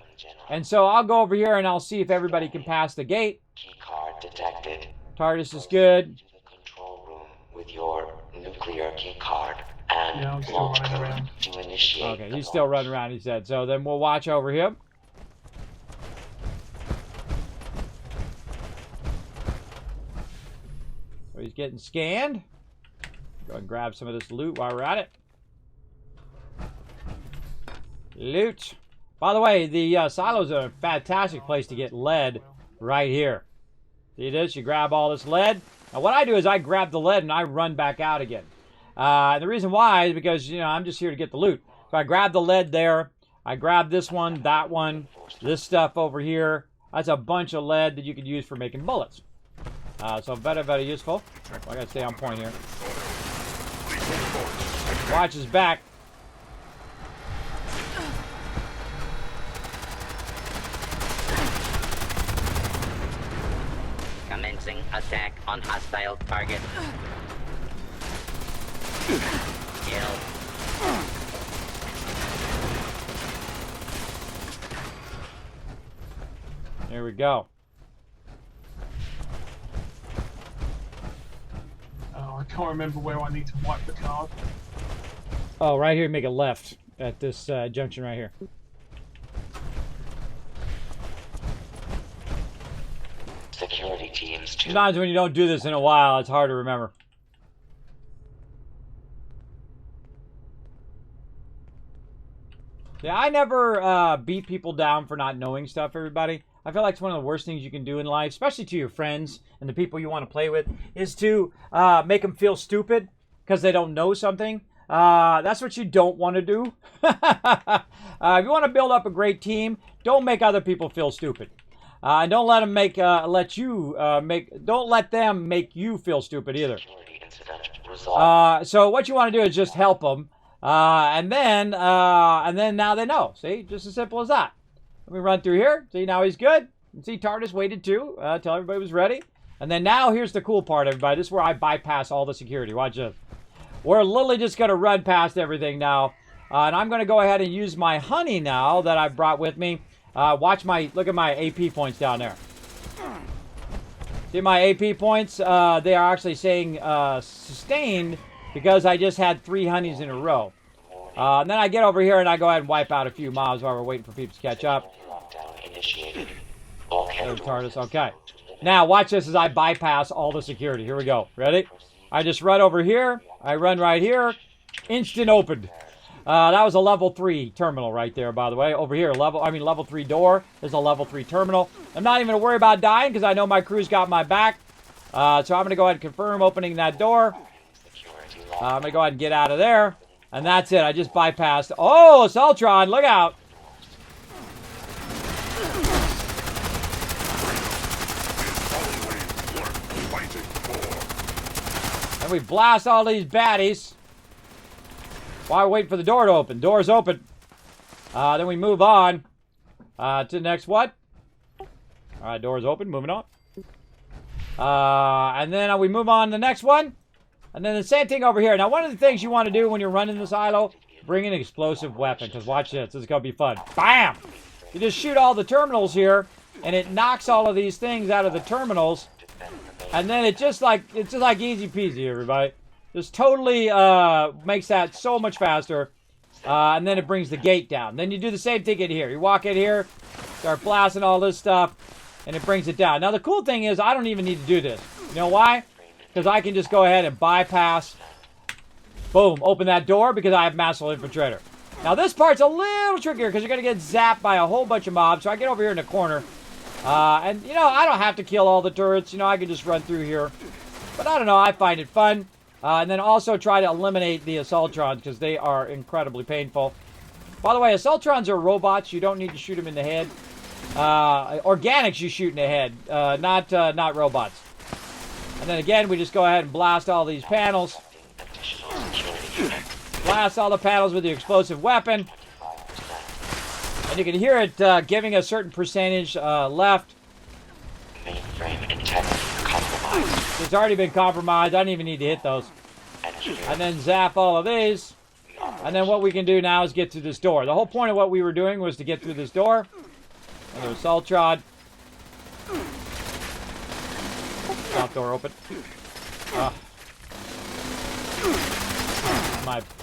And so I'll go over here and I'll see if everybody can pass the gate. Key card detected. TARDIS is good. To the control room with your nuclear key card and Yeah, I'm still launch running code around. to initiate. Okay, the he's still launch. running around, he said. So then we'll watch over him. So he's getting scanned. Go and grab some of this loot while we're at it. Loot. By the way, the silo's a fantastic place to get lead right here. See this? You grab all this lead. Now what I do is I grab the lead and I run back out again. The reason why is because, you know, I'm just here to get the loot. So I grab the lead there. I grab this one, that one, this stuff over here. That's a bunch of lead that you can use for making bullets. So very, very useful. I gotta stay on point here. Watch his back. Commencing attack on hostile target. Kill. There we go. Oh, I can't remember where I need to wipe the card. Oh, right here, make a left at this junction right here. Security teams to Sometimes when you don't do this in a while, it's hard to remember. Yeah, I never beat people down for not knowing stuff, everybody. I feel like it's one of the worst things you can do in life, especially to your friends and the people you want to play with, is to make them feel stupid because they don't know something. That's what you don't want to do. If you want to build up a great team, don't make other people feel stupid. And don't let them don't let them make you feel stupid either. security incident resolved. So what you want to do is just help them, and then now they know. See, just as simple as that. Let me run through here. See, now he's good. And see, TARDIS waited too till everybody was ready. And then now here's the cool part, everybody. This is where I bypass all the security. Watch this. We're literally just going to run past everything now, and I'm going to go ahead and use my honey now that I've brought with me. Look at my AP points down there. See my AP points? They are actually saying sustained because I just had 3 honeys in a row. And then I get over here and I go ahead and wipe out a few mobs while we're waiting for people to catch up. Lockdown initiated. All There's headquarters TARDIS. Okay. Now watch this as I bypass all the security. Here we go. Ready? I just run over here. I run right here. Instant opened. That was a level 3 terminal right there, by the way. Over here, level 3 door. There's a level 3 terminal. I'm not even going to worry about dying because I know my crew's got my back. So I'm going to go ahead and confirm opening that door. security I'm going to go ahead and get out of there. And that's it. I just bypassed. Oh, Celtron, look out. And we blast all these baddies. While we're waiting for the door to open. Door's open. Then we move on to the next what? Alright, door's open. Moving on. And then we move on to the next one. And then the same thing over here. Now, one of the things you want to do when you're running the silo, bring an explosive weapon. Because watch this. This is going to be fun. Bam! You just shoot all the terminals here, and it knocks all of these things out of the terminals. And then it's just like easy peasy, everybody. Just totally makes that so much faster. And then it brings the gate down. Then you do the same thing in here. You walk in here, start blasting all this stuff, and it brings it down. Now the cool thing is I don't even need to do this. You know why? Because I can just go ahead and bypass. Boom, open that door because I have Massive Infiltrator. Now this part's a little trickier because you're going to get zapped by a whole bunch of mobs. So I get over here in the corner. And, you know, I don't have to kill all the turrets. You know, I can just run through here. But I don't know, I find it fun. And then also try to eliminate the Assaultrons because they are incredibly painful. By the way, Assaultrons are robots. You don't need to shoot them in the head. Organics you shoot in the head, not robots. And then again, we just go ahead and blast all these panels. Blast all the panels with the explosive weapon. And you can hear it giving a certain percentage left. Mainframe integrity compromised. It's already been compromised. I don't even need to hit those. And then zap all of these. And then what we can do now is get through this door. The whole point of what we were doing was to get through this door. Another Assaultron. Top door open.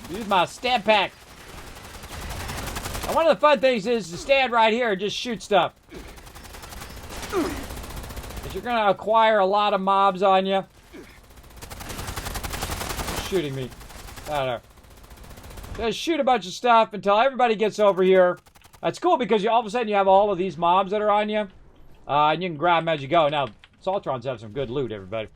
Use my stab pack. And one of the fun things is to stand right here and just shoot stuff. But you're going to acquire a lot of mobs on you. Shooting me. I don't know. Just shoot a bunch of stuff until everybody gets over here. That's cool because all of a sudden you have all of these mobs that are on you. And you can grab them as you go. Now, Assaultrons have some good loot, everybody.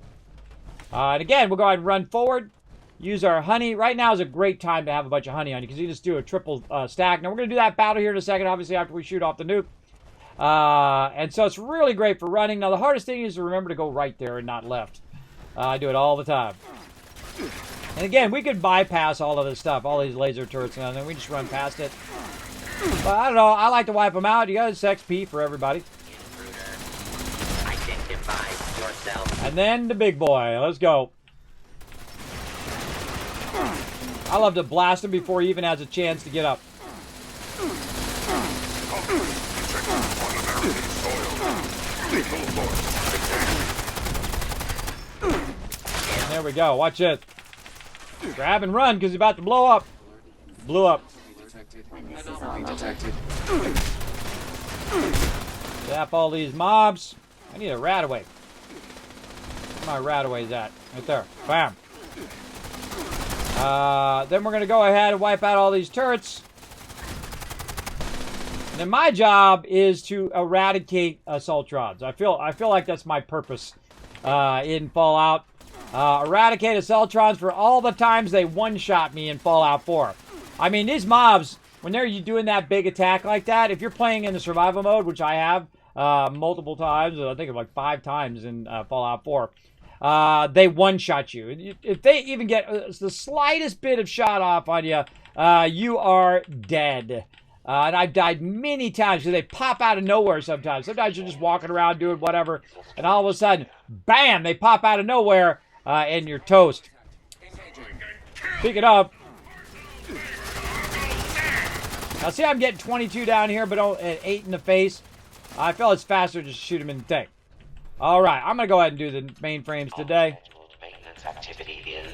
And again, we'll go ahead and run forward. Use our honey. Right now is a great time to have a bunch of honey on you because you just do a triple stack. Now, we're going to do that battle here in a second, obviously, after we shoot off the nuke. And so it's really great for running. Now, the hardest thing is to remember to go right there and not left. I do it all the time. And again, we could bypass all of this stuff, all these laser turrets, and then we just run past it. But I don't know. I like to wipe them out. You got s.p.e.c.i.a.l for everybody. Identify yourself. And then the big boy. Let's go. I love to blast him before he even has a chance to get up. And there we go. Watch it. Grab and run because he's about to blow up. Blew up. Zap all these mobs. I need a Rataway. Where my Rataway's at? Right there. Bam. Then we're going to go ahead and wipe out all these turrets. And then my job is to eradicate Assaultrons. I feel like that's my purpose in Fallout. Eradicate Assaultrons for all the times they one-shot me in Fallout 4. I mean, these mobs, when they're doing that big attack like that, if you're playing in the survival mode, which I have multiple times, I think like 5 times in Fallout 4, they one-shot you. If they even get the slightest bit of shot off on you, you are dead. And I've died many times because they pop out of nowhere sometimes. Sometimes you're just walking around doing whatever, and all of a sudden, bam, they pop out of nowhere, and you're toast. Pick it up. Now, see, I'm getting 22 down here, but 8 in the face. I feel it's faster to just shoot him in the tank. All right, I'm going to go ahead and do the mainframes today. Maintenance activity in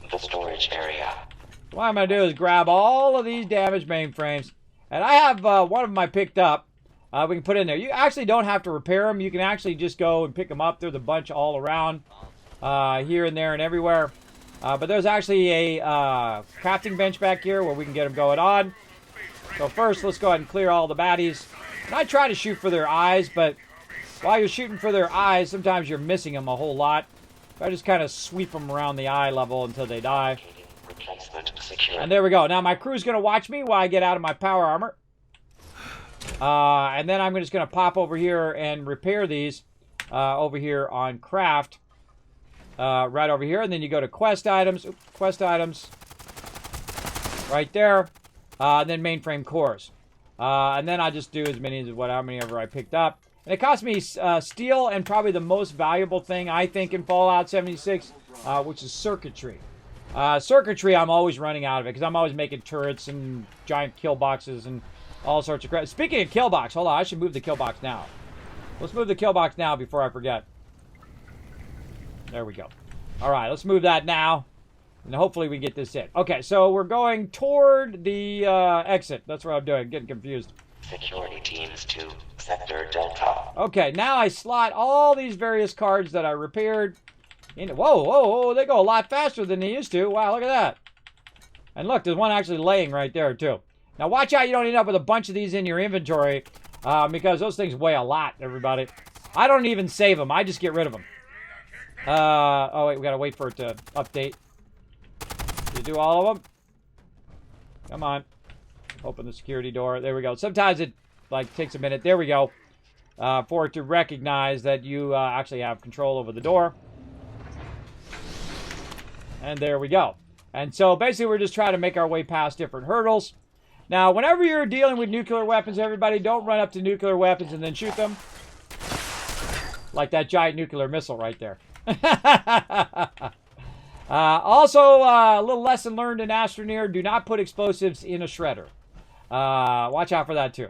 the storage area. What I'm going to do is grab all of these damaged mainframes. And I have one of them I picked up. We can put in there. You actually don't have to repair them. You can actually just go and pick them up. There's a bunch all around. Here and there and everywhere. But there's actually a crafting bench back here where we can get them going on. So first, let's go ahead and clear all the baddies. And I try to shoot for their eyes, but while you're shooting for their eyes, sometimes you're missing them a whole lot. So I just kind of sweep them around the eye level until they die. And there we go. Now my crew's going to watch me while I get out of my power armor. And then I'm just going to pop over here and repair these over here on craft. Right over here. And then you go to quest items. Oops, quest items. Right there. And then mainframe cores. And then I just do as many as how many ever I picked up. And it cost me steel and probably the most valuable thing I think in Fallout 76, which is circuitry. Circuitry, I'm always running out of it because I'm always making turrets and giant kill boxes and all sorts of crap. Speaking of kill box, hold on, I should move the kill box now. Let's move the kill box now before I forget. There we go. All right, let's move that now. And hopefully we get this in. Okay, so we're going toward the exit. That's what I'm doing. Getting confused. Security teams to Sector Delta. Okay, now I slot all these various cards that I repaired. Whoa, whoa, whoa, they go a lot faster than they used to. Wow, look at that. And look, there's one actually laying right there, too. Now, watch out you don't end up with a bunch of these in your inventory because those things weigh a lot, everybody. I don't even save them. I just get rid of them. Oh, wait, we got to wait for it to update. Did you do all of them? Come on. Open the security door. There we go. Sometimes it, like, takes a minute. There we go. For it to recognize that you actually have control over the door. And there we go. And so, basically, we're just trying to make our way past different hurdles. Now, whenever you're dealing with nuclear weapons, everybody, don't run up to nuclear weapons and then shoot them. Like that giant nuclear missile right there. Also, a little lesson learned in Astroneer, do not put explosives in a shredder. Watch out for that, too.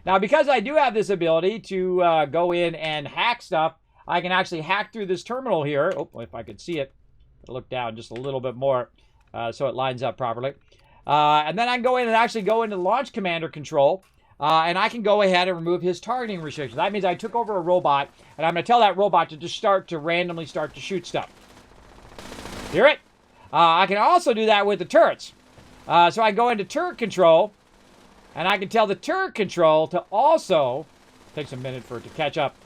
Now, because I do have this ability to go in and hack stuff, I can actually hack through this terminal here. Oh, if I could see it. Look down just a little bit more so it lines up properly. And then I can go in and actually go into launch commander control. And I can go ahead and remove his targeting restrictions. That means I took over a robot, and I'm going to tell that robot to just randomly start to shoot stuff. Hear it? I can also do that with the turrets. So I go into turret control, and I can tell the turret control to also, takes a minute for it to catch up,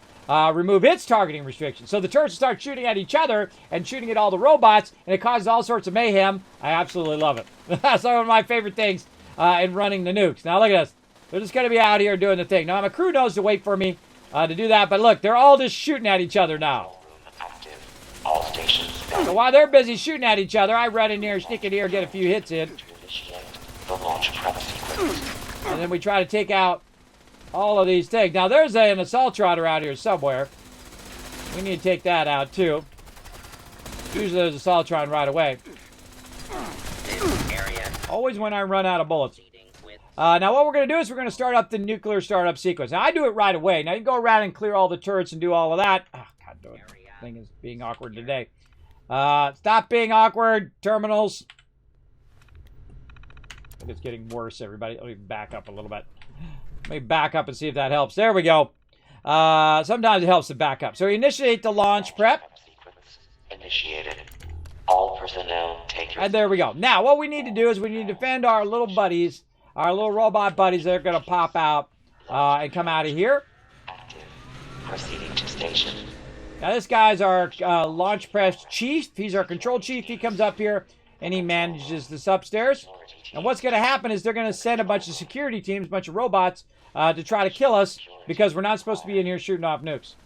remove its targeting restrictions. So the turrets start shooting at each other and shooting at all the robots, and it causes all sorts of mayhem. I absolutely love it. That's one of my favorite things in running the nukes. Now look at this. They're just going to be out here doing the thing. Now, my crew knows to wait for me to do that, but look, they're all just shooting at each other now. All stations. So while they're busy shooting at each other, I run in here, sneak in here, get a few hits in. The launch prep sequence. And then we try to take out all of these things. Now, there's an assault trotter out here somewhere. We need to take that out, too. Usually there's a Assaultron right away. Always when I run out of bullets. Now, what we're going to do is we're going to start up the nuclear startup sequence. Now, I do it right away. Now, you can go around and clear all the turrets and do all of that. Oh, God, the thing is being awkward today. Stop being awkward, terminals. I think it's getting worse, everybody. Let me back up a little bit. Let me back up and see if that helps. There we go. Sometimes it helps to back up. So, we initiate the launch prep. Initiated. All personnel take your... And there we go. Now, what we need to do is we need to defend our little buddies. Our little robot buddies that are going to pop out and come out of here. Active. Proceeding to station. Now, this guy's our launch press chief. He's our control chief. He comes up here and he manages this upstairs. And what's going to happen is they're going to send a bunch of security teams, a bunch of robots, to try to kill us because we're not supposed to be in here shooting off nukes.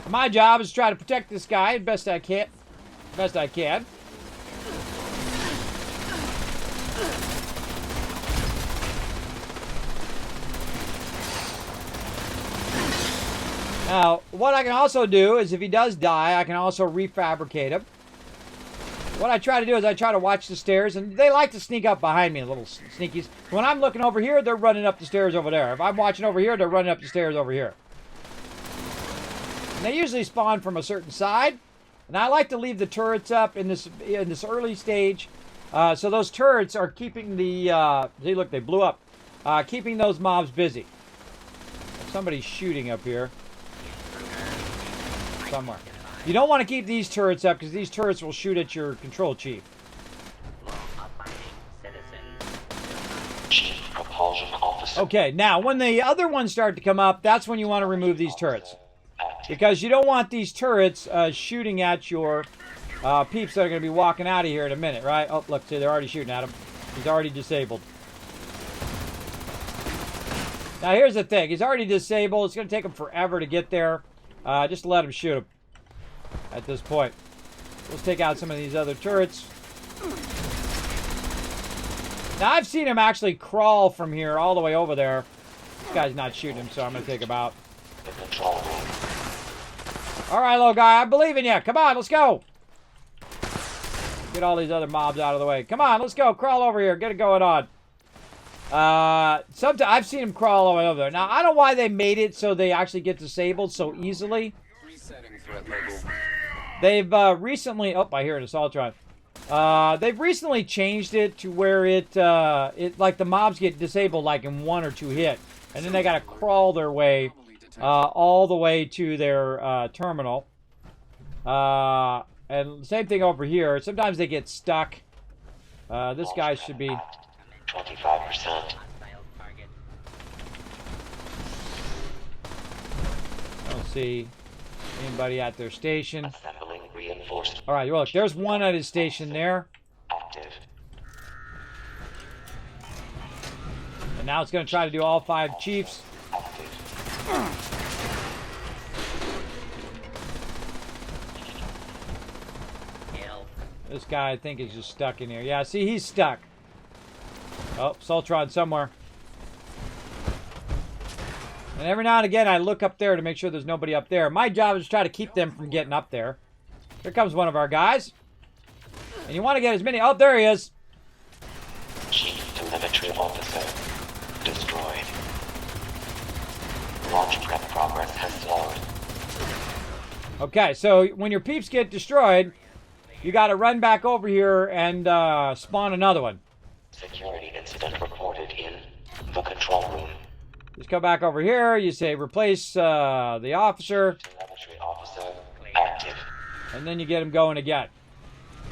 My job is to try to protect this guy as best I can. Best I can. Now, what I can also do is if he does die, I can also refabricate him. What I try to do is I try to watch the stairs, and they like to sneak up behind me, little sneakies. When I'm looking over here, they're running up the stairs over there. If I'm watching over here, they're running up the stairs over here. And they usually spawn from a certain side, and I like to leave the turrets up in this early stage. So those turrets are keeping the, see, look, they blew up. Keeping those mobs busy. Somebody's shooting up here. Somewhere. You don't want to keep these turrets up because these turrets will shoot at your control chief. Chief propulsion officer. Okay, now when the other ones start to come up, that's when you want to remove these turrets. Because you don't want these turrets shooting at your peeps that are going to be walking out of here in a minute, right? Oh, look, see, they're already shooting at him. He's already disabled. Now, here's the thing. He's already disabled. It's going to take him forever to get there. Just let him shoot him at this point. Let's take out some of these other turrets. Now, I've seen him actually crawl from here all the way over there. This guy's not shooting him, so I'm going to take him out. All right, little guy, I believe in you. Come on, let's go. Get all these other mobs out of the way. Come on, let's go. Crawl over here. Get it going on. Sometimes I've seen them crawl all the way over there. Now, I don't know why they made it so they actually get disabled so easily. They've recently... Oh, I hear an assault rifle. They've recently changed it to where it like the mobs get disabled like in 1 or 2 hits. And then they got to crawl their way all the way to their terminal. And same thing over here. Sometimes they get stuck. This guy should be... 25%. I don't see anybody at their station. Assembling reinforced. All right, well, look, there's one at his station there. Active. And now it's going to try to do all 5 chiefs. This guy, I think, is just stuck in here. Yeah, see, he's stuck. Oh, Sultron somewhere. And every now and again, I look up there to make sure there's nobody up there. My job is to try to keep them from getting up there. Here comes one of our guys. And you want to get as many... Oh, there he is. Chief Telemetry Officer destroyed. Launch prep progress has slowed. Okay, so when your peeps get destroyed, you got to run back over here and spawn another one. Security incident reported in the control room. Just come back over here. You say replace the officer. Telemetry officer active. And then you get him going again.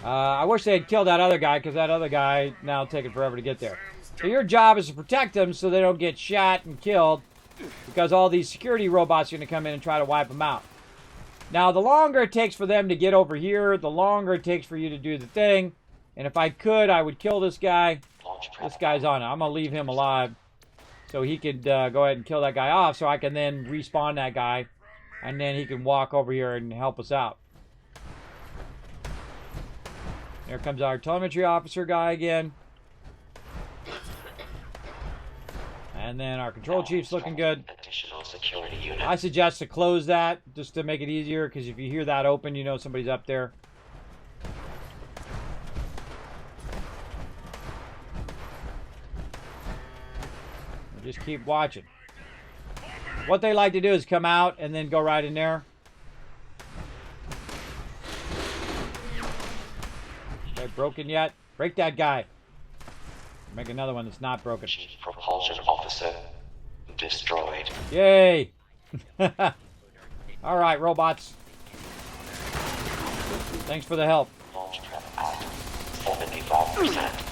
I wish they had killed that other guy, because that other guy now taking forever to get there. So your job is to protect them so they don't get shot and killed, because all these security robots are going to come in and try to wipe them out. Now, the longer it takes for them to get over here, the longer it takes for you to do the thing. And if I could, I would kill this guy. This guy's on it. I'm going to leave him alive so he could go ahead and kill that guy off, so I can then respawn that guy, and then he can walk over here and help us out. There comes our telemetry officer guy again. And then our control chief's looking good. Additional security unit. I suggest to close that just to make it easier, because if you hear that open, you know somebody's up there. Just keep watching. What they like to do is come out and then go right in there. Okay, broken yet? Break that guy. Make another one that's not broken. Chief propulsion officer destroyed. Yay! All right, robots. Thanks for the help. Launch prep at 75%.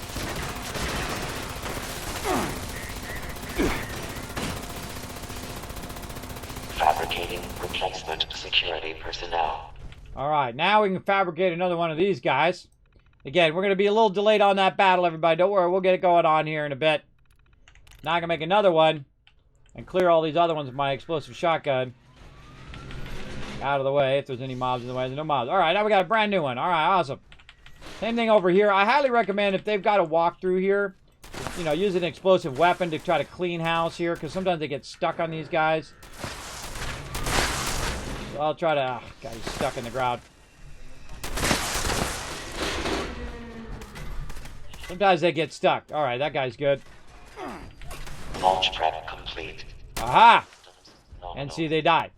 Fabricating replacement security personnel. All right, now we can fabricate another one of these guys. Again, we're going to be a little delayed on that battle, everybody. Don't worry, we'll get it going on here in a bit. Now I can make another one and clear all these other ones with my explosive shotgun. Out of the way, if there's any mobs in the way. There's no mobs. All right, now we got a brand new one. All right, awesome. Same thing over here. I highly recommend, if they've got to walk through here, you know, use an explosive weapon to try to clean house here, because sometimes they get stuck on these guys. So I'll try to... Oh, God, he's stuck in the ground. Sometimes they get stuck. All right, that guy's good. Launch prep complete. Aha! And see, they died.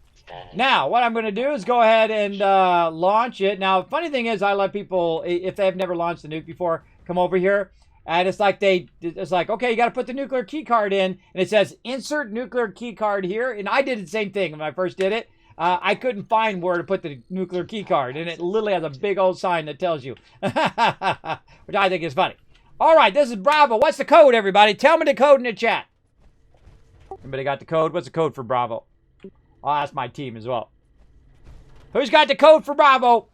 Now, what I'm going to do is go ahead and launch it. Now, funny thing is, I let people, if they've never launched the nuke before, come over here. And it's like, okay, you got to put the nuclear key card in. And it says, insert nuclear key card here. And I did the same thing when I first did it. I couldn't find where to put the nuclear key card. And it literally has a big old sign that tells you. Which I think is funny. All right, this is Bravo. What's the code, everybody? Tell me the code in the chat. Anybody got the code? What's the code for Bravo? I'll ask my team as well. Who's got the code for Bravo?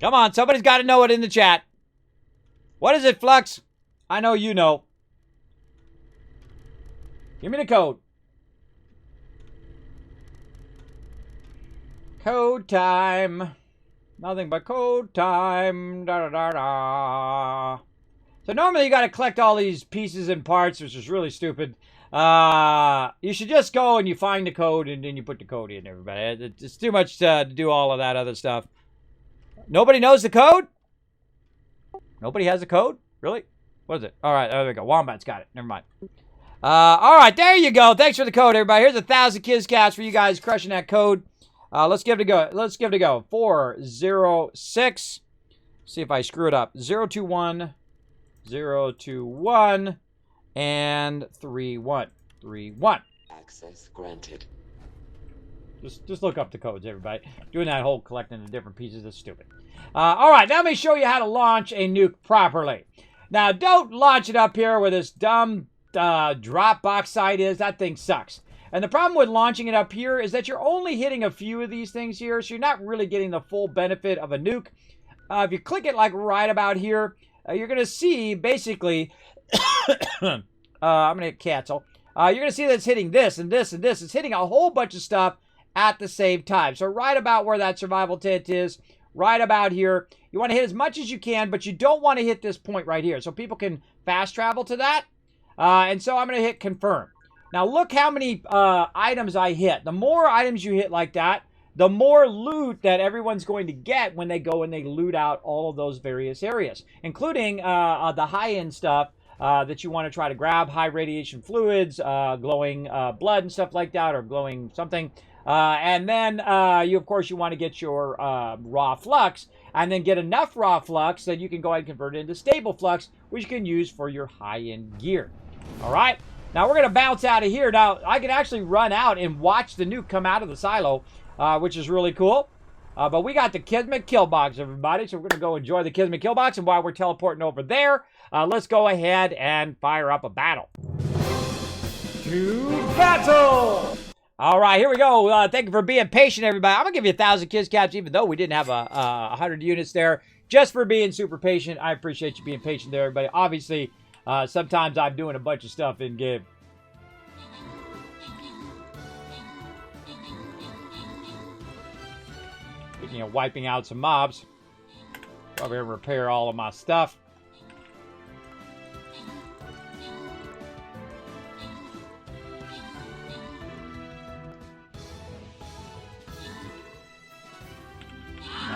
Come on, somebody's got to know it in the chat. What is it, Flux? I know you know. Give me the code. Code time. Nothing but code time. Da da da da. So normally you got to collect all these pieces and parts, which is really stupid. You should just go and you find the code and then you put the code in, everybody. It's too much to do all of that other stuff. Nobody knows the code? Nobody has a code? Really? What is it? All right, there we go. Wombat's got it. Never mind. All right, there you go. Thanks for the code, everybody. Here's 1,000 Kids for you guys crushing that code. Let's give it a go. Let's give it a go. 406. See if I screw it up. 021, 021, and 31. 31. Access granted. Just look up the codes, everybody. Doing that whole collecting the different pieces is stupid. All right, now let me show you how to launch a nuke properly. Now, don't launch it up here where this dumb drop box site is. That thing sucks. And the problem with launching it up here is that you're only hitting a few of these things here, so you're not really getting the full benefit of a nuke. If you click it like right about here, you're going to see basically, I'm going to hit cancel. You're going to see that it's hitting this and this and this. It's hitting a whole bunch of stuff at the same time. So right about where that survival tent is, right about here, you want to hit as much as you can, but you don't want to hit this point right here. So people can fast travel to that. And so I'm going to hit confirm. Now look how many items I hit. The more items you hit like that, the more loot that everyone's going to get when they go and they loot out all of those various areas, including the high-end stuff that you want to try to grab, high radiation fluids, glowing blood and stuff like that, or glowing something. And then, of course, you want to get your raw flux, and then get enough raw flux that you can go ahead and convert it into stable flux, which you can use for your high-end gear. All right? Now, we're going to bounce out of here. Now, I can actually run out and watch the nuke come out of the silo, which is really cool. But we got the Kismet kill box, everybody, so we're going to go enjoy the Kismet kill box. And while we're teleporting over there, let's go ahead and fire up a battle. To battle! All right, here we go. Thank you for being patient, everybody. I'm going to give you 1,000 Kids Caps, even though we didn't have 100 units there, just for being super patient. I appreciate you being patient there, everybody. Obviously, sometimes I'm doing a bunch of stuff in game. Speaking of wiping out some mobs, probably gonna repair all of my stuff.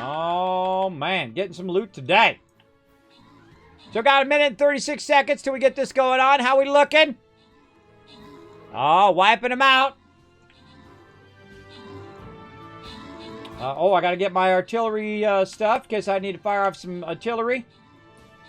Oh man, getting some loot today. So got a minute and 36 seconds till we get this going on. How we looking? Oh, wiping them out. I got to get my artillery stuff in case I need to fire off some artillery.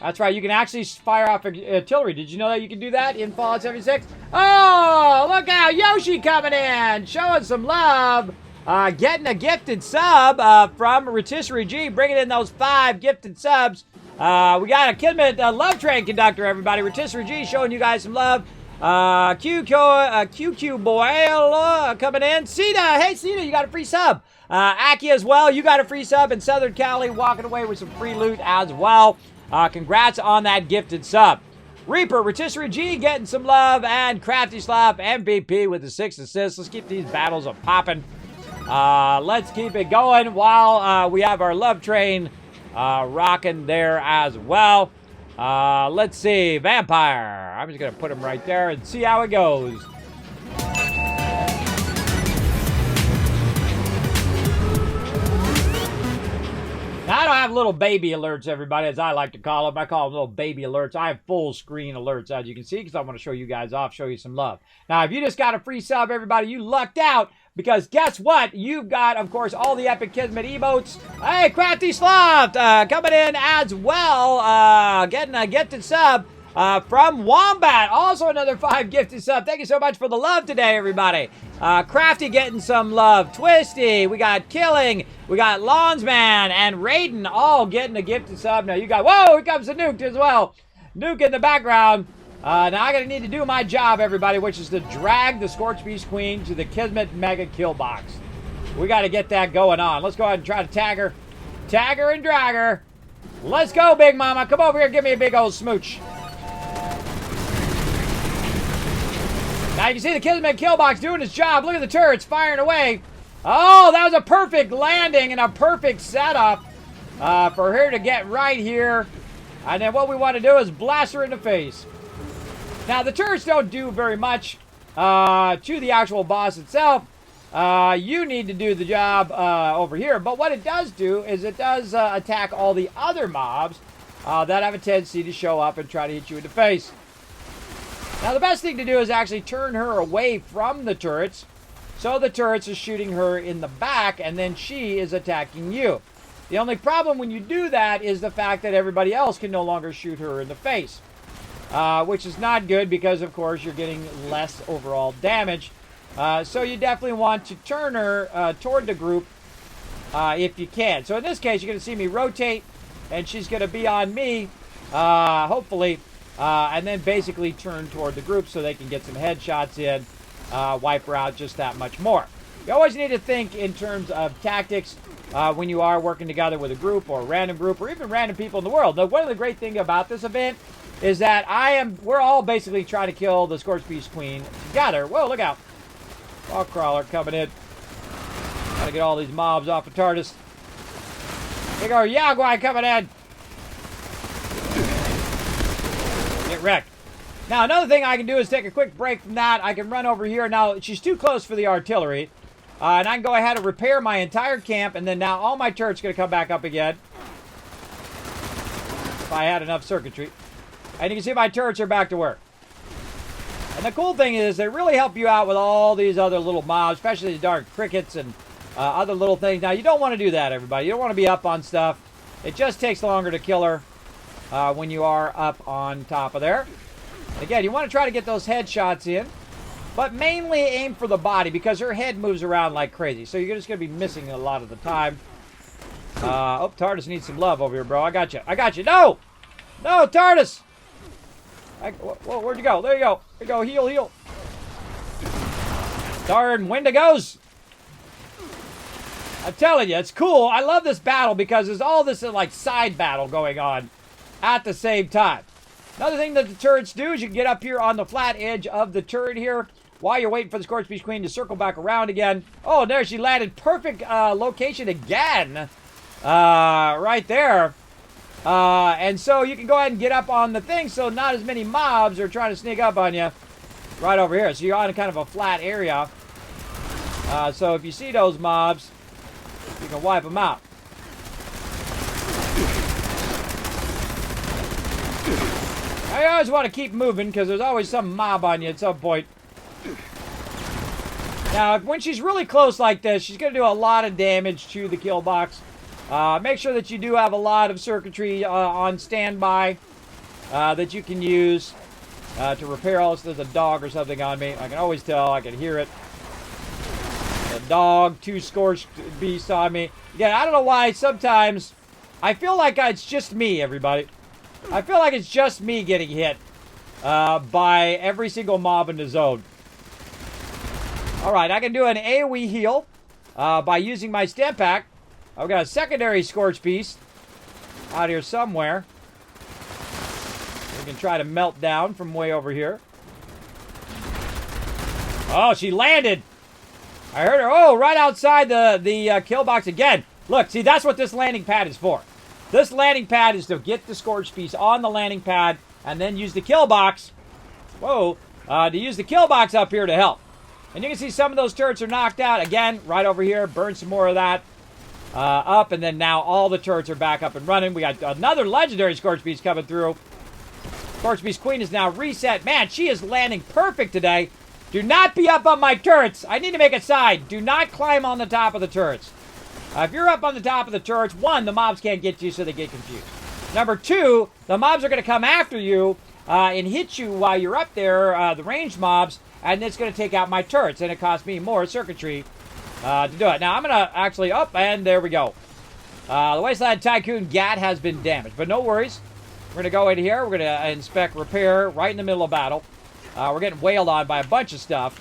That's right, you can actually fire off artillery. Did you know that you can do that in Fallout 76? Oh, look out, Yoshi coming in, showing some love. Getting a gifted sub from Rotisserie G, bringing in those 5 gifted subs. We got a Kismet love train conductor, everybody. Rotisserie G showing you guys some love. QQ Boyle coming in. Sita, hey Sita, you got a free sub. Aki as well, you got a free sub. And Southern Cali walking away with some free loot as well. Congrats on that gifted sub. Reaper, Rotisserie G getting some love. And Crafty Slop MVP with the 6 assists. Let's keep these battles popping. Let's keep it going while we have our love train rocking there as well. Let's see. Vampire. I'm just going to put him right there and see how it goes. Now, I don't have little baby alerts, everybody, as I like to call them. I call them little baby alerts. I have full screen alerts, as you can see, because I want to show you guys off, show you some love. Now, if you just got a free sub, everybody, you lucked out, because guess what? You've got, of course, all the epic Kismet emotes. Hey, Crafty Sloth coming in as well, getting a gifted sub from Wombat. Also another 5 gifted sub. Thank you so much for the love today, everybody. Crafty getting some love. Twisty, we got Killing, we got Lawnsman, and Raiden all getting a gifted sub. Now you got, whoa, here comes the Nuke as well. Nuke in the background. Now I gotta need to do my job, everybody, which is to drag the Scorched Beast Queen to the Kismet Mega Kill Box. We gotta get that going on. Let's go ahead and try to tag her. Tag her and drag her. Let's go, Big Mama. Come over here, give me a big old smooch. Now you can see the Kismet Kill Box doing its job. Look at the turrets firing away. Oh, that was a perfect landing and a perfect setup for her to get right here. And then what we want to do is blast her in the face. Now, the turrets don't do very much to the actual boss itself. You need to do the job over here. But what it does do is it does attack all the other mobs that have a tendency to show up and try to hit you in the face. Now, the best thing to do is actually turn her away from the turrets, so the turrets are shooting her in the back, and then she is attacking you. The only problem when you do that is the fact that everybody else can no longer shoot her in the face, which is not good because, of course, you're getting less overall damage. So you definitely want to turn her toward the group if you can. So in this case, you're going to see me rotate, and she's going to be on me, hopefully, and then basically turn toward the group so they can get some headshots in, wipe her out just that much more. You always need to think in terms of tactics when you are working together with a group or a random group or even random people in the world. Now, one of the great things about this event is that we're all basically trying to kill the s.p.e.c.i.a.l together. Whoa, look out. Ball crawler coming in. Gotta get all these mobs off of TARDIS. Big old Yaguai coming in. Get wrecked. Now, another thing I can do is take a quick break from that. I can run over here. Now, she's too close for the artillery. And I can go ahead and repair my entire camp. And then now all my turrets are going to come back up again. If I had enough circuitry. And you can see my turrets are back to work. And the cool thing is they really help you out with all these other little mobs, especially the dark crickets and other little things. Now, you don't want to do that, everybody. You don't want to be up on stuff. It just takes longer to kill her when you are up on top of there. Again, you want to try to get those headshots in, but mainly aim for the body because her head moves around like crazy. So you're just going to be missing a lot of the time. Oh, TARDIS needs some love over here, bro. I got you. I got you. No! No, TARDIS! Whoa, where'd you go? There you go. There you go. Heal, heal. Darn Wendigos. I'm telling you, it's cool. I love this battle because there's all this like side battle going on at the same time. Another thing that the turrets do is you can get up here on the flat edge of the turret here while you're waiting for the s.p.e.c.i.a.l to circle back around again. Oh, there she landed. Perfect location again. Right there. And so you can go ahead and get up on the thing so not as many mobs are trying to sneak up on you right over here. So you're on kind of a flat area. So if you see those mobs, you can wipe them out. I always want to keep moving because there's always some mob on you at some point. Now, when she's really close like this, she's going to do a lot of damage to the kill box. Make sure that you do have a lot of circuitry on standby that you can use to repair all this. There's a dog or something on me. I can always tell. I can hear it. A dog, 2 scorched beasts on me. Again, I don't know why sometimes I feel like it's just me, everybody. I feel like it's just me getting hit by every single mob in the zone. Alright, I can do an AoE heal by using my stim pack. I've got a secondary Scorch Beast out here somewhere. We can try to melt down from way over here. Oh, she landed! I heard her. Oh, right outside the kill box again. Look, see, that's what this landing pad is for. This landing pad is to get the Scorch Beast on the landing pad and then use the kill box. Whoa. To use the kill box up here to help. And you can see some of those turrets are knocked out. Again, right over here. Burn some more of that. Up, and then now all the turrets are back up and running. We got another legendary Scorch Beast coming through. Scorch Beast Queen is now reset. Man, she is landing perfect today. Do not be up on my turrets. I need to make a side. Do not climb on the top of the turrets. If you're up on the top of the turrets, 1, the mobs can't get you, so they get confused. Number 2, the mobs are going to come after you and hit you while you're up there, the ranged mobs, and it's going to take out my turrets, and it costs me more circuitry to do it. Now, I'm going to actually up, and there we go. The Wasteland Tycoon GAT has been damaged, but no worries. We're going to go in here. We're going to inspect repair right in the middle of battle. We're getting wailed on by a bunch of stuff.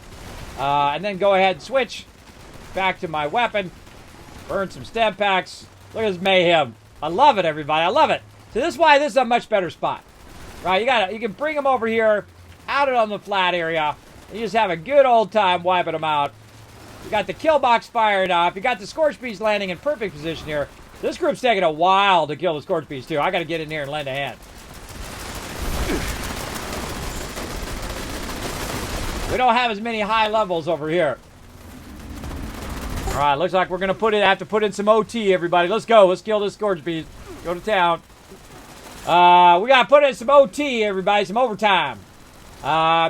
And then go ahead and switch back to my weapon. Burn some stim packs. Look at this mayhem. I love it, everybody. I love it. So this is why this is a much better spot. Right? You can bring them over here, out it on the flat area. And you just have a good old time wiping them out. You got the kill box fired up. You got the Scorch Beast landing in perfect position here. This group's taking a while to kill the Scorch Beast, too. I got to get in here and lend a hand. We don't have as many high levels over here. All right, looks like we're going to have to put in some OT, everybody. Let's go. Let's kill this Scorch Beast. Go to town. We got to put in some OT, everybody, some overtime.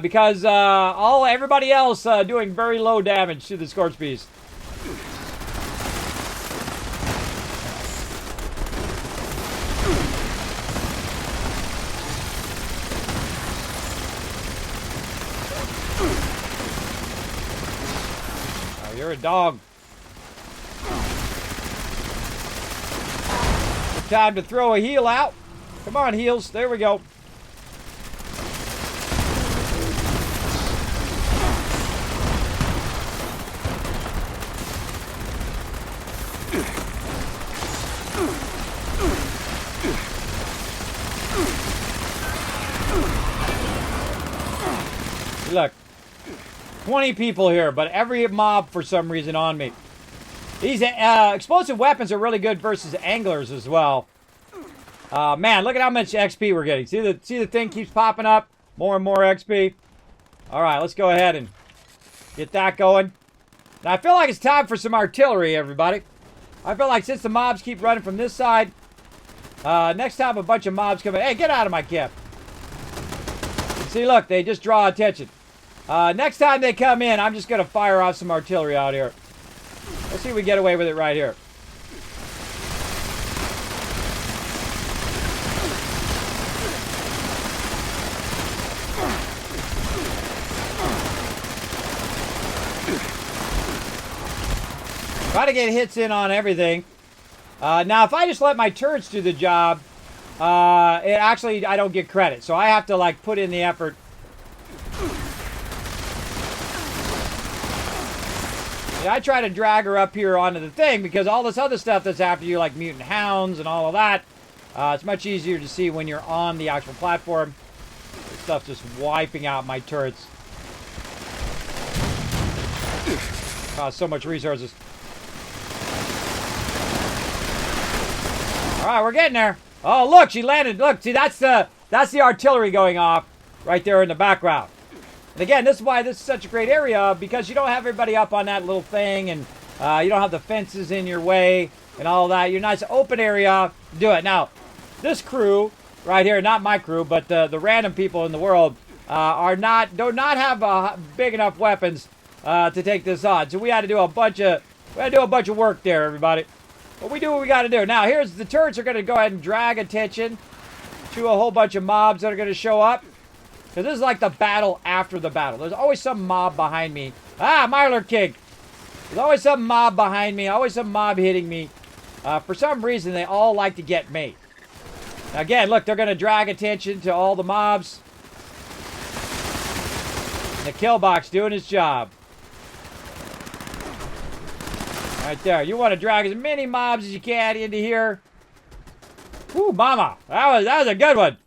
Because everybody else doing very low damage to the Scorch Beast. Oh, you're a dog. Time to throw a heal out. Come on, heals. There we go. Look, 20 people here, but every mob for some reason on me. These explosive weapons are really good versus anglers as well. Man, look at how much XP we're getting. See the thing keeps popping up? More and more XP. All right, let's go ahead and get that going. Now, I feel like it's time for some artillery, everybody. I feel like since the mobs keep running from this side, next time a bunch of mobs come in. Hey, get out of my camp. See, look, they just draw attention. Next time they come in, I'm just going to fire off some artillery out here. Let's see if we get away with it right here. Try to get hits in on everything. Now, if I just let my turrets do the job, I don't get credit. So I have to, like, put in the effort. Yeah, I try to drag her up here onto the thing because all this other stuff that's after you, like mutant hounds and all of that, it's much easier to see when you're on the actual platform. This stuff's just wiping out my turrets. Costs so much resources. All right, we're getting there. Oh, look, she landed. Look, see, that's the artillery going off right there in the background. And again, this is why this is such a great area, because you don't have everybody up on that little thing, and you don't have the fences in your way and all that. You're nice open area to do it. Now, this crew right here, not my crew, but the random people in the world do not have big enough weapons to take this on. So we had to do a bunch of work there, everybody. But we do what we got to do. Now, here's the turrets are going to go ahead and drag attention to a whole bunch of mobs that are going to show up. Because this is like the battle after the battle. There's always some mob behind me. Ah, Myler King. There's always some mob behind me. Always some mob hitting me. For some reason, they all like to get me. Now, again, look, they're going to drag attention to all the mobs. And the kill box doing his job. Right there. You want to drag as many mobs as you can into here. Whoo, mama. That was a good one.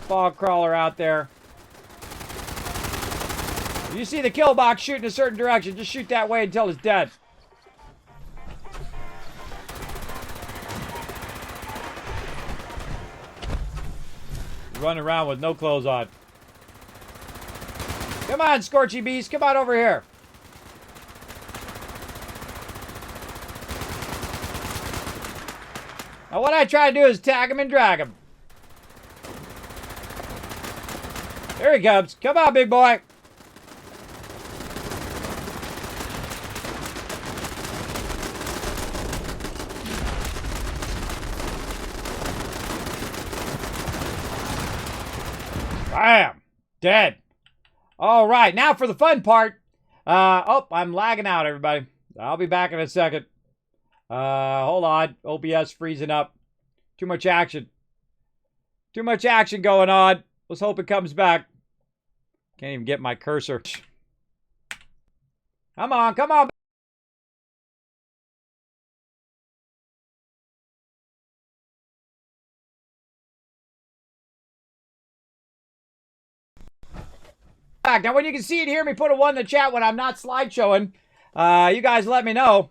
Fog crawler out there. If you see the kill box shooting a certain direction, just shoot that way until it's dead. Running around with no clothes on. Come on, Scorchy Beast. Come on over here. Now what I try to do is tag him and drag him. Here he comes. Come on, big boy. Bam. Dead. All right. Now for the fun part. Oh, I'm lagging out, everybody. I'll be back in a second. Hold on. OBS freezing up. Too much action. Too much action going on. Let's hope it comes back. Can't even get my cursor. Come on, come on. Now, when you can see and hear me put a 1 in the chat when I'm not slideshowing, you guys let me know.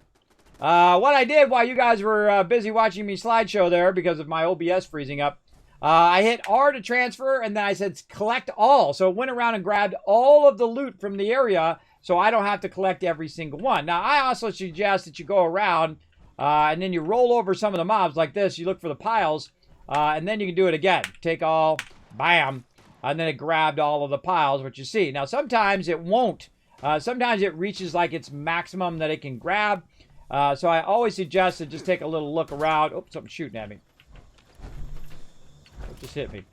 What I did while you guys were busy watching me slideshow there because of my OBS freezing up, I hit R to transfer, and then I said collect all. So it went around and grabbed all of the loot from the area, so I don't have to collect every single one. Now, I also suggest that you go around And then you roll over some of the mobs like this. You look for the piles. And then you can do it again. Take all, bam. And then it grabbed all of the piles, which you see. Now, sometimes it won't. Sometimes it reaches like its maximum that it can grab. So I always suggest to just take a little look around. Oh, something's shooting at me. It just hit me.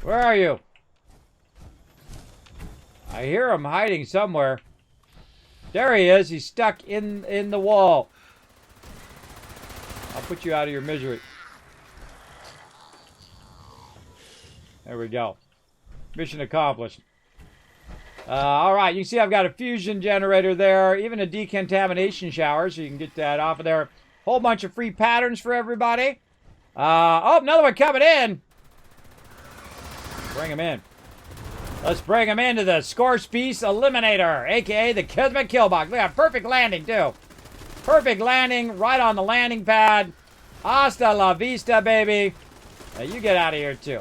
Where are you? I hear him hiding somewhere. There he is. He's stuck in the wall. I'll put you out of your misery. There we go. Mission accomplished. All right, you can see I've got a fusion generator there, even a decontamination shower, so you can get that off of there. Whole bunch of free patterns for everybody. Oh, another one coming in. Bring him in. Let's bring him into the S.p.e.c.i.a.l Eliminator, a.k.a. the Kismet kill box. Look at perfect landing, too. Perfect landing, right on the landing pad. Hasta la vista, baby. Now, you get out of here, too.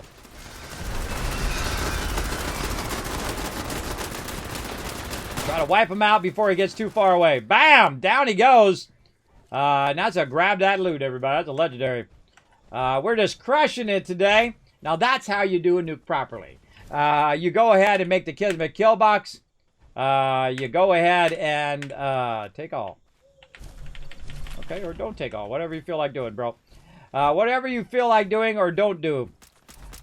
Try to wipe him out before he gets too far away. Bam! Down he goes. And that's a grab that loot, everybody. That's a legendary. We're just crushing it today. Now, that's how you do a nuke properly. You go ahead and make the Kismet kill box. You go ahead and take all. Okay, or don't take all. Whatever you feel like doing, bro. Whatever you feel like doing or don't do.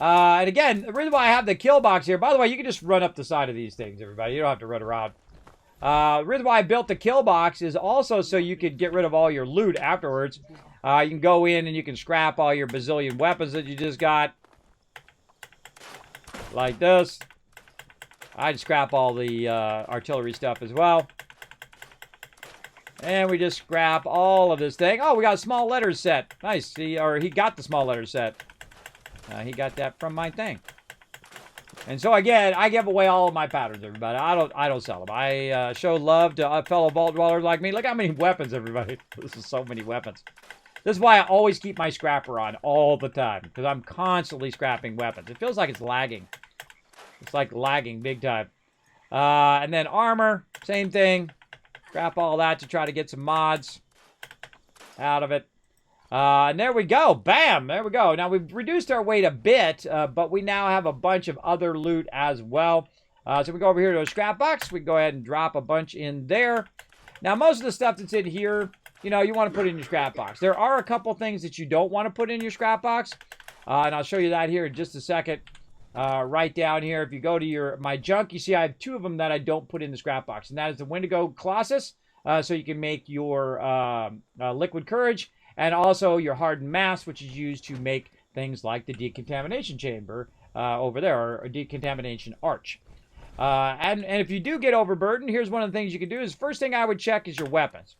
And again, the reason why I have the kill box here, by the way, you can just run up the side of these things, everybody. You don't have to run around. The reason why I built the kill box is also so you could get rid of all your loot afterwards. You can go in and you can scrap all your bazillion weapons that you just got. Like this. I'd scrap all the artillery stuff as well. And we just scrap all of this thing. Oh, we got a small letters set. Nice. He got the small letters set. He got that from my thing. And so again, I give away all of my patterns, everybody. I don't sell them. I show love to fellow vault dwellers like me. Look how many weapons, everybody. This is so many weapons. This is why I always keep my scrapper on all the time, because I'm constantly scrapping weapons. It feels like it's lagging. It's like lagging big time. And then armor, same thing. Scrap all that to try to get some mods out of it. And there we go. Bam! There we go. Now, we've reduced our weight a bit, but we now have a bunch of other loot as well. So we go over here to a scrap box. We go ahead and drop a bunch in there. Now, most of the stuff that's in here, you know, you want to put in your scrap box. There are a couple things that you don't want to put in your scrap box. And I'll show you that here in just a second. Right down here, if you go to my junk, you see I have two of them that I don't put in the scrap box. And that is the Wendigo Colossus. So you can make your liquid courage. And also your hardened mass, which is used to make things like the decontamination chamber over there, or decontamination arch. And if you do get overburdened, here's one of the things you can do. Is first thing I would check is your weapons.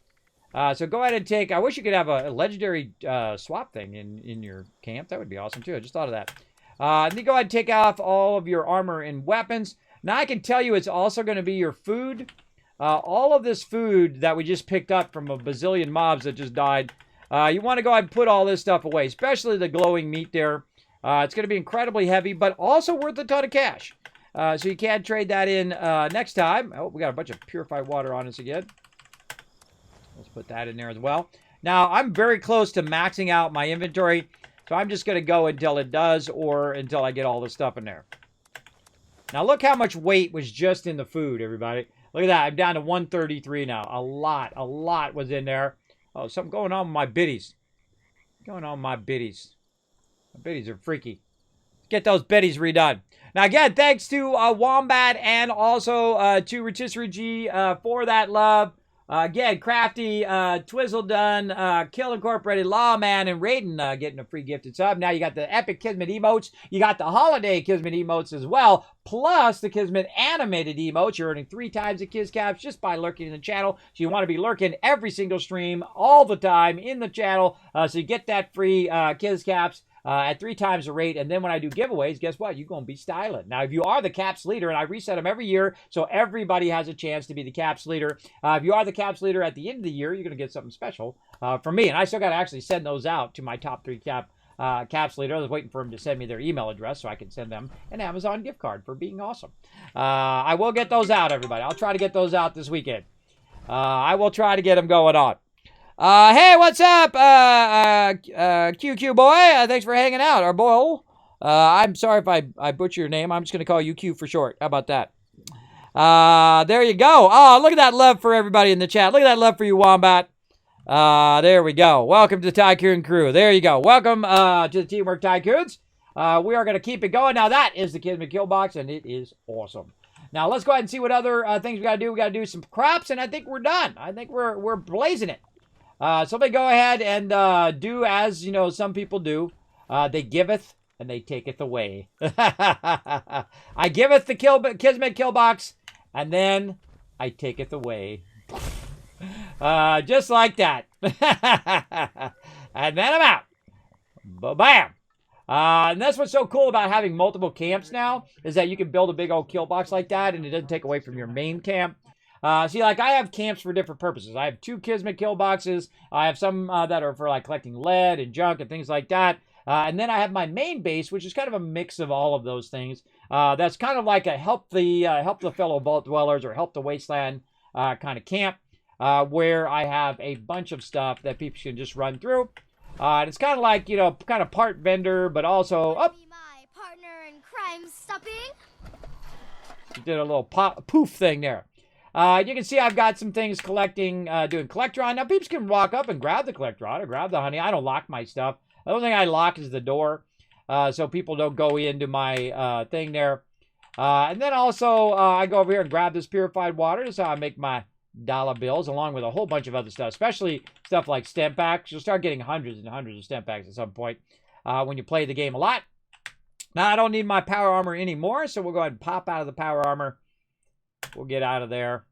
So go ahead and take, I wish you could have a legendary swap thing in your camp. That would be awesome too. I just thought of that. And then go ahead and take off all of your armor and weapons. Now I can tell you it's also going to be your food. All of this food that we just picked up from a bazillion mobs that just died. You want to go ahead and put all this stuff away, especially the glowing meat there. It's going to be incredibly heavy, but also worth a ton of cash. So you can trade that in next time. Oh, we got a bunch of purified water on us again. Let's put that in there as well. Now, I'm very close to maxing out my inventory, so I'm just going to go until it does or until I get all the stuff in there. Now, look how much weight was just in the food, everybody. Look at that. I'm down to 133 now. A lot was in there. Oh, something going on with my biddies. What's going on with my biddies? My biddies are freaky. Let's get those biddies redone. Now, again, thanks to Wombat and also to Rotisserie G for that love. Again, Crafty, Twizzle Done, Kill Incorporated, Lawman, and Raiden getting a free gifted sub. Now you got the epic Kismet emotes. You got the holiday Kismet emotes as well, plus the Kismet animated emotes. You're earning 3 times the Kiz Caps just by lurking in the channel. So you want to be lurking every single stream, all the time in the channel. So you get that free Kiz Caps. At 3 times the rate, and then when I do giveaways, guess what? You're going to be styling. Now, if you are the Caps leader, and I reset them every year, so everybody has a chance to be the Caps leader. If you are the Caps leader at the end of the year, you're going to get something special from me. And I still got to actually send those out to my top 3 Caps leader. I was waiting for them to send me their email address so I can send them an Amazon gift card for being awesome. I will get those out, everybody. I'll try to get those out this weekend. I will try to get them going on. Hey, what's up, QQ boy? Thanks for hanging out, our boy. I'm sorry if I butcher your name. I'm just going to call you Q for short. How about that? There you go. Oh, look at that love for everybody in the chat. Look at that love for you, Wombat. There we go. Welcome to the Tycoon crew. There you go. Welcome to the Teamwork Tycoons. We are going to keep it going. Now, that is the Kismet Kill Box, and it is awesome. Now, let's go ahead and see what other things we got to do. We got to do some crops, and I think we're done. I think we're blazing it. Somebody go ahead and do as, you know, some people do. They giveth and they taketh away. I giveth the Kismet Kill Box, and then I taketh away. Just like that. And then I'm out. Ba-bam. And that's what's so cool about having multiple camps now, is that you can build a big old kill box like that, and it doesn't take away from your main camp. See, like, I have camps for different purposes. I have 2 Kismet kill boxes. I have some that are for, like, collecting lead and junk and things like that. And then I have my main base, which is kind of a mix of all of those things. That's kind of like a help the fellow vault dwellers or help the wasteland kind of camp, where I have a bunch of stuff that people can just run through. And it's kind of like, you know, kind of part vendor, but also... Oh, Be my partner in crime stopping. did a little poof thing there. You can see I've got some things collecting, doing Collectron. Now, people can walk up and grab the Collectron or grab the honey. I don't lock my stuff. The only thing I lock is the door, so people don't go into my thing there. And then also, I go over here and grab this purified water. This is how I make my dollar bills, along with a whole bunch of other stuff, especially stuff like stem packs. You'll start getting hundreds and hundreds of stem packs at some point when you play the game a lot. Now, I don't need my power armor anymore, so we'll go ahead and pop out of the power armor. We'll get out of there.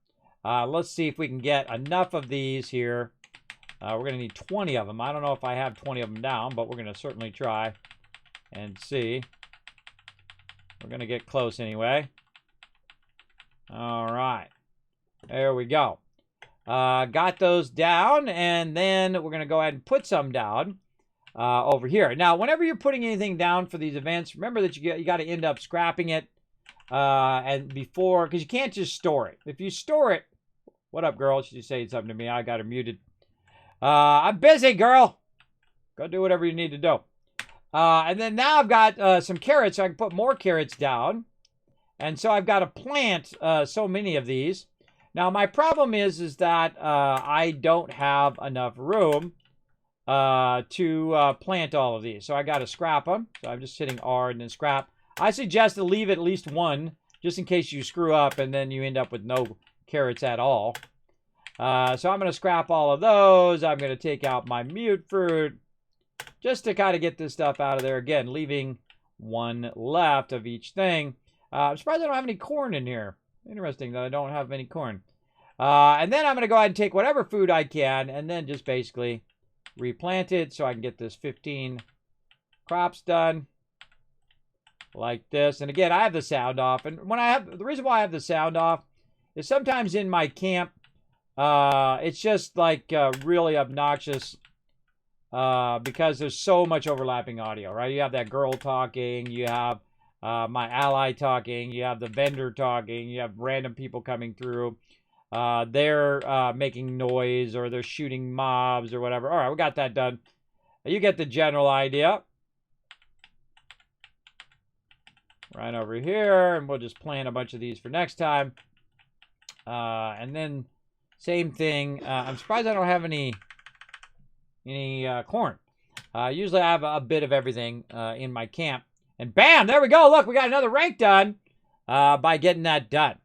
Let's see if we can get enough of these here. We're going to need 20 of them. I don't know if I have 20 of them down, but we're going to certainly try and see. We're going to get close anyway. All right. There we go. Got those down, and then we're going to go ahead and put some down over here. Now, whenever you're putting anything down for these events, remember that you got to end up scrapping it. And before, because you can't just store it. If you store it, what up, girl? She's saying something to me. I got her muted. I'm busy, girl. Go do whatever you need to do. And then now I've got some carrots, so I can put more carrots down. And so I've got to plant so many of these. Now, my problem is that I don't have enough room to plant all of these. So I got to scrap them. So I'm just hitting R and then scrap. I suggest to leave at least one, just in case you screw up and then you end up with no carrots at all. So I'm going to scrap all of those. I'm going to take out my mute fruit, just to kind of get this stuff out of there. Again, leaving one left of each thing. I'm surprised I don't have any corn in here. Interesting that I don't have any corn. And then I'm going to go ahead and take whatever food I can and then just basically replant it so I can get this 15 crops done. Like this. And again, I have the sound off. And when the reason why I have the sound off is sometimes in my camp, it's just like really obnoxious because there's so much overlapping audio, right? You have that girl talking, you have my ally talking, you have the vendor talking, you have random people coming through. They're making noise or they're shooting mobs or whatever. All right, we got that done. You get the general idea. Right over here, and we'll just plant a bunch of these for next time. And then same thing. I'm surprised I don't have any corn. Usually I have a bit of everything in my camp. And bam, there we go. Look, we got another rank done by getting that done.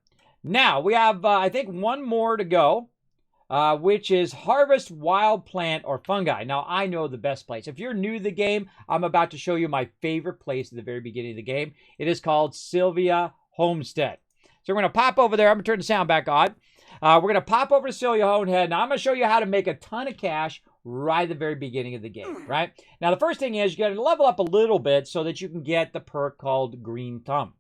Now, we have, I think, one more to go. which is harvest wild plant or fungi. Now, I know the best place. If you're new to the game, I'm about to show you my favorite place at the very beginning of the game. It is called Sylvia Homestead. So we're going to pop over there. I'm going to turn the sound back on. We're going to pop over to Sylvia Homestead, and I'm going to show you how to make a ton of cash right at the very beginning of the game, right? Now, the first thing is you got to level up a little bit so that you can get the perk called Green Thumb.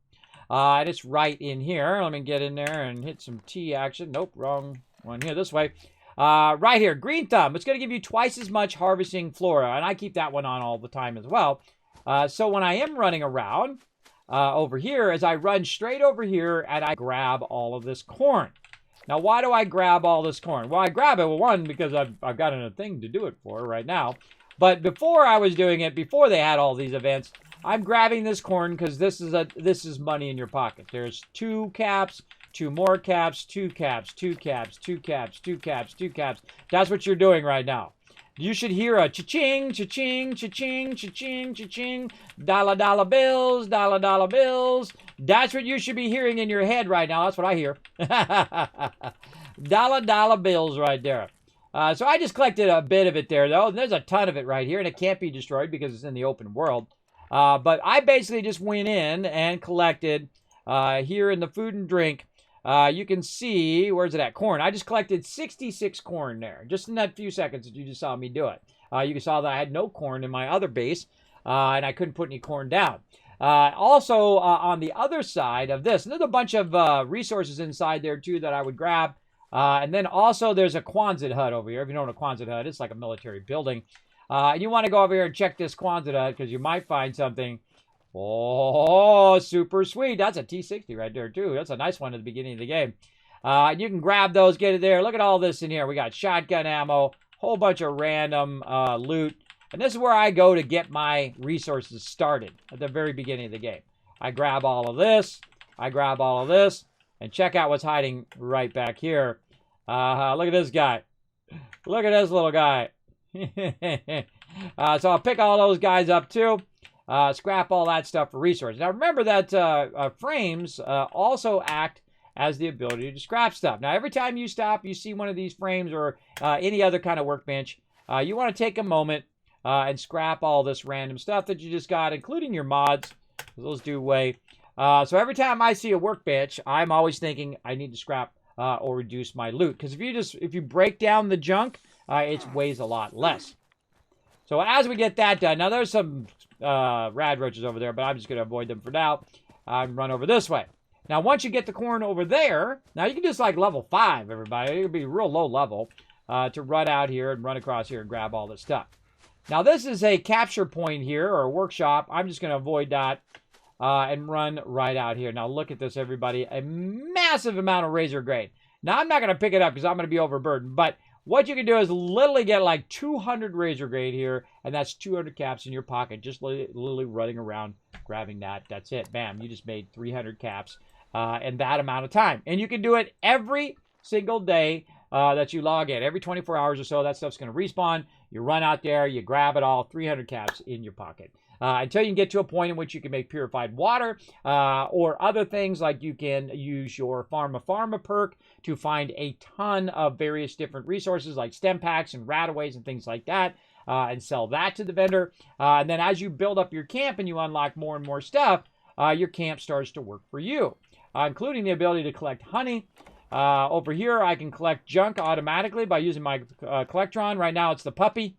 And it's right in here. Let me get in there and hit some T action. Nope, wrong one here, this way. Right here, Green Thumb. It's going to give you twice as much harvesting flora, and I keep that one on all the time as well. So when I am running around over here, as I run straight over here and I grab all of this corn. Now, why do I grab all this corn? Well, I grab it, well, one, because I've got a thing to do it for right now. But before I was doing it, before they had all these events, I'm grabbing this corn because this is money in your pocket. There's 2 caps, 2 more caps, 2 caps, 2 caps, 2 caps, 2 caps, 2 caps. That's what you're doing right now. You should hear a cha-ching, cha-ching, cha-ching, cha-ching, cha-ching, dollar bills, dollar bills. That's what you should be hearing in your head right now. That's what I hear. Dollar bills right there. So I just collected a bit of it there, though. There's a ton of it right here, and it can't be destroyed because it's in the open world. But I basically just went in and collected here in the food and drink. You can see, where's it at? Corn. I just collected 66 corn there, just in that few seconds that you just saw me do it. You saw that I had no corn in my other base, and I couldn't put any corn down. Also, on the other side of this, there's a bunch of resources inside there, too, that I would grab. And then also there's a Quonset hut over here. If you know what a Quonset hut is, it's like a military building. And you want to go over here and check this Quonset hut because you might find something. Oh, super sweet. That's a T60 right there, too. That's a nice one at the beginning of the game. And you can grab those, get it there. Look at all this in here. We got shotgun ammo, whole bunch of random loot. And this is where I go to get my resources started at the very beginning of the game. I grab all of this. I grab all of this. And check out what's hiding right back here. Look at this guy. Look at this little guy. So I'll pick all those guys up, too. Scrap all that stuff for resources. Now, remember that frames also act as the ability to scrap stuff. Now, every time you stop, you see one of these frames or any other kind of workbench, you want to take a moment and scrap all this random stuff that you just got, including your mods. Those do weigh. So every time I see a workbench, I'm always thinking I need to scrap or reduce my loot. Because if you break down the junk, it weighs a lot less. So as we get that done, now there's some rad roaches over there, but I'm just going to avoid them for now. Run over this way. Now, once you get the corn over there, now you can just like level 5, everybody. It'll be real low level to run out here and run across here and grab all this stuff. Now, this is a capture point here, or a workshop. I'm just going to avoid that and run right out here. Now, look at this, everybody. A massive amount of razor grade. Now, I'm not going to pick it up because I'm going to be overburdened, but what you can do is literally get like 200 razor grade here, and that's 200 caps in your pocket, just literally running around, grabbing that. That's it. Bam, you just made 300 caps in that amount of time. And you can do it every single day that you log in. Every 24 hours or so, that stuff's going to respawn. You run out there, you grab it all, 300 caps in your pocket. Until you can get to a point in which you can make purified water or other things like you can use your Pharma perk to find a ton of various different resources like stem packs and rataways and things like that and sell that to the vendor. And then as you build up your camp and you unlock more and more stuff, your camp starts to work for you, including the ability to collect honey. Over here, I can collect junk automatically by using my Collectron. Right now, it's the puppy.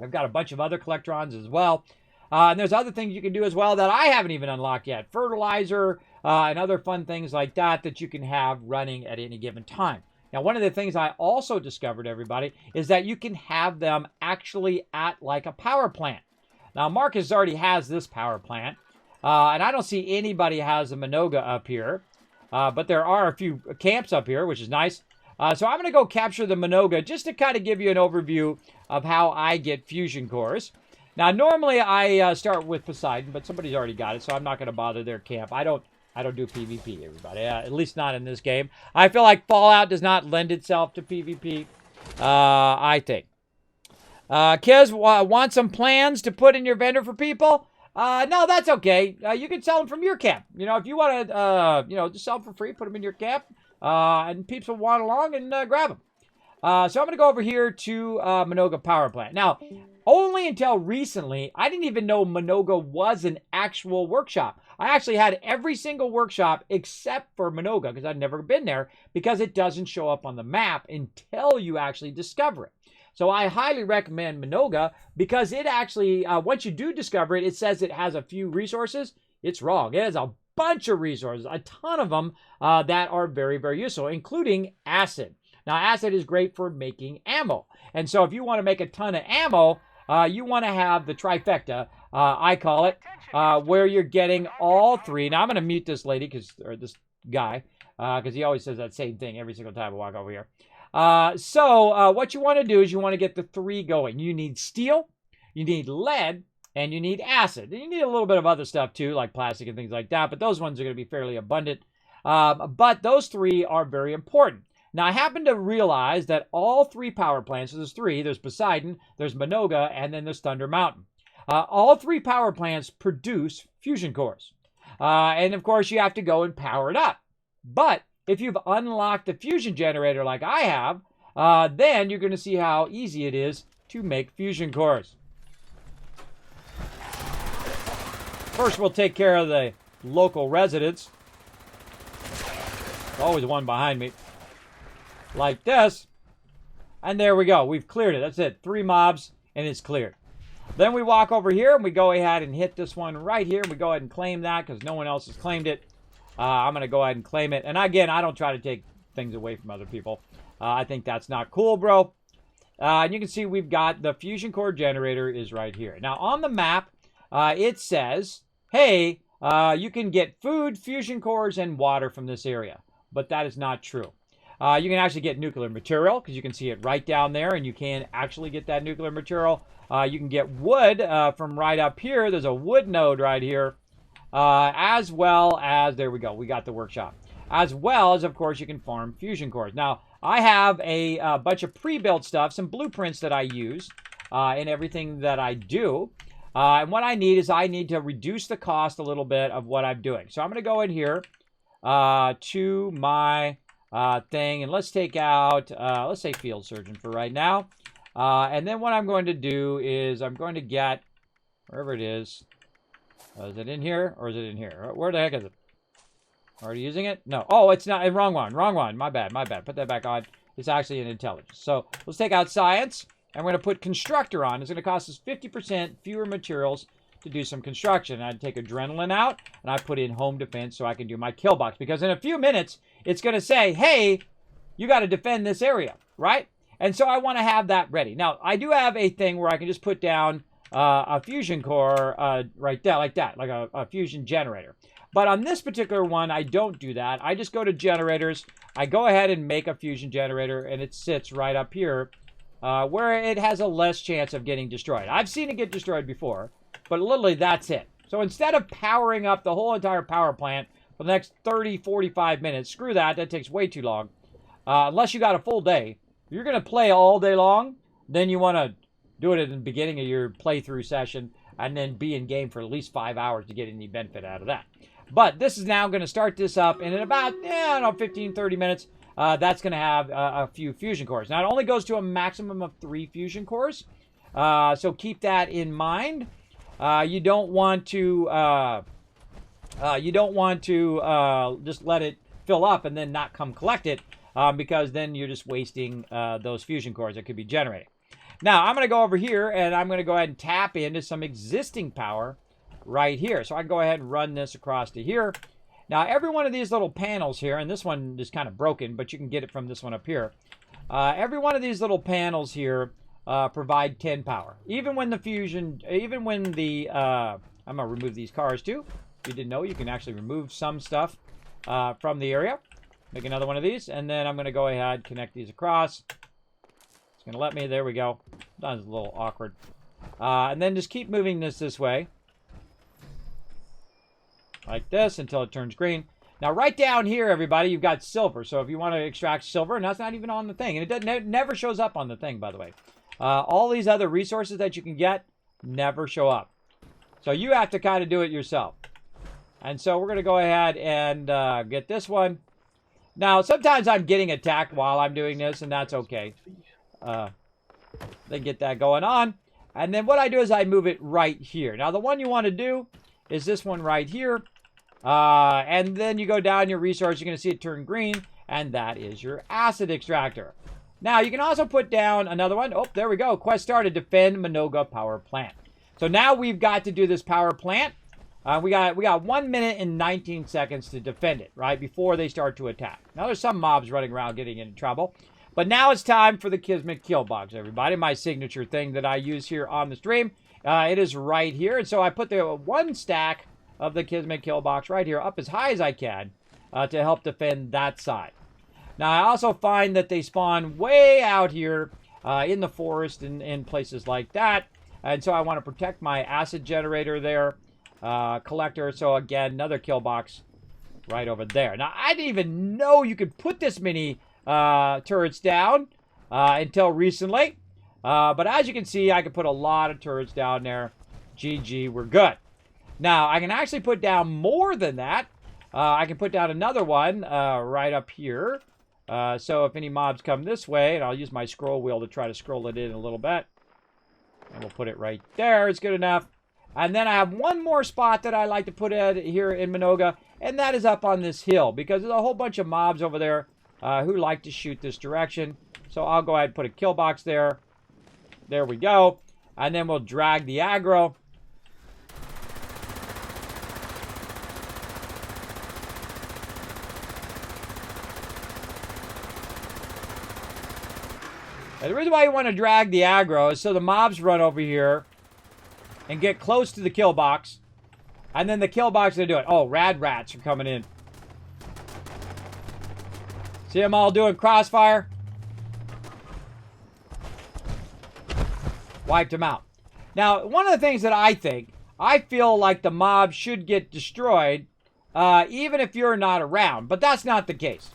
I've got a bunch of other Collectrons as well. And there's other things you can do as well that I haven't even unlocked yet. Fertilizer and other fun things like that that you can have running at any given time. Now, one of the things I also discovered, everybody, is that you can have them actually at like a power plant. Now, Marcus already has this power plant. And I don't see anybody has a Minoga up here. But there are a few camps up here, which is nice. So I'm going to go capture the Minoga just to kind of give you an overview of how I get fusion cores. Now, normally I start with Poseidon, but somebody's already got it, so I'm not going to bother their camp. I don't do PvP, everybody. At least not in this game. I feel like Fallout does not lend itself to PvP. I think. Kids, want some plans to put in your vendor for people? No, that's okay. You can sell them from your camp. You know, if you want to, just sell them for free, put them in your camp, and peeps will want along and grab them. So I'm going to go over here to Minoga Power Plant. Now, only until recently, I didn't even know Minoga was an actual workshop. I actually had every single workshop except for Minoga because I'd never been there because it doesn't show up on the map until you actually discover it. So I highly recommend Minoga because it actually, once you do discover it, it says it has a few resources. It's wrong. It has a bunch of resources, a ton of them that are very, very useful, including acid. Now, acid is great for making ammo. And so if you want to make a ton of ammo, you want to have the trifecta, I call it, where you're getting all three. Now, I'm going to mute this lady, or this guy, because he always says that same thing every single time I walk over here. So what you want to do is you want to get the three going. You need steel, you need lead, and you need acid. And you need a little bit of other stuff too, like plastic and things like that, but those ones are going to be fairly abundant. But those three are very important. Now, I happen to realize that all three power plants, so there's three, there's Poseidon, there's Minoga, and then there's Thunder Mountain. All three power plants produce fusion cores. And of course, you have to go and power it up. But if you've unlocked the fusion generator like I have, then you're going to see how easy it is to make fusion cores. First, we'll take care of the local residents. There's always one behind me. Like this. And there we go. We've cleared it. That's it. 3 mobs, and it's cleared. Then we walk over here, and we go ahead and hit this one right here. We go ahead and claim that because no one else has claimed it. I'm going to go ahead and claim it. And again, I don't try to take things away from other people. I think that's not cool, bro. And you can see we've got the fusion core generator is right here. Now, on the map, it says, hey, you can get food, fusion cores, and water from this area. But that is not true. You can actually get nuclear material because you can see it right down there, and you can actually get that nuclear material. You can get wood from right up here. There's a wood node right here, as well as, there we go, we got the workshop. As well as, of course, you can farm fusion cores. Now, I have a bunch of pre-built stuff, some blueprints that I use in everything that I do. And what I need is I need to reduce the cost a little bit of what I'm doing. So I'm going to go in here to my thing, and let's take out, let's say field surgeon for right now. And then what I'm going to do is I'm going to get, wherever it is it in here or is it in here? Where the heck is it? Already using it? No. Oh, it's not. Wrong one. My bad. Put that back on. It's actually in intelligence. So let's take out science, and we're going to put constructor on. It's going to cost us 50% fewer materials to do some construction. I'd take adrenaline out, and I put in home defense so I can do my kill box. Because in a few minutes, it's going to say, hey, you got to defend this area, right? And so I want to have that ready. Now, I do have a thing where I can just put down a fusion core right there, like that, like a fusion generator. But on this particular one, I don't do that. I just go to generators. I go ahead and make a fusion generator, and it sits right up here where it has a less chance of getting destroyed. I've seen it get destroyed before, but literally that's it. So instead of powering up the whole entire power plant for the next 30, 45 minutes, screw that. That takes way too long. Unless you got a full day. If you're going to play all day long, then you want to do it at the beginning of your playthrough session and then be in game for at least 5 hours to get any benefit out of that. But this is now going to start this up, and in about, I don't know, 15, 30 minutes, that's going to have a few fusion cores. Now, it only goes to a maximum of 3 fusion cores, so keep that in mind. You don't want to just let it fill up and then not come collect it, because then you're just wasting those fusion cores that could be generated. Now, I'm going to go over here, and I'm going to go ahead and tap into some existing power right here. So I can go ahead and run this across to here. Now, every one of these little panels here, and this one is kind of broken, but you can get it from this one up here. Every one of these little panels here provide 10 power. Even when the fusion, I'm going to remove these cars too. If you didn't know, you can actually remove some stuff from the area. Make another one of these, and then I'm going to go ahead, connect these across. It's going to let me, there we go. That was a little awkward. And then just keep moving this way. Like this until it turns green. Now, right down here, everybody, you've got silver. So if you want to extract silver, and that's not even on the thing. And it never shows up on the thing, by the way. All these other resources that you can get never show up. So you have to kind of do it yourself. And so we're going to go ahead and get this one. Now, sometimes I'm getting attacked while I'm doing this, and that's okay. Then get that going on. And then what I do is I move it right here. Now, the one you want to do is this one right here. And then you go down your resource. You're going to see it turn green. And that is your acid extractor. Now, you can also put down another one. Oh, there we go. Quest started. Defend Minoga Power Plant. So now we've got to do this power plant. We got 1 minute and 19 seconds to defend it, right, before they start to attack. Now, there's some mobs running around getting into trouble. But now it's time for the Kismet kill box, everybody. My signature thing that I use here on the stream. It is right here. And so I put the one stack of the Kismet kill box right here up as high as I can to help defend that side. Now, I also find that they spawn way out here in the forest and in places like that. And so I want to protect my acid generator there, collector. So again, another kill box right over there. Now, I didn't even know you could put this many turrets down until recently. But as you can see, I can put a lot of turrets down there. GG, we're good. Now, I can actually put down more than that. I can put down another one right up here. So if any mobs come this way, and I'll use my scroll wheel to try to scroll it in a little bit. And we'll put it right there. It's good enough. And then I have one more spot that I like to put it here in Minoga, and that is up on this hill, because there's a whole bunch of mobs over there who like to shoot this direction. So I'll go ahead and put a kill box there. There we go. And then we'll drag the aggro. And the reason why you want to drag the aggro is so the mobs run over here and get close to the kill box. And then the kill box is going to do it. Oh, rad rats are coming in. See them all doing crossfire? Wiped them out. Now, one of the things that I feel like the mob should get destroyed even if you're not around. But that's not the case.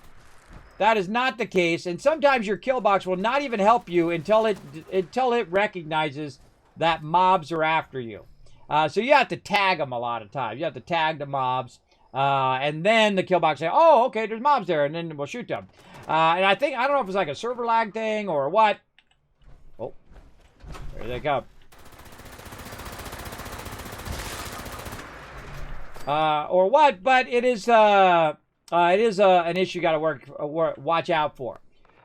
That is not the case, and sometimes your kill box will not even help you until it recognizes that mobs are after you. So you have to tag them a lot of times. You have to tag the mobs, and then the kill box say, "Oh, okay, there's mobs there," and then we'll shoot them. And I don't know if it's like a server lag thing or what. Oh, there they come. Or what? But it is an issue you got to watch out for.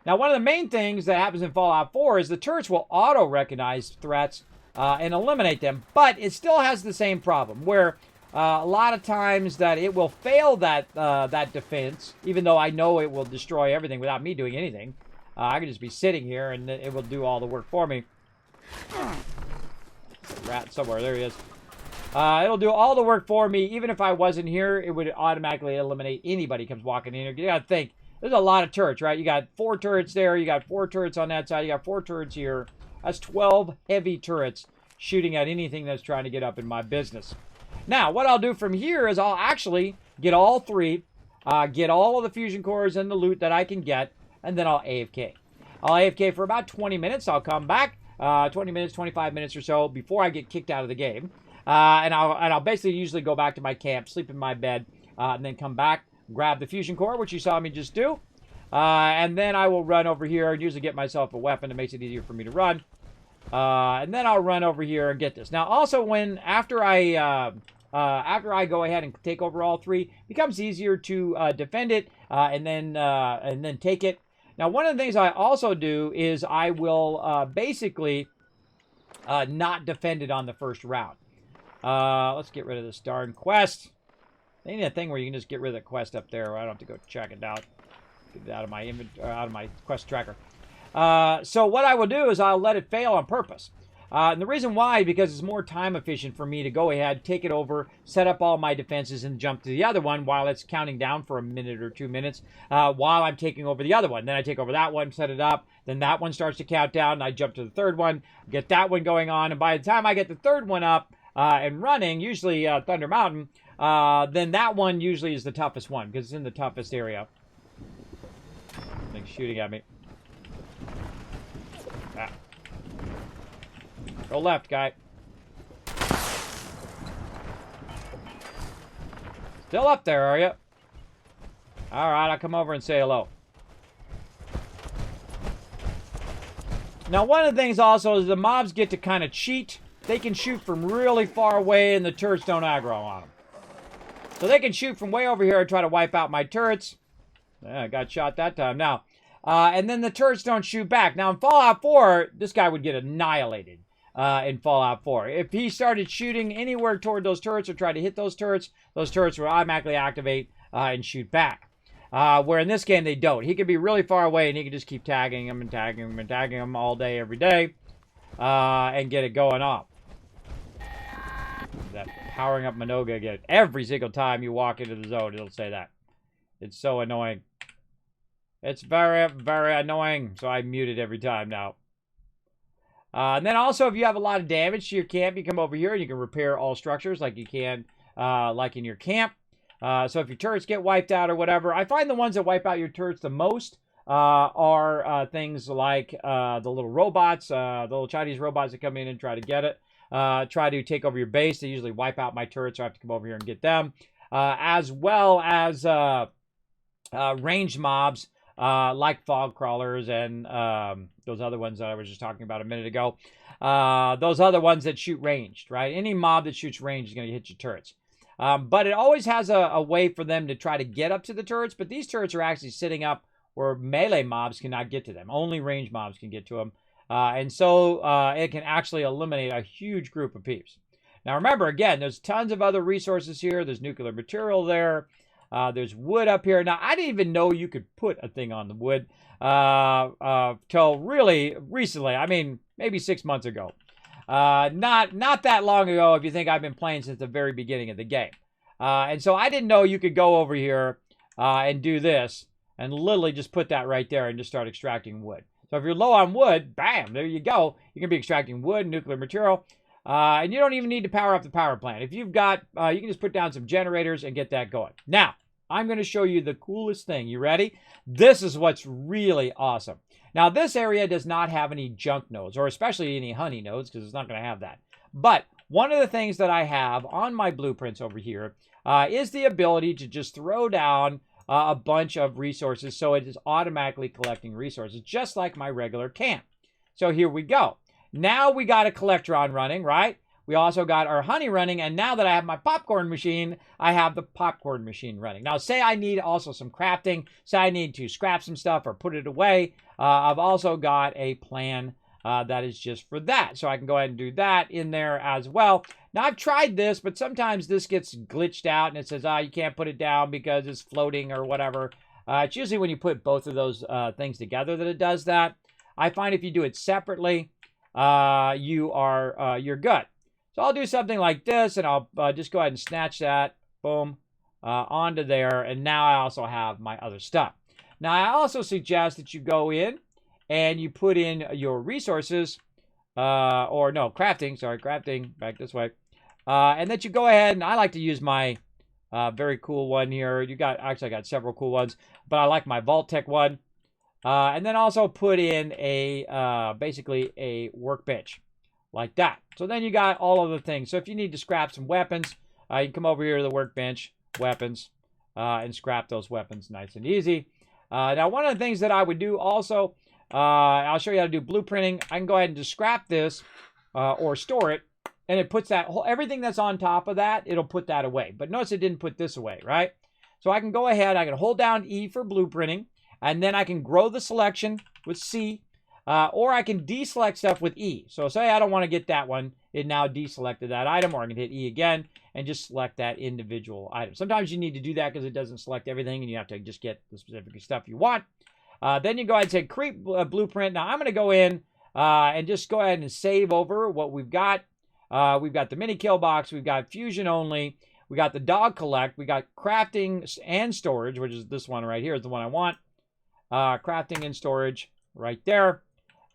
Now, one of the main things that happens in Fallout 4 is the turrets will auto-recognize threats and eliminate them, but it still has the same problem, where a lot of times that it will fail that defense, even though I know it will destroy everything without me doing anything. I can just be sitting here, and it will do all the work for me. Rat somewhere. There he is. It'll do all the work for me. Even if I wasn't here, it would automatically eliminate anybody who comes walking in here. You got to think, there's a lot of turrets, right? You got 4 turrets there. You got 4 turrets on that side. You got 4 turrets here. That's 12 heavy turrets shooting at anything that's trying to get up in my business. Now, what I'll do from here is I'll actually get all 3, get all of the fusion cores and the loot that I can get, and then I'll AFK. I'll AFK for about 20 minutes. I'll come back 20 minutes, 25 minutes or so before I get kicked out of the game. And I'll basically usually go back to my camp, sleep in my bed, and then come back, grab the fusion core, which you saw me just do. And then I will run over here and usually get myself a weapon that makes it easier for me to run. And then I'll run over here and get this. Now, also after I go ahead and take over all 3, it becomes easier to defend it and then take it. Now, one of the things I also do is I will basically not defend it on the first round. Let's get rid of this darn quest. They need a thing where you can just get rid of the quest up there. I don't have to go check it out. Get it out of my out of my quest tracker. So what I will do is I'll let it fail on purpose. And the reason why, because it's more time efficient for me to go ahead, take it over, set up all my defenses, and jump to the other one while it's counting down for a minute or 2 minutes while I'm taking over the other one. Then I take over that one, set it up, then that one starts to count down, and I jump to the third one, get that one going on, and by the time I get the third one up and running, usually Thunder Mountain, then that one usually is the toughest one, because it's in the toughest area. Thing's shooting at me. Ah. Go left, guy. Still up there, are you? All right, I'll come over and say hello. Now, one of the things also is the mobs get to kind of cheat. They can shoot from really far away, and the turrets don't aggro on them. So they can shoot from way over here and try to wipe out my turrets. Yeah, I got shot that time. Now, and then the turrets don't shoot back. Now, in Fallout 4, this guy would get annihilated in Fallout 4. If he started shooting anywhere toward those turrets or tried to hit those turrets would automatically activate and shoot back. Where in this game, they don't. He could be really far away, and he could just keep tagging him and tagging him and tagging him all day, every day, and get it going off. That powering up Minoga again. Every single time you walk into the zone, it'll say that. It's so annoying. It's very, very annoying. So I mute it every time now. And then also, if you have a lot of damage to your camp, you come over here and you can repair all structures like you can, like in your camp. So if your turrets get wiped out or whatever, I find the ones that wipe out your turrets the most are things like the little robots, the little Chinese robots that come in and try to get it. Try to take over your base. They usually wipe out my turrets, so I have to come over here and get them. As well as ranged mobs like fog crawlers and those other ones that I was just talking about a minute ago. Those other ones that shoot ranged, right? Any mob that shoots ranged is going to hit your turrets. But it always has a way for them to try to get up to the turrets. But these turrets are actually sitting up where melee mobs cannot get to them. Only ranged mobs can get to them. And so it can actually eliminate a huge group of peeps. Now remember, again, there's tons of other resources here. There's nuclear material there. There's wood up here. Now, I didn't even know you could put a thing on the wood till really recently. I mean, maybe 6 months ago. Not that long ago, if you think I've been playing since the very beginning of the game. And so I didn't know you could go over here and do this and literally just put that right there and just start extracting wood. So if you're low on wood, bam, there you go. You can be extracting wood, nuclear material, and you don't even need to power up the power plant. If you've got, you can just put down some generators and get that going. Now, I'm going to show you the coolest thing. You ready? This is what's really awesome. Now, this area does not have any junk nodes, or especially any honey nodes, because it's not going to have that. But one of the things that I have on my blueprints over here is the ability to just throw down a bunch of resources, so it is automatically collecting resources, just like my regular camp. So here we go. Now we got a collectron running, right? We also got our honey running, and now that I have my popcorn machine, I have the popcorn machine running. Now, say I need also some crafting, say I need to scrap some stuff or put it away, I've also got a plan that is just for that. So I can go ahead and do that in there as well. Now, I've tried this, but sometimes this gets glitched out, and it says, you can't put it down because it's floating or whatever. It's usually when you put both of those things together that it does that. I find if you do it separately, you're good. So I'll do something like this, and I'll just go ahead and snatch that, boom, onto there, and now I also have my other stuff. Now, I also suggest that you go in and you put in your resources, crafting, back this way, and that you go ahead, and I like to use my very cool one here. I got several cool ones, but I like my Vault-Tec one. And then also put in basically a workbench like that. So then you got all of the things. So if you need to scrap some weapons, you can come over here to the workbench, weapons, and scrap those weapons nice and easy. Now, one of the things that I would do also, I'll show you how to do blueprinting. I can go ahead and just scrap this or store it, and it puts that everything that's on top of that, it'll put that away. But notice it didn't put this away, right? So I can go ahead, I can hold down E for blueprinting, and then I can grow the selection with C, or I can deselect stuff with E. So say I don't want to get that one, it now deselected that item, or I can hit E again and just select that individual item. Sometimes you need to do that because it doesn't select everything and you have to just get the specific stuff you want. Then you go ahead and say create blueprint. Now I'm going to go in and just go ahead and save over what we've got. We've got the mini kill box, we've got fusion only, we got the dog collect, we got crafting and storage, which is this one right here is the one I want. Crafting and storage right there.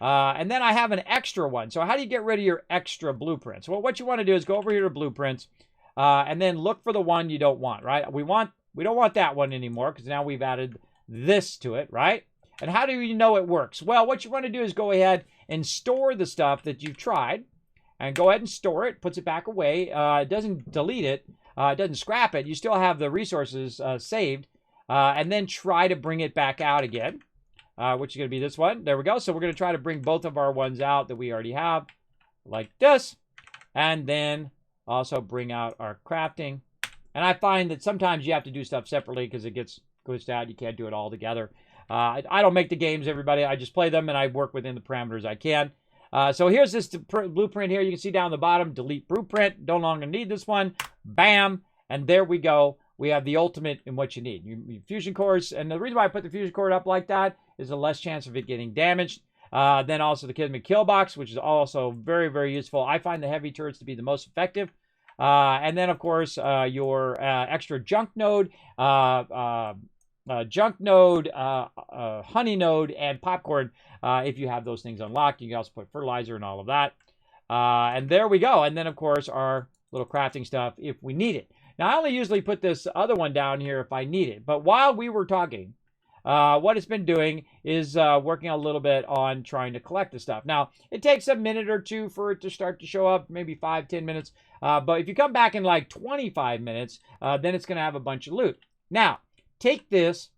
And then I have an extra one. So how do you get rid of your extra blueprints? Well, what you want to do is go over here to blueprints and then look for the one you don't want, right? We don't want that one anymore because now we've added this to it, right? And how do you know it works? Well, what you want to do is go ahead and store the stuff that you've tried and go ahead and store it, puts it back away. It doesn't delete it. It doesn't scrap it. You still have the resources saved. and then try to bring it back out again, which is going to be this one. There we go. So we're going to try to bring both of our ones out that we already have, like this, and then also bring out our crafting. And I find that sometimes you have to do stuff separately because it gets glitched out. You can't do it all together. I don't make the games, everybody. I just play them, and I work within the parameters I can. So here's this blueprint here. You can see down the bottom, delete blueprint. No longer need this one. Bam. And there we go. We have the ultimate in what you need. Your fusion cores. And the reason why I put the fusion core up like that is a less chance of it getting damaged. Then also the Kismet kill box, which is also very, very useful. I find the heavy turrets to be the most effective. And then, of course, your extra junk node, honey node, and popcorn. If you have those things unlocked, you can also put fertilizer and all of that. And there we go. And then, of course, our little crafting stuff if we need it. Now, I only usually put this other one down here if I need it. But while we were talking, what it's been doing is working a little bit on trying to collect the stuff. Now, it takes a minute or two for it to start to show up, maybe 5-10 minutes. But if you come back in like 25 minutes, then it's going to have a bunch of loot. Now, take this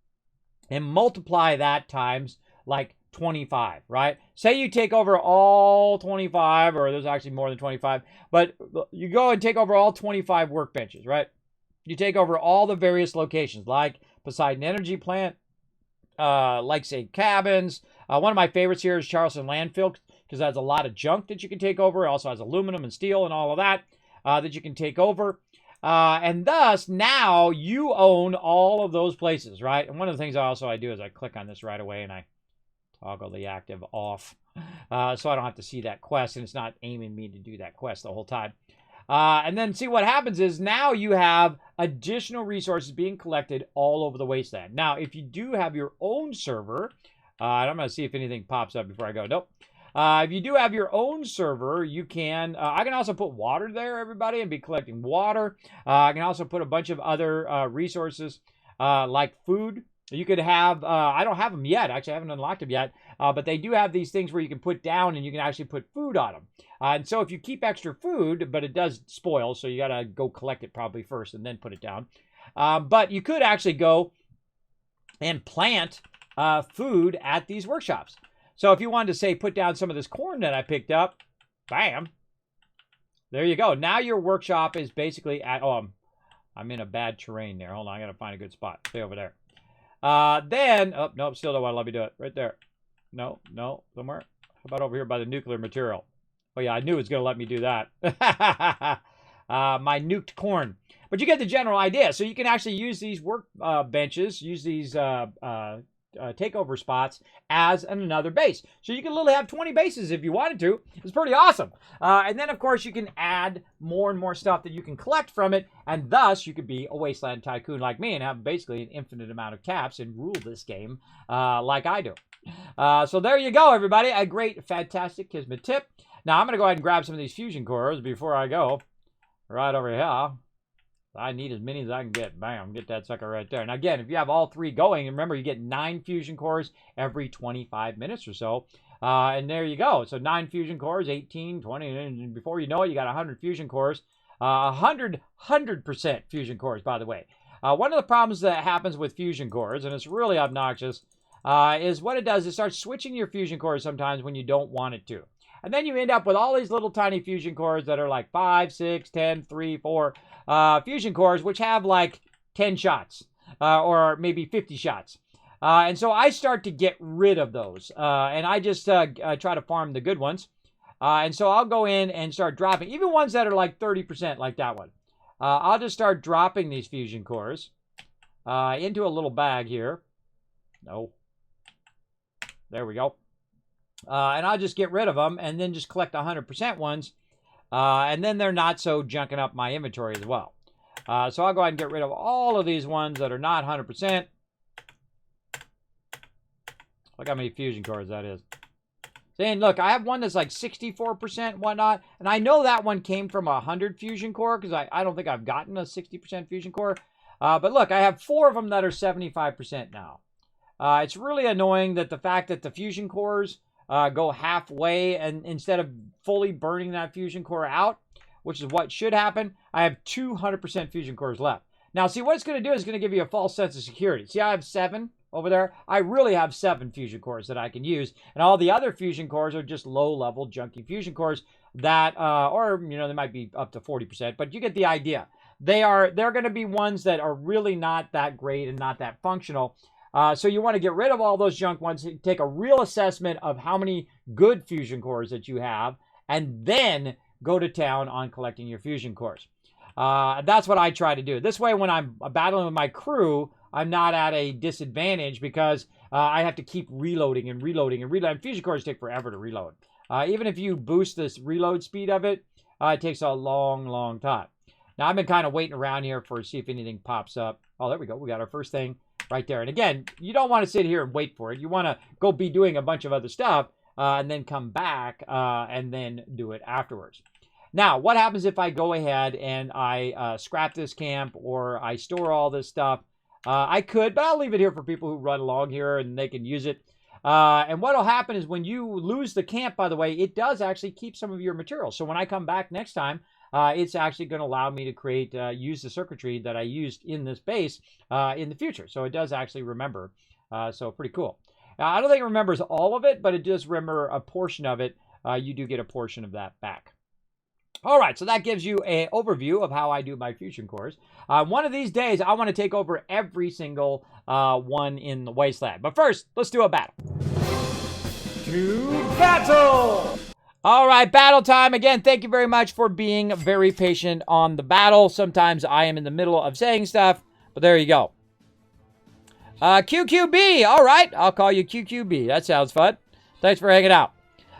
and multiply that times like 25, right? Say you take over all 25, or there's actually more than 25, but you go and take over all 25 workbenches, right? You take over all the various locations, like Poseidon Energy Plant, like, say, cabins. One of my favorites here is Charleston Landfill, because it has a lot of junk that you can take over. It also has aluminum and steel and all of that that you can take over. And thus, now you own all of those places, right? And one of the things I do is I click on this right away and I toggle the active off. So I don't have to see that quest, and it's not aiming me to do that quest the whole time. And then see what happens is now you have additional resources being collected all over the wasteland. Now, if you do have your own server, and I'm going to see if anything pops up before I go. Nope. If you do have your own server, you can, I can also put water there, everybody, and be collecting water. I can also put a bunch of other resources like food. You could have, I don't have them yet. Actually, I haven't unlocked them yet. But they do have these things where you can put down and you can actually put food on them. And so if you keep extra food, but it does spoil, so you got to go collect it probably first and then put it down. But you could actually go and plant food at these workshops. So if you wanted to, say, put down some of this corn that I picked up, bam, there you go. Now your workshop is basically at, I'm in a bad terrain there. Hold on, I got to find a good spot. Stay over there. Then, oh, nope, still don't want to let me do it. Right there. No, somewhere. How about over here by the nuclear material? Oh, yeah, I knew it was going to let me do that. My nuked corn. But you get the general idea. So you can actually use these work benches, use these takeover spots as another base. So you can literally have 20 bases if you wanted to. It's pretty awesome. And then, of course, you can add more and more stuff that you can collect from it, and thus you could be a wasteland tycoon like me and have basically an infinite amount of caps and rule this game like I do. So there you go, everybody. A great, fantastic Kismet tip. Now, I'm going to go ahead and grab some of these fusion cores before I go. Right over here. I need as many as I can get. Bam, get that sucker right there. And again, if you have all three going, remember you get 9 fusion cores every 25 minutes or so. And there you go. So 9 fusion cores, 18, 20, and before you know it, you got 100 fusion cores. 100% fusion cores, by the way. One of the problems that happens with fusion cores, and it's really obnoxious, is what it does is start switching your fusion cores sometimes when you don't want it to. And then you end up with all these little tiny fusion cores that are like 5, 6, 10, 3, 4 fusion cores, which have like 10 shots or maybe 50 shots. And so I start to get rid of those. And I just try to farm the good ones. And so I'll go in and start dropping, even ones that are like 30% like that one. I'll just start dropping these fusion cores into a little bag here. No. There we go. And I'll just get rid of them and then just collect 100% ones. And then they're not so junking up my inventory as well. So I'll go ahead and get rid of all of these ones that are not 100%. Look how many fusion cores that is. Saying, look, I have one that's like 64% whatnot. And I know that one came from 100 fusion core because I don't think I've gotten a 60% fusion core. But look, I have 4 of them that are 75% now. It's really annoying that the fact that the fusion cores go halfway, and instead of fully burning that fusion core out, which is what should happen, I have 200% fusion cores left. Now, see, what it's going to do is going to give you a false sense of security. See, I have 7 over there. I really have 7 fusion cores that I can use. And all the other fusion cores are just low-level, junky fusion cores that, or, you know, they might be up to 40%, but you get the idea. They're going to be ones that are really not that great and not that functional. So you want to get rid of all those junk ones, take a real assessment of how many good fusion cores that you have, and then go to town on collecting your fusion cores. That's what I try to do. This way, when I'm battling with my crew, I'm not at a disadvantage because I have to keep reloading and reloading and reloading. Fusion cores take forever to reload. Even if you boost this reload speed of it, it takes a long, long time. Now, I've been kind of waiting around here for see if anything pops up. Oh, there we go. We got our first thing right there. And again, you don't want to sit here and wait for it. You want to go be doing a bunch of other stuff and then come back and then do it afterwards. Now, what happens if I go ahead and I scrap this camp or I store all this stuff? I could, but I'll leave it here for people who run along here and they can use it. And what will happen is when you lose the camp, by the way, it does actually keep some of your materials. So when I come back next time, it's actually going to allow me to create, use the circuitry that I used in this base in the future. So it does actually remember. So pretty cool. I don't think it remembers all of it, but it does remember a portion of it. You do get a portion of that back. All right, so that gives you an overview of how I do my fusion cores. One of these days, I want to take over every single one in the wasteland. But first, let's do a battle. To battle! All right, battle time. Again, thank you very much for being very patient on the battle. Sometimes I am in the middle of saying stuff, but there you go. QQB. All right, I'll call you QQB. That sounds fun. Thanks for hanging out.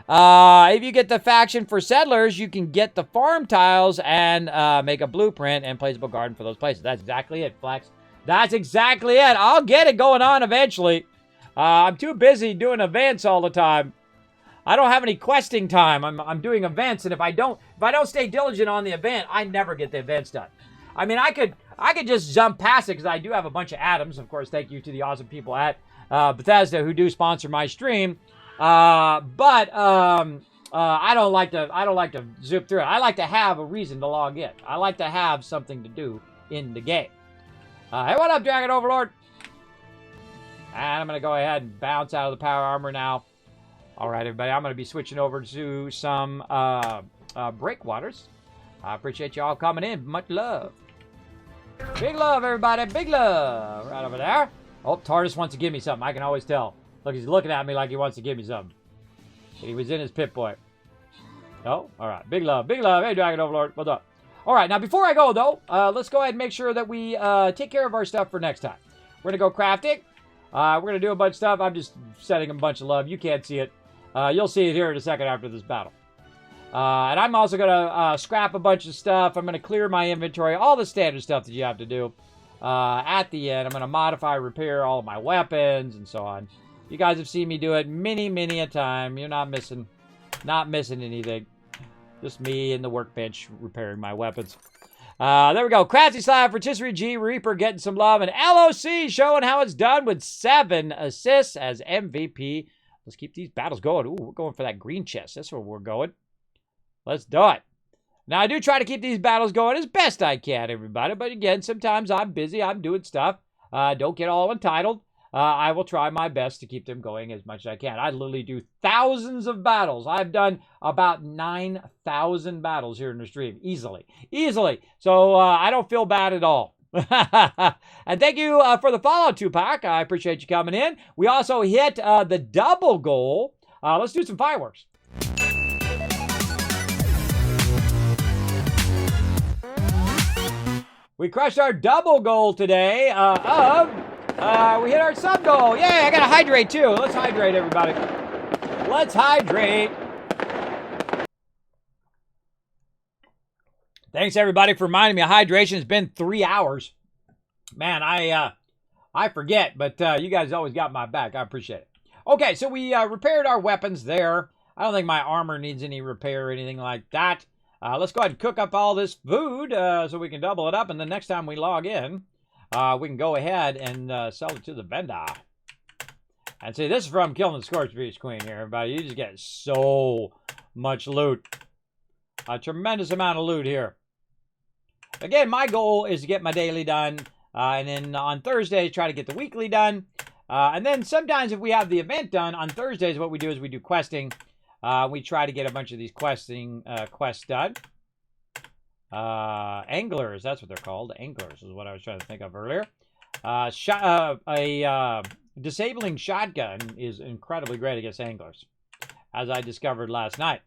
If you get the faction for settlers, you can get the farm tiles and make a blueprint and placeable garden for those places. That's exactly it, Flex. That's exactly it. I'll get it going on eventually. I'm too busy doing events all the time. I don't have any questing time. I'm doing events, and if I don't stay diligent on the event, I never get the events done. I mean, I could just jump past it because I do have a bunch of atoms. Of course, thank you to the awesome people at Bethesda who do sponsor my stream. I don't like to zip through it. I like to have a reason to log in. I like to have something to do in the game. Hey, what up, Dragon Overlord? And I'm going to go ahead and bounce out of the power armor now. All right, everybody, I'm going to be switching over to some breakwaters. I appreciate you all coming in. Much love. Big love, everybody. Big love. Right over there. Oh, TARDIS wants to give me something. I can always tell. Look, he's looking at me like he wants to give me something. He was in his Pip-Boy. Oh, all right. Big love. Big love. Hey, Dragon Overlord. What's up? All right, now before I go, though, let's go ahead and make sure that we take care of our stuff for next time. We're going to go crafting. We're going to do a bunch of stuff. I'm just setting a bunch of love. You can't see it. You'll see it here in a second after this battle. And I'm also going to scrap a bunch of stuff. I'm going to clear my inventory, all the standard stuff that you have to do. At the end, I'm going to modify, repair all of my weapons, and so on. You guys have seen me do it many, many a time. You're not missing anything. Just me and the workbench repairing my weapons. There we go. Crafty Slab, Rotisserie G, Reaper getting some love, and LOC showing how it's done with 7 assists as MVP. Let's keep these battles going. Ooh, we're going for that green chest. That's where we're going. Let's do it. Now, I do try to keep these battles going as best I can, everybody. But again, sometimes I'm busy. I'm doing stuff. Don't get all entitled. I will try my best to keep them going as much as I can. I literally do thousands of battles. I've done about 9,000 battles here in the stream. Easily. Easily. So I don't feel bad at all. And thank you for the follow, Tupac. I appreciate you coming in. We also hit the double goal. Let's do some fireworks. We crushed our double goal today we hit our sub goal. Yay, I gotta hydrate too. Let's hydrate, everybody. Let's hydrate. Thanks, everybody, for reminding me of hydration. It's been 3 hours. Man, I forget, but you guys always got my back. I appreciate it. Okay, so we repaired our weapons there. I don't think my armor needs any repair or anything like that. Let's go ahead and cook up all this food so we can double it up, and the next time we log in, we can go ahead and sell it to the vendor. And see, this is from killing the Scorched Beast Queen here, everybody. You just get so much loot. A tremendous amount of loot here. Again, my goal is to get my daily done, and then on Thursdays, try to get the weekly done. And then sometimes if we have the event done on Thursdays, what we do is we do questing. We try to get a bunch of these quests done. Anglers, that's what they're called. Anglers is what I was trying to think of earlier. Disabling shotgun is incredibly great against anglers, as I discovered last night.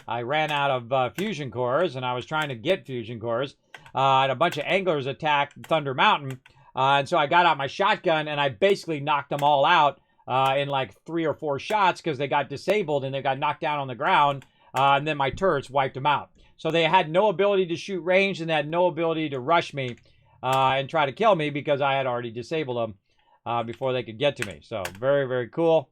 I ran out of fusion cores, and I was trying to get fusion cores, and a bunch of anglers attacked Thunder Mountain, and so I got out my shotgun, and I basically knocked them all out in like 3 or 4 shots because they got disabled, and they got knocked down on the ground, and then my turrets wiped them out. So they had no ability to shoot range, and they had no ability to rush me and try to kill me because I had already disabled them before they could get to me. So very, very cool.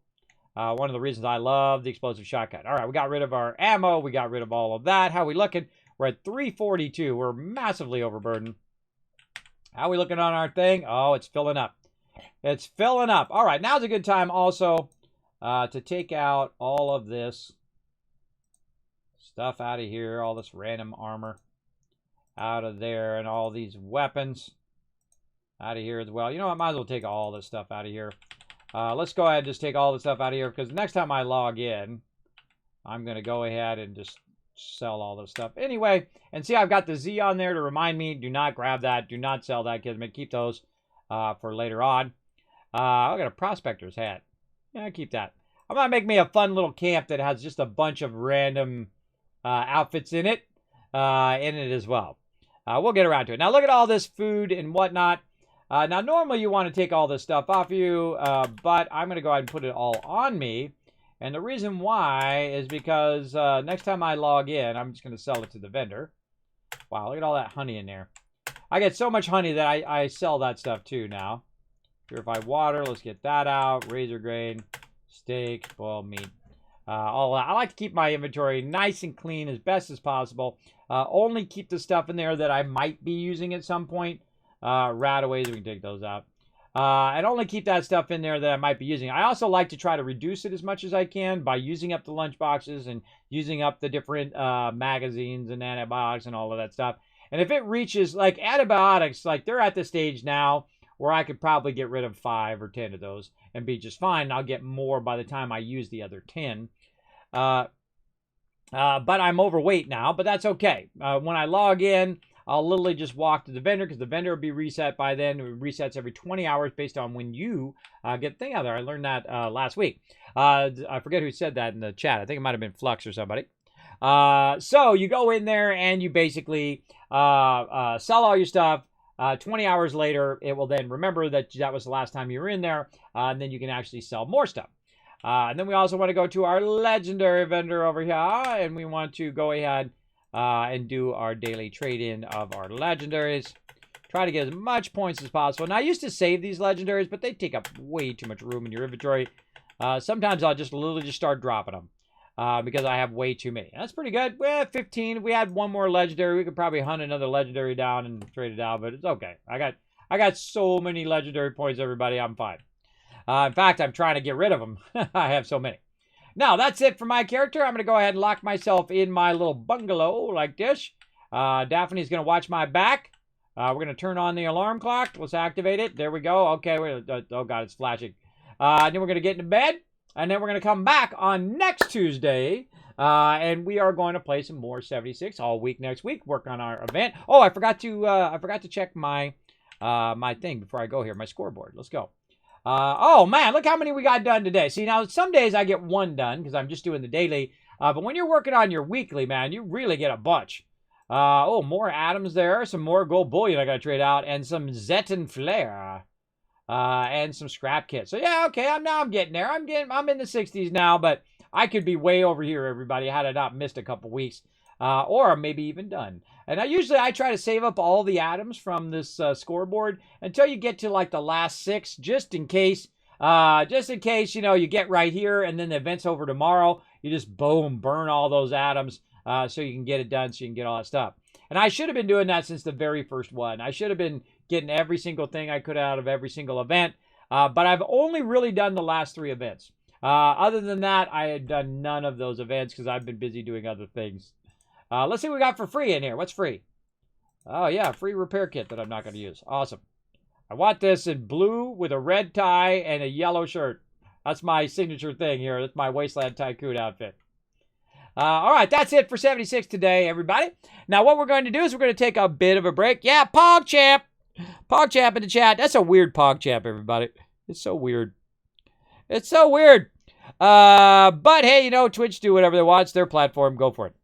One of the reasons I love the explosive shotgun. All right, we got rid of our ammo. We got rid of all of that. How are we looking? We're at 342. We're massively overburdened. How are we looking on our thing? Oh, it's filling up. It's filling up. All right, now's a good time also to take out all of this stuff out of here, all this random armor out of there, and all these weapons out of here as well. You know what? Might as well take all this stuff out of here. Let's go ahead and just take all the stuff out of here, because the next time I log in, I'm going to go ahead and just sell all this stuff anyway. And see, I've got the Z on there to remind me, do not grab that, do not sell that, Kismet. Keep those for later on. I got a prospector's hat. Yeah, keep that. I'm going to make me a fun little camp that has just a bunch of random outfits in it as well. We'll get around to it. Now, look at all this food and whatnot. Now, normally you want to take all this stuff off you, but I'm going to go ahead and put it all on me. And the reason why is because next time I log in, I'm just going to sell it to the vendor. Wow, look at all that honey in there. I get so much honey that I sell that stuff too now. Purified water, let's get that out. Razor grain, steak, boiled meat. I like to keep my inventory nice and clean as best as possible. Only keep the stuff in there that I might be using at some point. Rataways, we can take those out. And only keep that stuff in there that I might be using. I also like to try to reduce it as much as I can by using up the lunch boxes and using up the different magazines and antibiotics and all of that stuff. And if it reaches, like antibiotics, like they're at the stage now where I could probably get rid of 5 or 10 of those and be just fine. I'll get more by the time I use the other 10. But I'm overweight now, but that's okay. When I log in, I'll literally just walk to the vendor because the vendor will be reset by then. It resets every 20 hours based on when you get the thing out there. I learned that last week. I forget who said that in the chat. I think it might have been Flux or somebody. So you go in there and you basically sell all your stuff. 20 hours later, it will then remember that that was the last time you were in there, and then you can actually sell more stuff. And then we also want to go to our legendary vendor over here, and we want to go ahead and do our daily trade-in of our legendaries. Try to get as much points as possible. Now, I used to save these legendaries, but they take up way too much room in your inventory. Sometimes I'll just literally just start dropping them because I have way too many. That's pretty good. We have 15. If we had one more legendary, we could probably hunt another legendary down and trade it out, but it's okay. I got so many legendary points, everybody. I'm fine. In fact, I'm trying to get rid of them. I have so many. Now, that's it for my character. I'm going to go ahead and lock myself in my little bungalow like this. Daphne's going to watch my back. We're going to turn on the alarm clock. Let's activate it. There we go. Okay. Oh, God, it's flashing. And then we're going to get into bed. And then we're going to come back on next Tuesday. And we are going to play some more 76 all week next week. Work on our event. Oh, I forgot to check my my thing before I go here. My scoreboard. Let's go. Oh, man, look how many we got done today. See, now, some days I get 1 done because I'm just doing the daily. But when you're working on your weekly, man, you really get a bunch. Oh, more atoms there. Some more gold bullion I got to trade out. And some Zeton Flare. And some scrap kits. So, yeah, okay, I'm getting there. I'm in the 60s now, but I could be way over here, everybody, had I not missed a couple weeks. Or maybe even done. And I try to save up all the atoms from this scoreboard until you get to like the last 6, just in case, you know, you get right here and then the event's over tomorrow. You just boom, burn all those atoms so you can get it done, so you can get all that stuff. And I should have been doing that since the very first one. I should have been getting every single thing I could out of every single event. But I've only really done the last 3 events. Other than that, I had done none of those events because I've been busy doing other things. Let's see what we got for free in here. What's free? Oh, yeah, free repair kit that I'm not going to use. Awesome. I want this in blue with a red tie and a yellow shirt. That's my signature thing here. That's my Wasteland Tycoon outfit. All right, that's it for 76 today, everybody. Now, what we're going to do is we're going to take a bit of a break. Yeah, PogChamp. PogChamp in the chat. That's a weird PogChamp, everybody. It's so weird. It's so weird. But, hey, you know, Twitch do whatever they want. It's their platform. Go for it.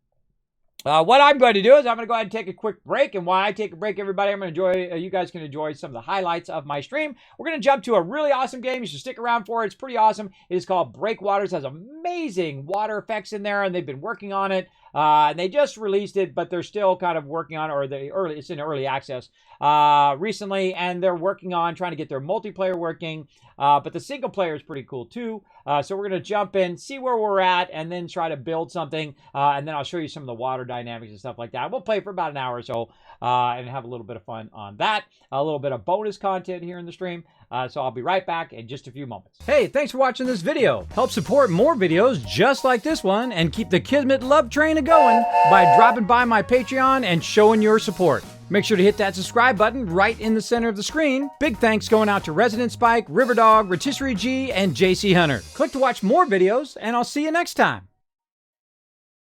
What I'm going to do is I'm going to go ahead and take a quick break. And while I take a break, everybody, I'm going to enjoy, you guys can enjoy some of the highlights of my stream. We're going to jump to a really awesome game. You should stick around for it. It's pretty awesome. It is called Breakwaters. It has amazing water effects in there, and they've been working on it. And they just released it, but they're still kind of working on it, or it's in early access recently, and they're working on trying to get their multiplayer working. But the single player is pretty cool too. So we're going to jump in, see where we're at, and then try to build something. And then I'll show you some of the water dynamics and stuff like that. We'll play for about an hour or so and have a little bit of fun on that. A little bit of bonus content here in the stream. So I'll be right back in just a few moments. Hey, thanks for watching this video. Help support more videos just like this one and keep the Kismet love train a-going by dropping by my Patreon and showing your support. Make sure to hit that subscribe button right in the center of the screen. Big thanks going out to Resident Spike, Riverdog, Rotisserie G, and JC Hunter. Click to watch more videos, and I'll see you next time.